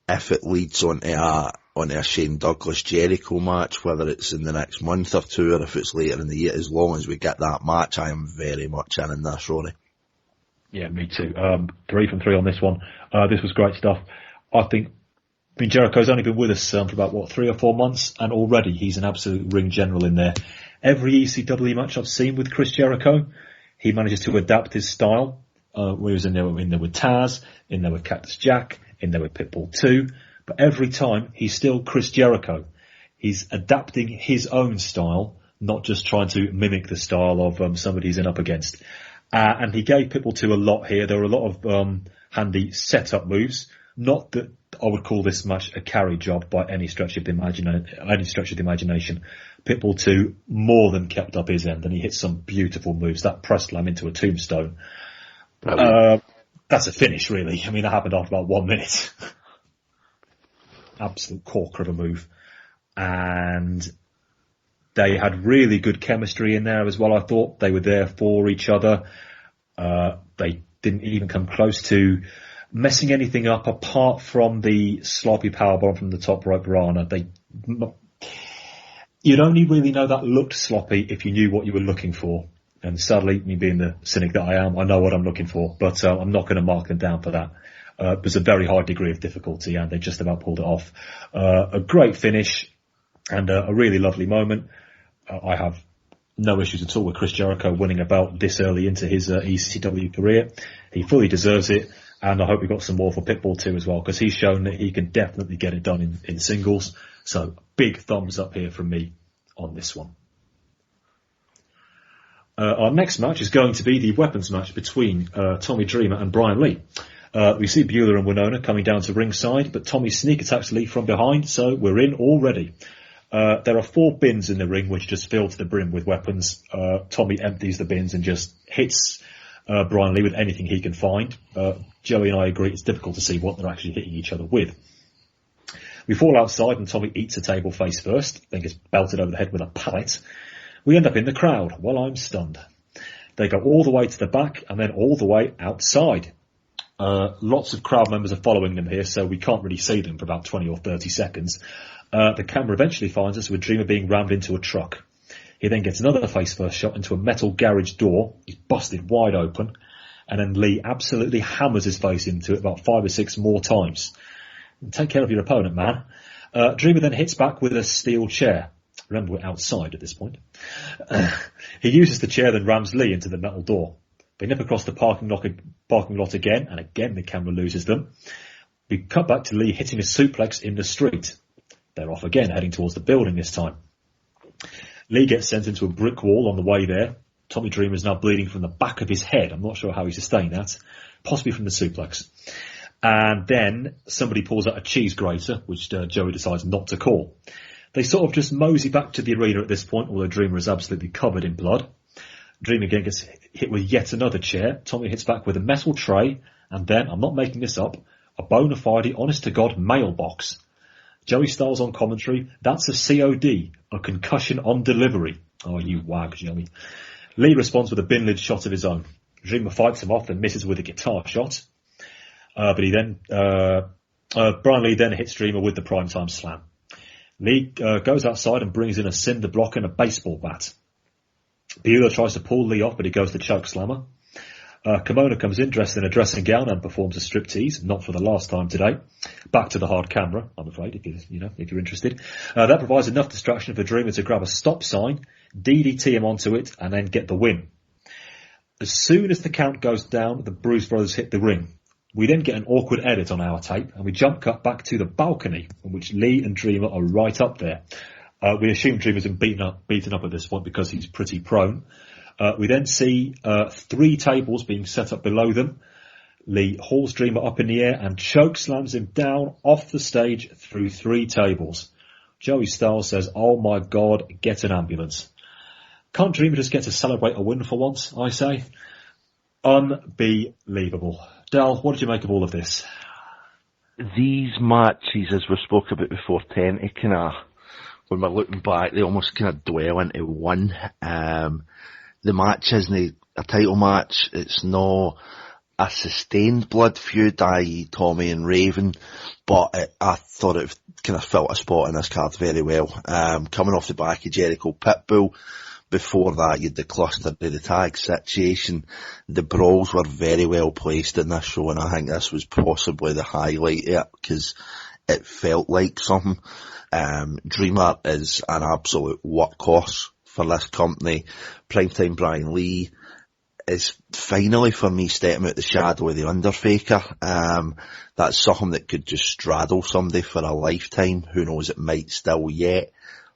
Speaker 9: If it leads on a Shane Douglas Jericho match, whether it's in the next month or two or if it's later in the year, as long as we get that match, I am very much in this, Rory.
Speaker 4: Yeah, me too. 3 from 3 on this one. This was great stuff. I mean, Jericho's only been with us for about, 3 or 4 months, and already he's an absolute ring general in there. Every ECW match I've seen with Chris Jericho, he manages to adapt his style. Where he was in there with Taz, in there with Cactus Jack, in there with Pitbull 2. But every time, he's still Chris Jericho. He's adapting his own style, not just trying to mimic the style of somebody he's in up against. And he gave Pitbull 2 a lot here. There were a lot of handy set-up moves. Not that I would call this match a carry job by any stretch of the imagination. Pitbull 2 more than kept up his end, and he hit some beautiful moves. That press slam into a tombstone. That's a finish, really. I mean, that happened after about 1 minute. Absolute corker of a move. And they had really good chemistry in there as well, I thought. They were there for each other. They didn't even come close to messing anything up apart from the sloppy powerbomb from the top rope Rana. You'd only really know that looked sloppy if you knew what you were looking for. And sadly, me being the cynic that I am, I know what I'm looking for, but I'm not going to mark them down for that. It was a very high degree of difficulty, and they just about pulled it off. A great finish and a really lovely moment. I have no issues at all with Chris Jericho winning a belt this early into his ECW career. He fully deserves it, and I hope we got some more for Pitbull 2 as well, because he's shown that he can definitely get it done in singles. So big thumbs up here from me on this one. Our next match is going to be the weapons match between Tommy Dreamer and Brian Lee. We see Bueller and Winona coming down to ringside, but Tommy sneak attacks Lee from behind, so we're in already. There are 4 bins in the ring which just fill to the brim with weapons. Tommy empties the bins and just hits Brian Lee with anything he can find. Joey and I agree it's difficult to see what they're actually hitting each other with. We fall outside and Tommy eats a table face first, then gets belted over the head with a pallet. We end up in the crowd while I'm stunned. They go all the way to the back and then all the way outside. Lots of crowd members are following them here, so we can't really see them for about 20 or 30 seconds. The camera eventually finds us with Dreamer being rammed into a truck. He then gets another face-first shot into a metal garage door. He's busted wide open. And then Lee absolutely hammers his face into it about 5 or 6 more times. Take care of your opponent, man. Dreamer then hits back with a steel chair. Remember, we're outside at this point. He uses the chair, then rams Lee into the metal door. They nip across the parking lot again, and again the camera loses them. We cut back to Lee hitting a suplex in the street. They're off again, heading towards the building this time. Lee gets sent into a brick wall on the way there. Tommy Dreamer is now bleeding from the back of his head. I'm not sure how he sustained that. Possibly from the suplex. And then somebody pulls out a cheese grater, which Joey decides not to call. They sort of just mosey back to the arena at this point, although Dreamer is absolutely covered in blood. Dreamer again gets hit with yet another chair. Tommy hits back with a metal tray, and then, I'm not making this up, a bona fide, honest-to-God mailbox. Joey Styles on commentary, that's a COD, a concussion on delivery. Oh, you wag, Joey. Lee responds with a bin lid shot of his own. Dreamer fights him off and misses with a guitar shot. Brian Lee then hits Dreamer with the primetime slam. Lee goes outside and brings in a cinder block and a baseball bat. Bueller tries to pull Lee off, but he goes to chokeslammer. Kimona comes in dressed in a dressing gown and performs a striptease, not for the last time today. Back to the hard camera, I'm afraid, if you're interested. That provides enough distraction for Dreamer to grab a stop sign, DDT him onto it, and then get the win. As soon as the count goes down, the Bruise Brothers hit the ring. We then get an awkward edit on our tape, and we jump cut back to the balcony, in which Lee and Dreamer are right up there. We assume Dreamer's been beaten up at this point because he's pretty prone. We then see 3 tables being set up below them. Lee hauls Dreamer up in the air and chokeslams him down off the stage through 3 tables. Joey Styles says, "Oh my God, get an ambulance." Can't Dreamer just get to celebrate a win for once, I say? Unbelievable. Dal, what did you make of all of this?
Speaker 9: These matches, as we spoke about before, tend to kind of, when we're looking back, they almost kind of dwell into one. The match isn't a title match. It's not a sustained blood feud, i.e. Tommy and Raven, but I thought it kind of felt a spot in this card very well. Coming off the back of Jericho Pitbull, before that you had the cluster of the tag situation. The brawls were very well placed in this show, and I think this was possibly the highlight of it, because it felt like something. Dreamer is an absolute workhorse for this company. Primetime Brian Lee is finally, for me, stepping out the shadow of the Undertaker. That's something that could just straddle somebody for a lifetime. Who knows, it might still yet.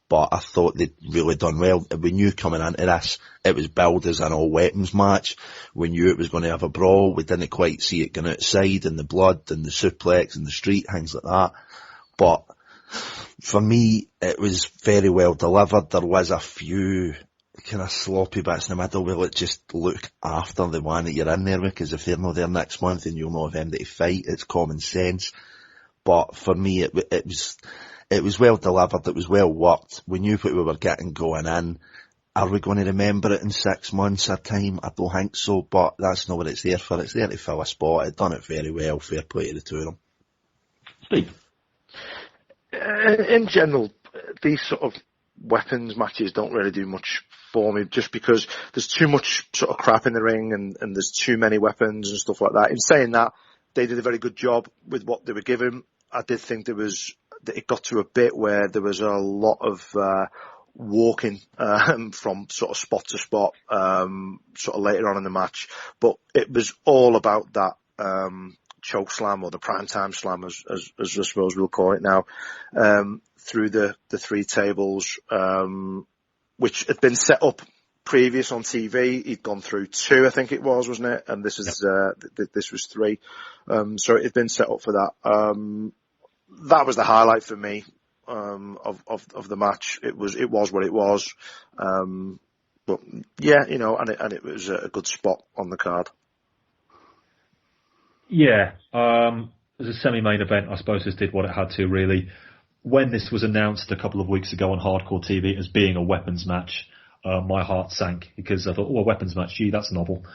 Speaker 9: But I thought they'd really done well. We knew coming into this, it was billed as an all-weapons match. We knew it was going to have a brawl. We didn't quite see it going outside, and the blood, and the suplex, and the street, things like that. But for me, it was very well delivered. There was a few kind of sloppy bits in the middle where it just look after the one that you're in there with, because if they're not there next month and you'll know of them to fight, it's common sense. But for me, it was well delivered, it was well worked. We knew what we were getting going in. Are we going to remember it in 6 months or time? I don't think so, but that's not what it's there for. It's there to fill a spot. It's done it very well. Fair play to the two of them.
Speaker 4: Steve?
Speaker 6: In general, these sort of weapons matches don't really do much for me, just because there's too much sort of crap in the ring, and there's too many weapons and stuff like that. In saying that, they did a very good job with what they were given. I did think it got to a bit where there was a lot of walking from sort of spot to spot sort of later on in the match, but it was all about that choke slam, or the primetime slam, as I suppose we'll call it now, through the 3 tables, which had been set up previous on TV. He'd gone through 2, I think it was, wasn't it? And this is this was 3, so it had been set up for that. That was the highlight for me of the match. It was what it was, but yeah, and it was a good spot on the card.
Speaker 4: Yeah, as a semi-main event, I suppose this did what it had to, really. When this was announced a couple of weeks ago on Hardcore TV as being a weapons match, my heart sank, because I thought, a weapons match, gee, that's novel.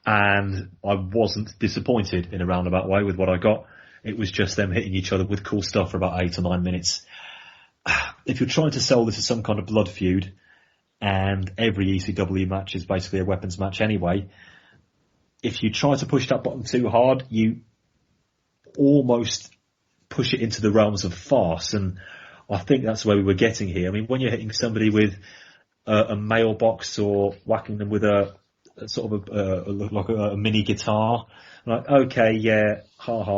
Speaker 4: And I wasn't disappointed in a roundabout way with what I got. It was just them hitting each other with cool stuff for about 8 or 9 minutes. If you're trying to sell this as some kind of blood feud, and every ECW match is basically a weapons match anyway, if you try to push that button too hard, you almost push it into the realms of farce. And I think that's where we were getting here. I mean, when you're hitting somebody with a mailbox or whacking them with a sort of like a mini guitar, like, okay, yeah,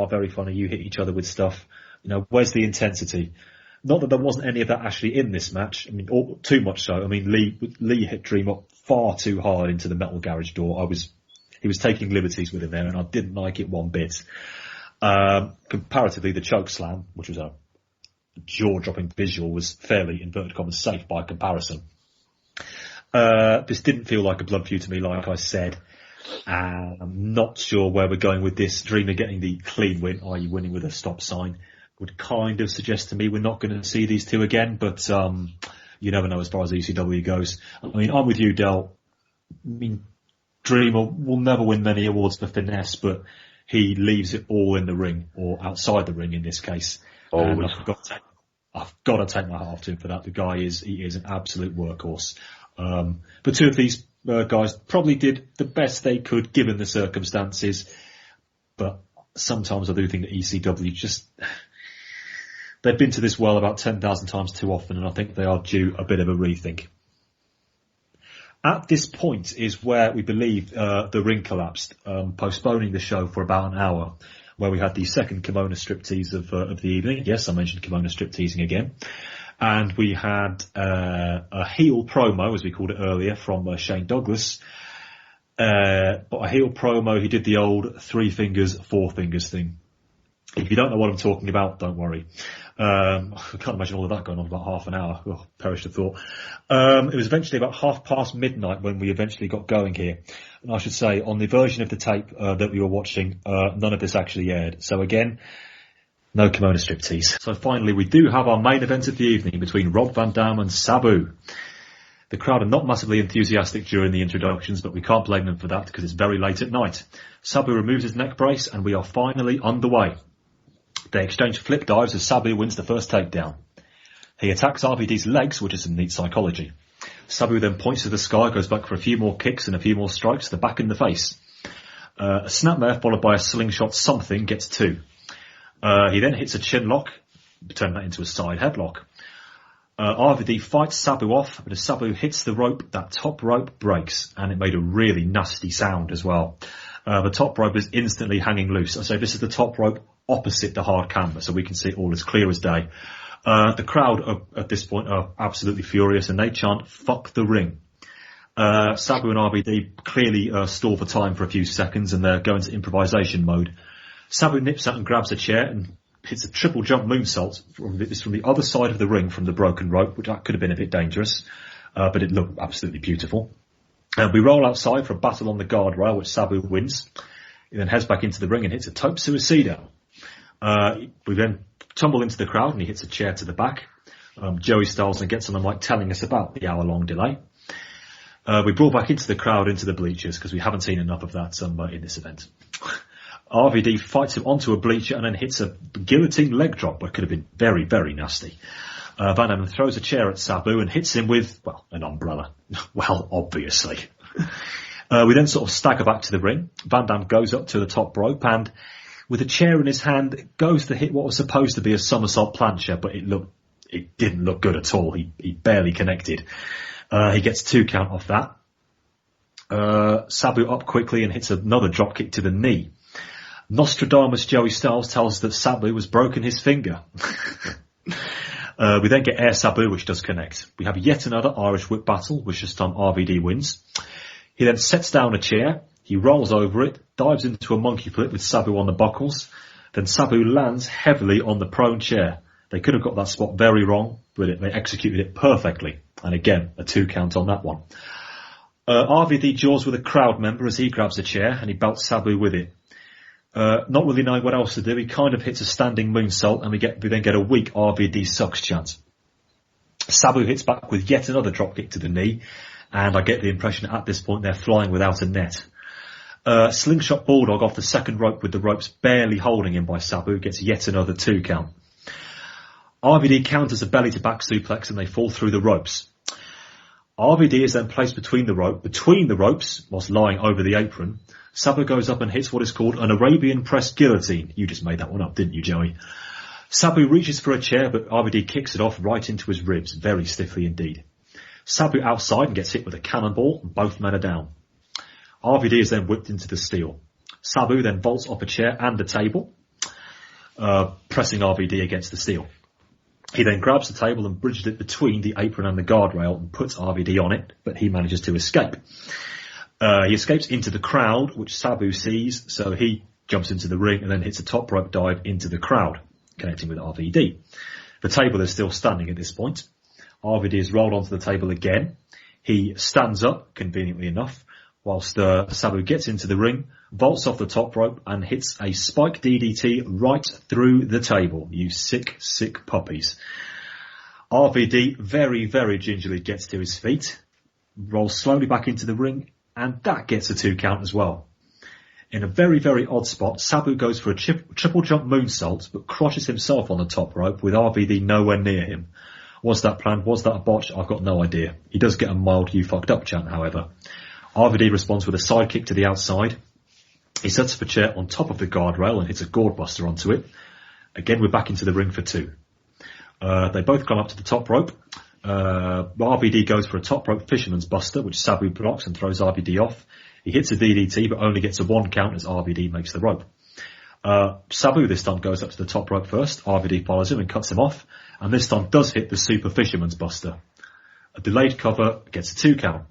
Speaker 4: very funny, you hit each other with stuff. You know, where's the intensity? Not that there wasn't any of that actually in this match. I mean, too much so. I mean, Lee hit Dream up far too hard into the metal garage door. He was taking liberties with him there, and I didn't like it one bit. Comparatively, the Chokeslam, which was a jaw-dropping visual, was fairly, inverted commas, safe by comparison. This didn't feel like a blood feud to me, like I said. I'm not sure where we're going with this. Dreamer getting the clean win, i.e. winning with a stop sign, would kind of suggest to me we're not going to see these two again, but you never know as far as ECW goes. I mean, I'm with you, Del. I mean, Dreamer will never win many awards for finesse, but he leaves it all in the ring, or outside the ring in this case. And I've got to take my hat off to him for that. The guy is an absolute workhorse. But two of these guys probably did the best they could given the circumstances. But sometimes I do think that ECW they've been to this well about 10,000 times too often, and I think they are due a bit of a rethink. At this point is where we believe the ring collapsed, postponing the show for about an hour, where we had the second kimono striptease of the evening. Yes, I mentioned kimono stripteasing again. And we had a heel promo, as we called it earlier, from Shane Douglas. But a heel promo, he did the old 3 fingers, 4 fingers thing. If you don't know what I'm talking about, don't worry. I can't imagine all of that going on for about half an hour. Oh, perish the thought. It was eventually about midnight when we eventually got going here. And I should say, on the version of the tape that we were watching, none of this actually aired. So again, no kimono striptease. So finally, we do have our main event of the evening between Rob Van Dam and Sabu. The crowd are not massively enthusiastic during the introductions, but we can't blame them for that because it's very late at night. Sabu removes his neck brace and we are finally underway. They exchange flip dives as Sabu wins the first takedown. He attacks RVD's legs, which is some neat psychology. Sabu then points to the sky, goes back for a few more kicks and a few more strikes to the back and the face. A snapmare followed by a slingshot something gets 2. He then hits a chin lock, turn that into a side headlock. RVD fights Sabu off, but as Sabu hits the rope, that top rope breaks, and it made a really nasty sound as well. The top rope is instantly hanging loose. So this is the top rope opposite the hard camera, so we can see it all as clear as day. The crowd at this point are absolutely furious, and they chant, "Fuck the ring." Sabu and RVD clearly stall for time for a few seconds, and they're going to improvisation mode. Sabu nips out and grabs a chair and hits a triple jump moonsault from the other side of the ring from the broken rope, which could have been a bit dangerous, but it looked absolutely beautiful. We roll outside for a battle on the guardrail, which Sabu wins. He then heads back into the ring and hits a tope suicida. We then tumble into the crowd and he hits a chair to the back. Joey Styles then gets on the mic telling us about the hour-long delay. We brawl back into the crowd, into the bleachers, because we haven't seen enough of that in this event. RVD fights him onto a bleacher and then hits a guillotine leg drop, but could have been very, very nasty. Van Dam throws a chair at Sabu and hits him with, an umbrella. Well, obviously. We then sort of stagger back to the ring. Van Dam goes up to the top rope and, with a chair in his hand, goes to hit what was supposed to be a somersault plancha, but it didn't look good at all. He barely connected. He gets 2 count off that. Sabu up quickly and hits another drop kick to the knee. Nostradamus Joey Styles tells us that Sabu has broken his finger. We then get Air Sabu, which does connect. We have yet another Irish whip battle, which this time RVD wins. He then sets down a chair. He rolls over it, dives into a monkey flip with Sabu on the buckles. Then Sabu lands heavily on the prone chair. They could have got that spot very wrong, but they executed it perfectly. And again, a 2 count on that one. RVD jaws with a crowd member as he grabs a chair and he belts Sabu with it. Not really knowing what else to do, he kind of hits a standing moonsault and we then get a weak RVD sucks chance. Sabu hits back with yet another dropkick to the knee, and I get the impression at this point they're flying without a net. Slingshot Bulldog off the second rope with the ropes barely holding him by Sabu gets yet another 2 count. RVD counters a belly to back suplex and they fall through the ropes. RVD is then placed between the ropes whilst lying over the apron. Sabu goes up and hits what is called an Arabian press guillotine. You just made that one up, didn't you, Joey? Sabu reaches for a chair, but RVD kicks it off right into his ribs, very stiffly indeed. Sabu outside and gets hit with a cannonball, and both men are down. RVD is then whipped into the steel. Sabu then vaults off a chair and the table, pressing RVD against the steel. He then grabs the table and bridges it between the apron and the guardrail and puts RVD on it, but he manages to escape. He escapes into the crowd, which Sabu sees, so he jumps into the ring and then hits a top rope dive into the crowd, connecting with RVD. The table is still standing at this point. RVD is rolled onto the table again. He stands up, conveniently enough, whilst Sabu gets into the ring, vaults off the top rope and hits a spike DDT right through the table. You sick, sick puppies. RVD very, very gingerly gets to his feet, rolls slowly back into the ring, and that gets a 2 count as well. In a very, very odd spot, Sabu goes for a triple jump moonsault, but crushes himself on the top rope with RVD nowhere near him. Was that planned? Was that a botch? I've got no idea. He does get a mild "you fucked up" chant, however. RVD responds with a side kick to the outside. He sets up a chair on top of the guardrail and hits a gourd buster onto it. Again, we're back into the ring for 2. They both climb up to the top rope. RVD goes for a top rope fisherman's buster, which Sabu blocks and throws RVD off. He hits a DDT, but only gets a 1 count as RVD makes the rope. Sabu this time goes up to the top rope first. RVD follows him and cuts him off, and this time does hit the super fisherman's buster. A delayed cover gets a 2 count.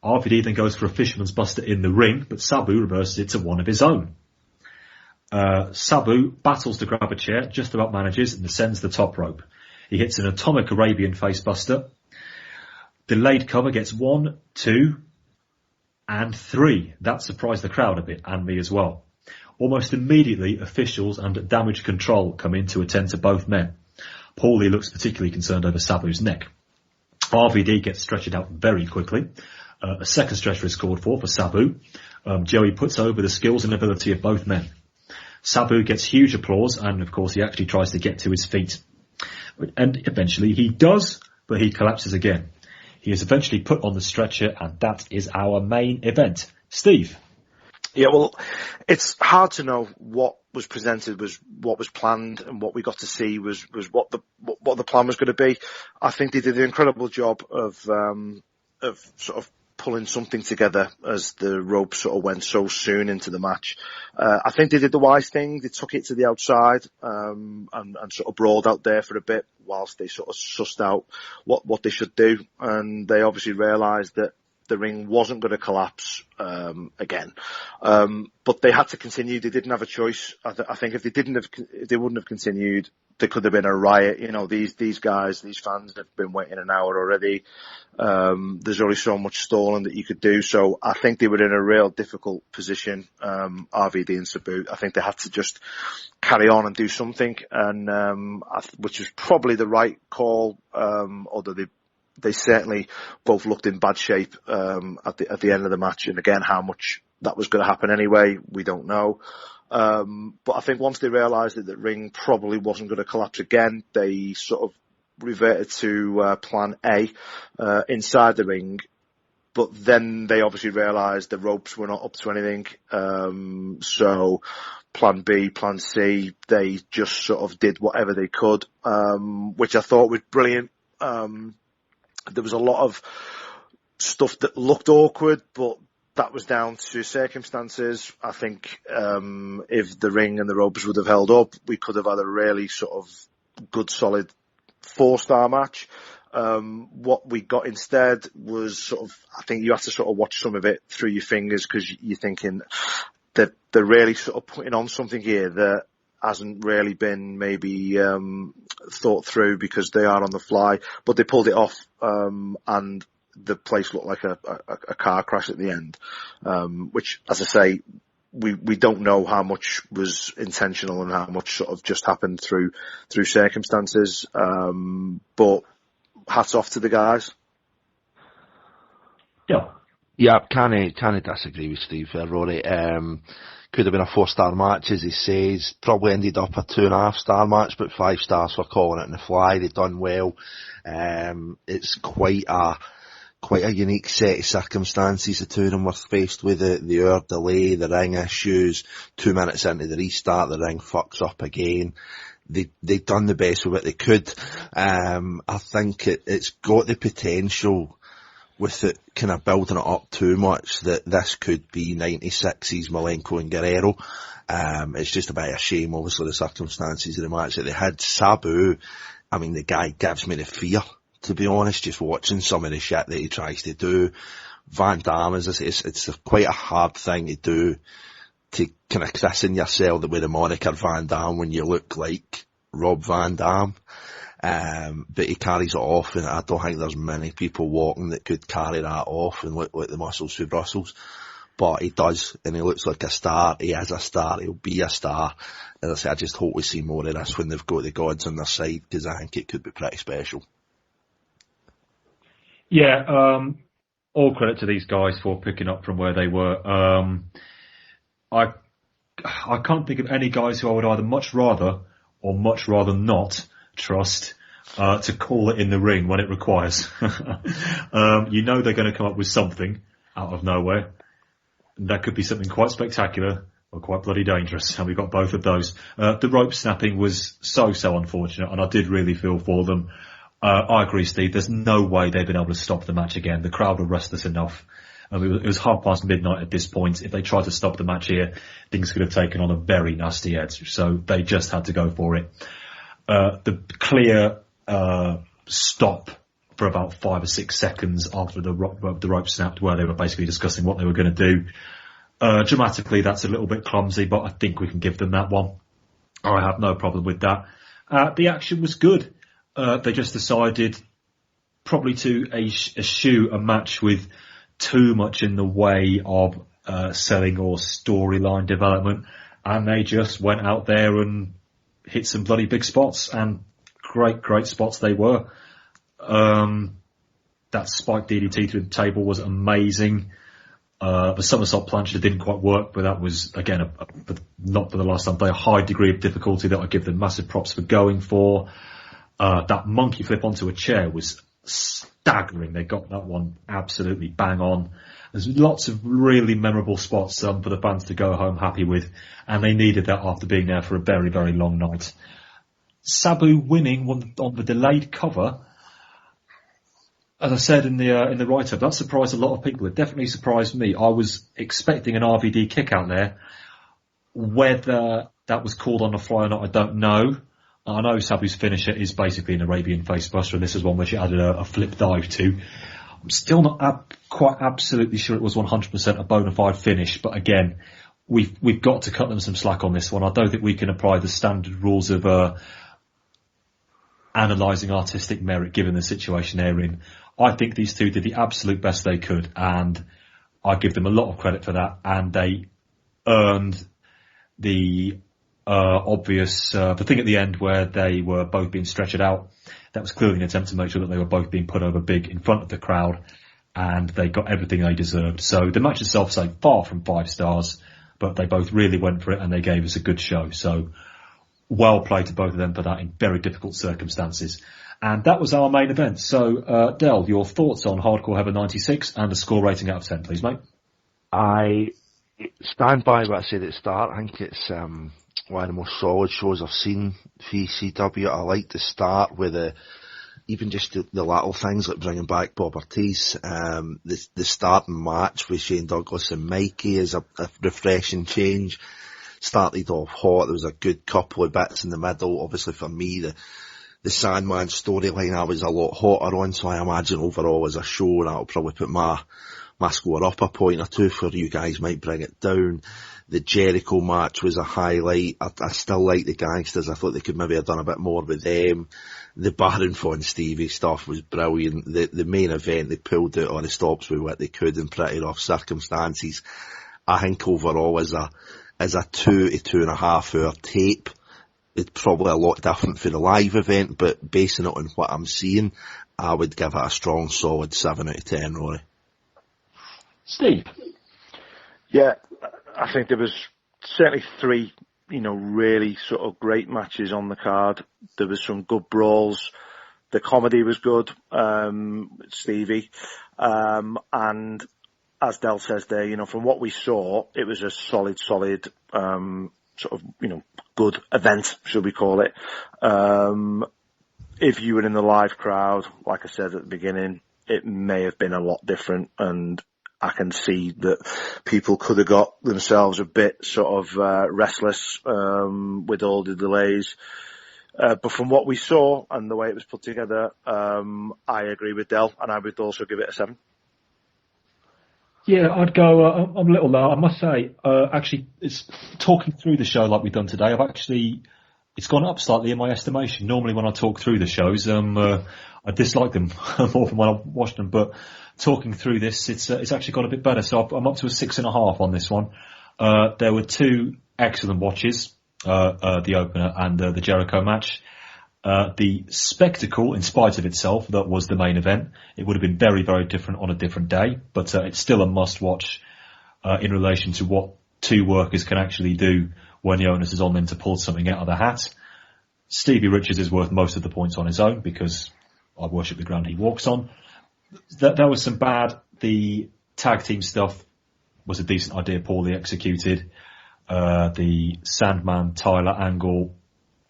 Speaker 4: RVD then goes for a fisherman's buster in the ring, but Sabu reverses it to one of his own. Sabu battles to grab a chair, just about manages, and descends the top rope. He hits an atomic Arabian face buster. Delayed cover gets 1, 2, and 3. That surprised the crowd a bit, and me as well. Almost immediately, officials and damage control come in to attend to both men. Paulie looks particularly concerned over Sabu's neck. RVD gets stretched out very quickly. A second stretcher is called for Sabu. Joey puts over the skills and ability of both men. Sabu gets huge applause, and of course he actually tries to get to his feet. And eventually he does, but he collapses again. He is eventually put on the stretcher, and that is our main event. Steve?
Speaker 6: Yeah, well, it's hard to know what was presented was what was planned, and what we got to see was what the plan was going to be. I think they did an incredible job of sort of pulling something together as the ropes sort of went so soon into the match. I think they did the wise thing. They took it to the outside and sort of brawled out there for a bit whilst they sort of sussed out what they should do. And they obviously realised that the ring wasn't going to collapse again. But they had to continue. They didn't have a choice. I think if they wouldn't have continued, there could have been a riot. You know, these guys, these fans have been waiting an hour already. There's only so much stalling that you could do. So I think they were in a real difficult position, RVD and Sabu. I think they had to just carry on and do something, and which was probably the right call, although they certainly both looked in bad shape at the end of the match. And again, how much that was going to happen anyway, we don't know. But I think once they realised that the ring probably wasn't going to collapse again, they sort of reverted to plan A inside the ring. But then they obviously realised the ropes were not up to anything. So plan B, plan C, they just sort of did whatever they could, which I thought was brilliant. There was a lot of stuff that looked awkward, but that was down to circumstances. I think if the ring and the ropes would have held up, we could have had a really sort of good, solid 4-star match. What we got instead was sort of, I think you have to sort of watch some of it through your fingers, because you're thinking that they're really sort of putting on something here that hasn't really been maybe thought through, because they are on the fly, but they pulled it off, and the place looked like a car crash at the end, which, as I say, we don't know how much was intentional and how much sort of just happened through circumstances, but hats off to the guys.
Speaker 9: Yeah, can't disagree with Steve there, Rory. Could have been a 4-star match, as he says. Probably ended up a 2.5-star match, but 5 stars for calling it on the fly. They've done well. It's quite a unique set of circumstances. The two of them were faced with the hour delay, the ring issues. 2 minutes into the restart, the ring fucks up again. they done the best with what they could. I think it's got the potential, with it kind of building it up too much, that this could be 96's Malenko and Guerrero. It's just a bit of a shame, obviously, the circumstances of the match that they had. Sabu, I mean, the guy gives me the fear, to be honest, just watching some of the shit that he tries to do. Van Damme, as I say, it's quite a hard thing to do, to kind of christen yourself with the moniker Van Damme when you look like Rob Van Dam. But he carries it off, and I don't think there's many people walking that could carry that off and look like the muscles for Brussels. But he does, and he looks like a star. He is a star. He'll be a star. As I say, I just hope we see more of this when they've got the gods on their side, because I think it could be pretty special.
Speaker 4: Yeah, all credit to these guys for picking up from where they were. I can't think of any guys who I would either much rather or much rather not trust to call it in the ring when it requires. You know they're going to come up with something out of nowhere. That could be something quite spectacular or quite bloody dangerous, and we got both of those. The rope snapping was so unfortunate, and I did really feel for them. I agree, Steve, there's no way they've been able to stop the match again. The crowd were restless enough. It was midnight at this point. If they tried to stop the match here, things could have taken on a very nasty edge, so they just had to go for it. The clear stop for about 5 or 6 seconds after the rope snapped, where they were basically discussing what they were going to do. Dramatically, that's a little bit clumsy, but I think we can give them that one. I have no problem with that. The action was good. They just decided probably to eschew a match with too much in the way of selling or storyline development, and they just went out there and hit some bloody big spots, and great spots they were. That spike DDT through the table was amazing. The somersault plancha didn't quite work, but that was, again, not for the last time, a high degree of difficulty that I give them massive props for going for. That monkey flip onto a chair was staggering. They got that one absolutely bang on. There's lots of really memorable spots for the fans to go home happy with, and they needed that after being there for a very, very long night. Sabu winning on the delayed cover, as I said in the write-up, that surprised a lot of people. It definitely surprised me. I was expecting an RVD kick out there. Whether that was called on the fly or not, I don't know. I know Sabu's finisher is basically an Arabian facebuster, and this is one which he added a flip dive to. I'm still not quite absolutely sure it was 100% a bona fide finish, but again, we've got to cut them some slack on this one. I don't think we can apply the standard rules of analysing artistic merit given the situation they're in. I think these two did the absolute best they could, and I give them a lot of credit for that, and they earned the obvious the thing at the end where they were both being stretchered out. That was clearly an attempt to make sure that they were both being put over big in front of the crowd, and they got everything they deserved. So the match itself is far from 5 stars, but they both really went for it, and they gave us a good show. So well played to both of them for that in very difficult circumstances. And that was our main event. So, Del, your thoughts on Hardcore Heaven 96 and the score rating out of 10, please, mate?
Speaker 9: I stand by what I said at the start. I think it's one of the most solid shows I've seen for ECW. I like to start with even just the little things like bringing back Bob Ortiz. The starting match with Shane Douglas and Mikey is a refreshing change. Started off hot. There was a good couple of bits in the middle. Obviously for me, the Sandman storyline I was a lot hotter on, so I imagine overall as a show that'll probably put my score up a point or two. For you guys might bring it down. The Jericho match was a highlight. I still like the Gangsters. I thought they could maybe have done a bit more with them. The Baron von Stevie stuff was brilliant. The main event, they pulled out all the stops with what they could in pretty rough circumstances. I think overall as a 2 to 2.5 hour tape, it's probably a lot different for the live event, but basing it on what I'm seeing, I would give it a strong solid 7 out of 10, Rory.
Speaker 4: Steve?
Speaker 6: Yeah, I think there was certainly 3, really sort of great matches on the card. There was some good brawls. The comedy was good, Stevie. And as Del says there, from what we saw, it was a solid, sort of, good event, should we call it. If you were in the live crowd, like I said at the beginning, it may have been a lot different, and I can see that people could have got themselves a bit sort of restless with all the delays. But from what we saw and the way it was put together, I agree with Del, and I would also give it a 7.
Speaker 4: Yeah, I'd go. I'm a little low. I must say, actually, it's talking through the show like we've done today. It's gone up slightly in my estimation. Normally, when I talk through the shows, I dislike them more than when I watched them. But talking through this, it's actually got a bit better. So I'm up to a 6.5 on this one. There were 2 excellent watches, the opener and the Jericho match. The spectacle, in spite of itself, that was the main event. It would have been very, very different on a different day, but it's still a must-watch in relation to what 2 workers can actually do when the onus is on them to pull something out of the hat. Stevie Richards is worth most of the points on his own because I worship the ground he walks on. That was some bad. The tag team stuff was a decent idea, poorly executed. The Sandman Tyler angle,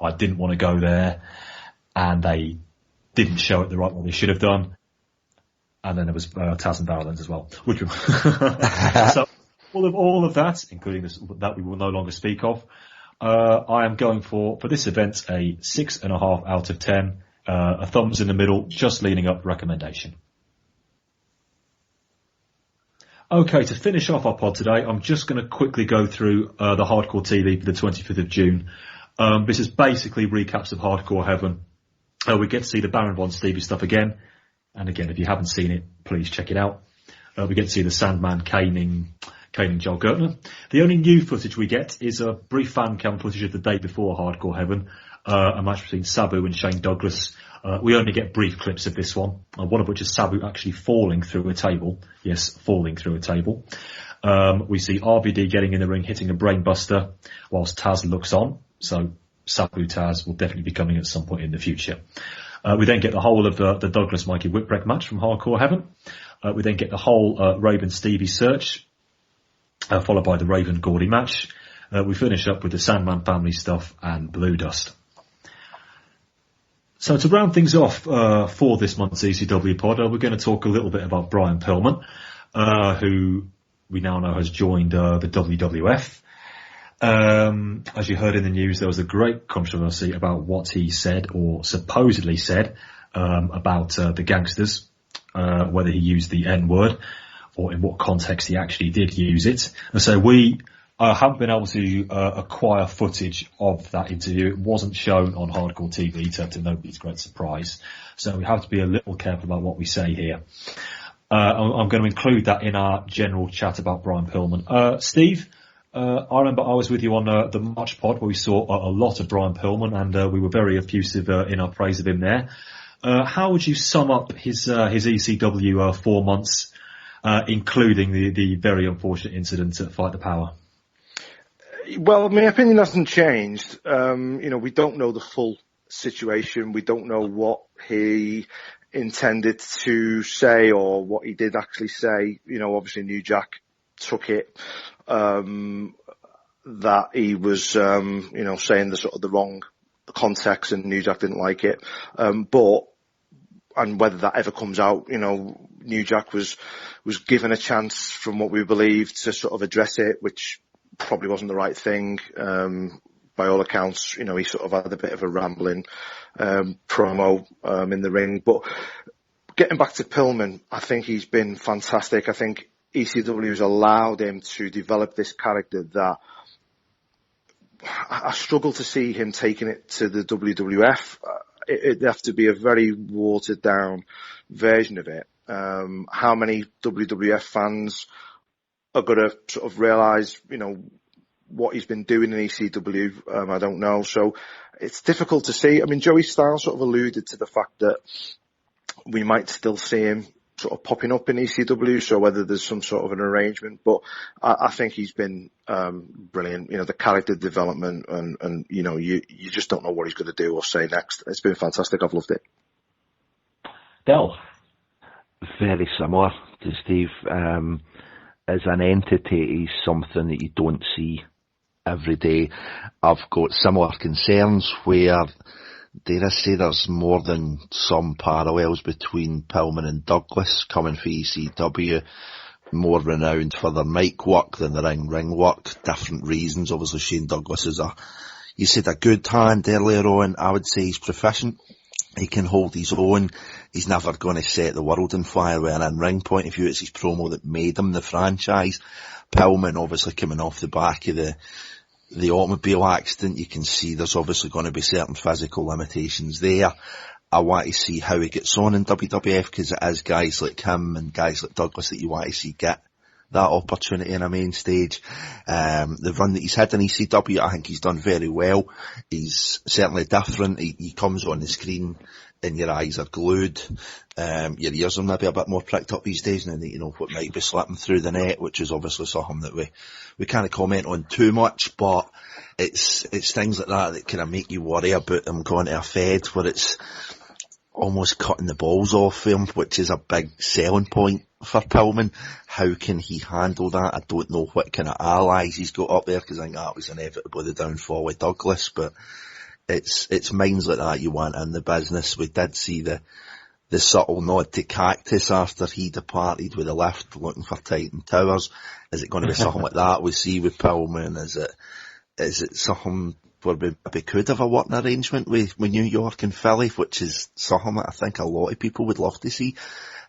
Speaker 4: I didn't want to go there, and they didn't show it the right way they should have done. And then there was Taz and Varelans as well. So all of that, including this, that we will no longer speak of, I am going for this event a 6.5 out of 10, a thumbs in the middle, just leaning up recommendation. Okay, to finish off our pod today, I'm just going to quickly go through the Hardcore TV for the 25th of June. This is basically recaps of Hardcore Heaven. We get to see the Baron Von Stevie stuff again. And again, if you haven't seen it, please check it out. We get to see the Sandman caning Joel Gertner. The only new footage we get is a brief fan cam footage of the day before Hardcore Heaven, a match between Sabu and Shane Douglas. We only get brief clips of this one of which is Sabu actually falling through a table. Yes, falling through a table. We see RVD getting in the ring, hitting a brainbuster, whilst Taz looks on. So Sabu Taz will definitely be coming at some point in the future. We then get the whole of the Douglas Mikey Whitbreak match from Hardcore Heaven. We then get the whole Raven Stevie search, followed by the Raven Gordy match. We finish up with the Sandman family stuff and Blue Dust. So to round things off for this month's ECW pod, we're going to talk a little bit about Brian Pillman, who we now know has joined the WWF. As you heard in the news, there was a great controversy about what he said or supposedly said about the gangsters, whether he used the N-word or in what context he actually did use it. And so we haven't been able to acquire footage of that interview. It wasn't shown on Hardcore TV to nobody's great surprise. So we have to be a little careful about what we say here. I'm going to include that in our general chat about Brian Pillman. Steve, I remember I was with you on the March pod where we saw a lot of Brian Pillman, and we were very effusive in our praise of him there. How would you sum up his ECW 4 months, including the very unfortunate incident at Fight the Power?
Speaker 6: Well, my opinion hasn't changed. We don't know the full situation. We don't know what he intended to say or what he did actually say. Obviously New Jack took it that he was, saying the wrong context, and New Jack didn't like it. And whether that ever comes out, New Jack was given a chance, from what we believed, to sort of address it, which probably wasn't the right thing. By all accounts, he sort of had a bit of a rambling promo in the ring. But getting back to Pillman, I think he's been fantastic. I think ECW has allowed him to develop this character that I struggle to see him taking it to the WWF. It'd have to be a very watered down version of it. How many WWF fans are going to sort of realise, what he's been doing in ECW? I don't know. So it's difficult to see. I mean, Joey Styles sort of alluded to the fact that we might still see him sort of popping up in ECW, so whether there's some sort of an arrangement, but I think he's been brilliant. The character development and you just don't know what he's going to do or say next. It's been fantastic. I've loved it.
Speaker 4: Del?
Speaker 9: Very similar to Steve. As an entity, he's something that you don't see every day. I've got similar concerns where, dare I say, there's more than some parallels between Pillman and Douglas coming for ECW, more renowned for their mic work than their ring work, different reasons. Obviously Shane Douglas is you said a good hand earlier on. I would say he's proficient. He can hold his own. He's never going to set the world on fire with an in-ring point of view. It's his promo that made him the franchise. Pillman, obviously coming off the back of the automobile accident, you can see there's obviously going to be certain physical limitations there. I want to see how he gets on in WWF, because it is guys like him and guys like Douglas that you want to see get that opportunity in a main stage. The run that he's had in ECW, I think he's done very well. He's certainly different. He comes on the screen and your eyes are glued. Your ears are maybe a bit more pricked up these days now that you know what might be slipping through the net, which is obviously something that we can't comment on too much, but it's things like that kind of make you worry about him going to a Fed where it's almost cutting the balls off him, which is a big selling point for Pillman. How can he handle that? I don't know what kind of allies he's got up there, because I think that was inevitably the downfall with Douglas, but it's minds like that you want in the business. We did see the subtle nod to Cactus after he departed with the lift looking for Titan Towers. Is it going to be something like that we see with Pillman? Is it something where we could have a working arrangement with New York and Philly, which is something that I think a lot of people would love to see.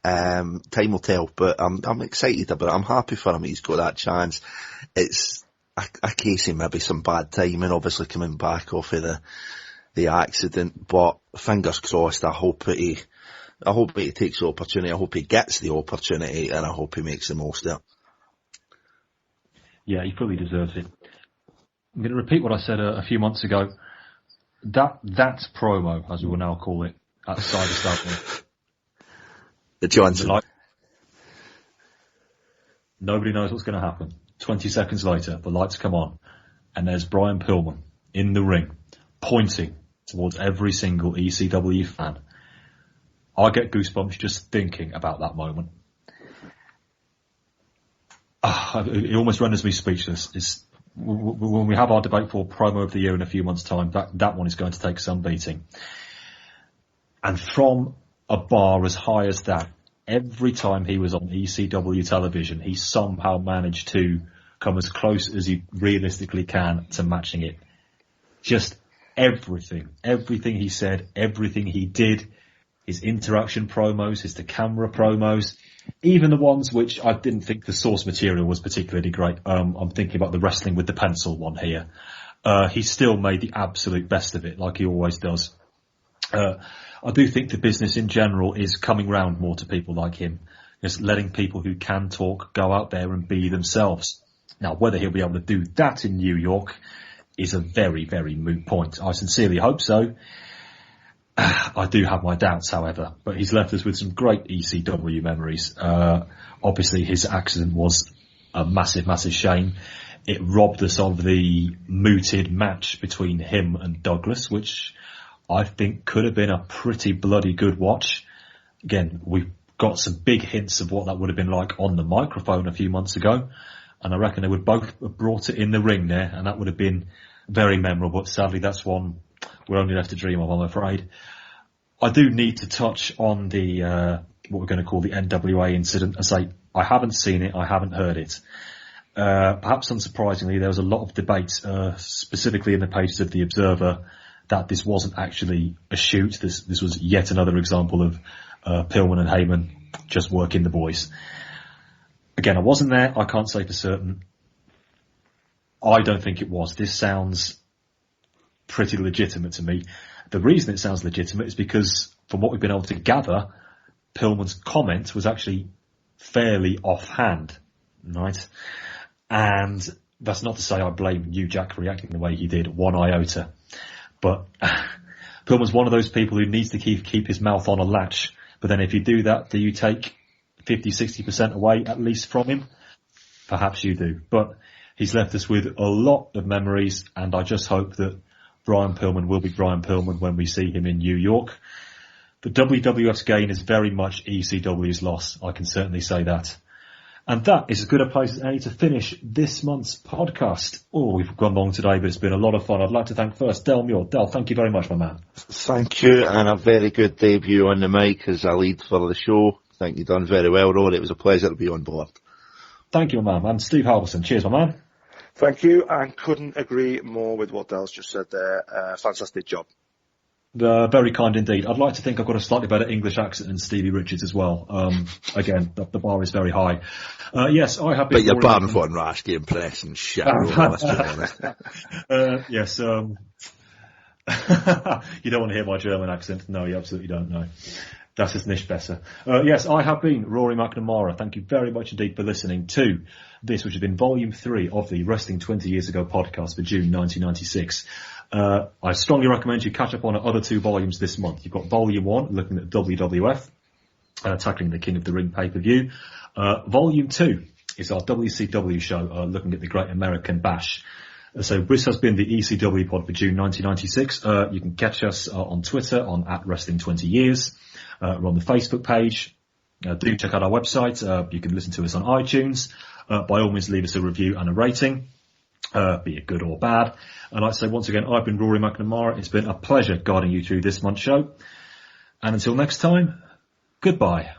Speaker 9: Time will tell, but I'm excited about it. I'm happy for him. He's got that chance. It's a case of maybe some bad timing, obviously coming back off of the accident, but fingers crossed. I hope that he takes the opportunity. I hope he gets the opportunity, and I hope he makes the most of it.
Speaker 4: Yeah, he fully deserves it. I'm going to repeat what I said a few months ago. That promo, as we will now call it, at Cyber Stadium.
Speaker 9: The Johnson.
Speaker 4: Nobody knows what's going to happen. 20 seconds later, the lights come on, and there's Brian Pillman in the ring, pointing towards every single ECW fan. I get goosebumps just thinking about that moment. It almost renders me speechless. When we have our debate for promo of the year in a few months' time, that one is going to take some beating. And from a bar as high as that, every time he was on ECW television, he somehow managed to come as close as he realistically can to matching it. Just everything he said, everything he did, his interaction promos, his to-camera promos, even the ones which I didn't think the source material was particularly great. I'm thinking about the wrestling with the pencil one here. He still made the absolute best of it, like he always does. I do think the business in general is coming round more to people like him, just letting people who can talk go out there and be themselves. Now, whether he'll be able to do that in New York is a very, very moot point. I sincerely hope so. I do have my doubts, however, but he's left us with some great ECW memories. Obviously, his accident was a massive, massive shame. It robbed us of the mooted match between him and Douglas, which I think could have been a pretty bloody good watch. Again, we've got some big hints of what that would have been like on the microphone a few months ago, and I reckon they would both have brought it in the ring there, and that would have been very memorable. But sadly, that's one we're only left to dream of, I'm afraid. I do need to touch on the what we're going to call the NWA incident. I say I haven't seen it, I haven't heard it. Perhaps unsurprisingly, there was a lot of debate, specifically in the pages of The Observer, that this wasn't actually a shoot. This was yet another example of Pillman and Heyman just working the boys. Again, I wasn't there. I can't say for certain. I don't think it was. This sounds pretty legitimate to me. The reason it sounds legitimate is because, from what we've been able to gather, Pillman's comment was actually fairly offhand, right? And that's not to say I blame New Jack reacting the way he did, one iota. But Pillman's one of those people who needs to keep his mouth on a latch. But then if you do that, do you take 50-60% away at least from him? Perhaps you do. But he's left us with a lot of memories, and I just hope that Brian Pillman will be Brian Pillman when we see him in New York. The WWF's gain is very much ECW's loss. I can certainly say that. And that is as good a place as any to finish this month's podcast. Oh, we've gone long today, but it's been a lot of fun. I'd like to thank first Del Muir. Del, thank you very much, my man.
Speaker 9: Thank you, and a very good debut on the mic as a lead for the show. I think you've done very well, Rory. It was a pleasure to be on board.
Speaker 4: Thank you, my man. And Steve Halvorsen. Cheers, my man.
Speaker 6: Thank you, and couldn't agree more with what Del's just said there. Fantastic job.
Speaker 4: Very kind indeed. I'd like to think I've got a slightly better English accent than Stevie Richards as well. Again, the bar is very high. Yes, I have been...
Speaker 9: But you're barring for Rasky and Press and shit. Let's be honest.
Speaker 4: Yes, you don't want to hear my German accent. No, you absolutely don't, no. Das ist nicht besser. Yes, I have been Rory McNamara. Thank you very much indeed for listening to this, which has been Volume 3 of the Wrestling 20 Years Ago podcast for June 1996. I strongly recommend you catch up on our other 2 volumes this month. You've got Volume 1, looking at WWF, tackling the King of the Ring pay-per-view. Volume 2 is our WCW show, looking at the Great American Bash. So this has been the ECW pod for June 1996. You can catch us on Twitter on @Wrestling20Years. We're on the Facebook page. Do check out our website. You can listen to us on iTunes. By all means, leave us a review and a rating, be it good or bad. And I'd say once again, I've been Rory McNamara. It's been a pleasure guiding you through this month's show. And until next time, goodbye.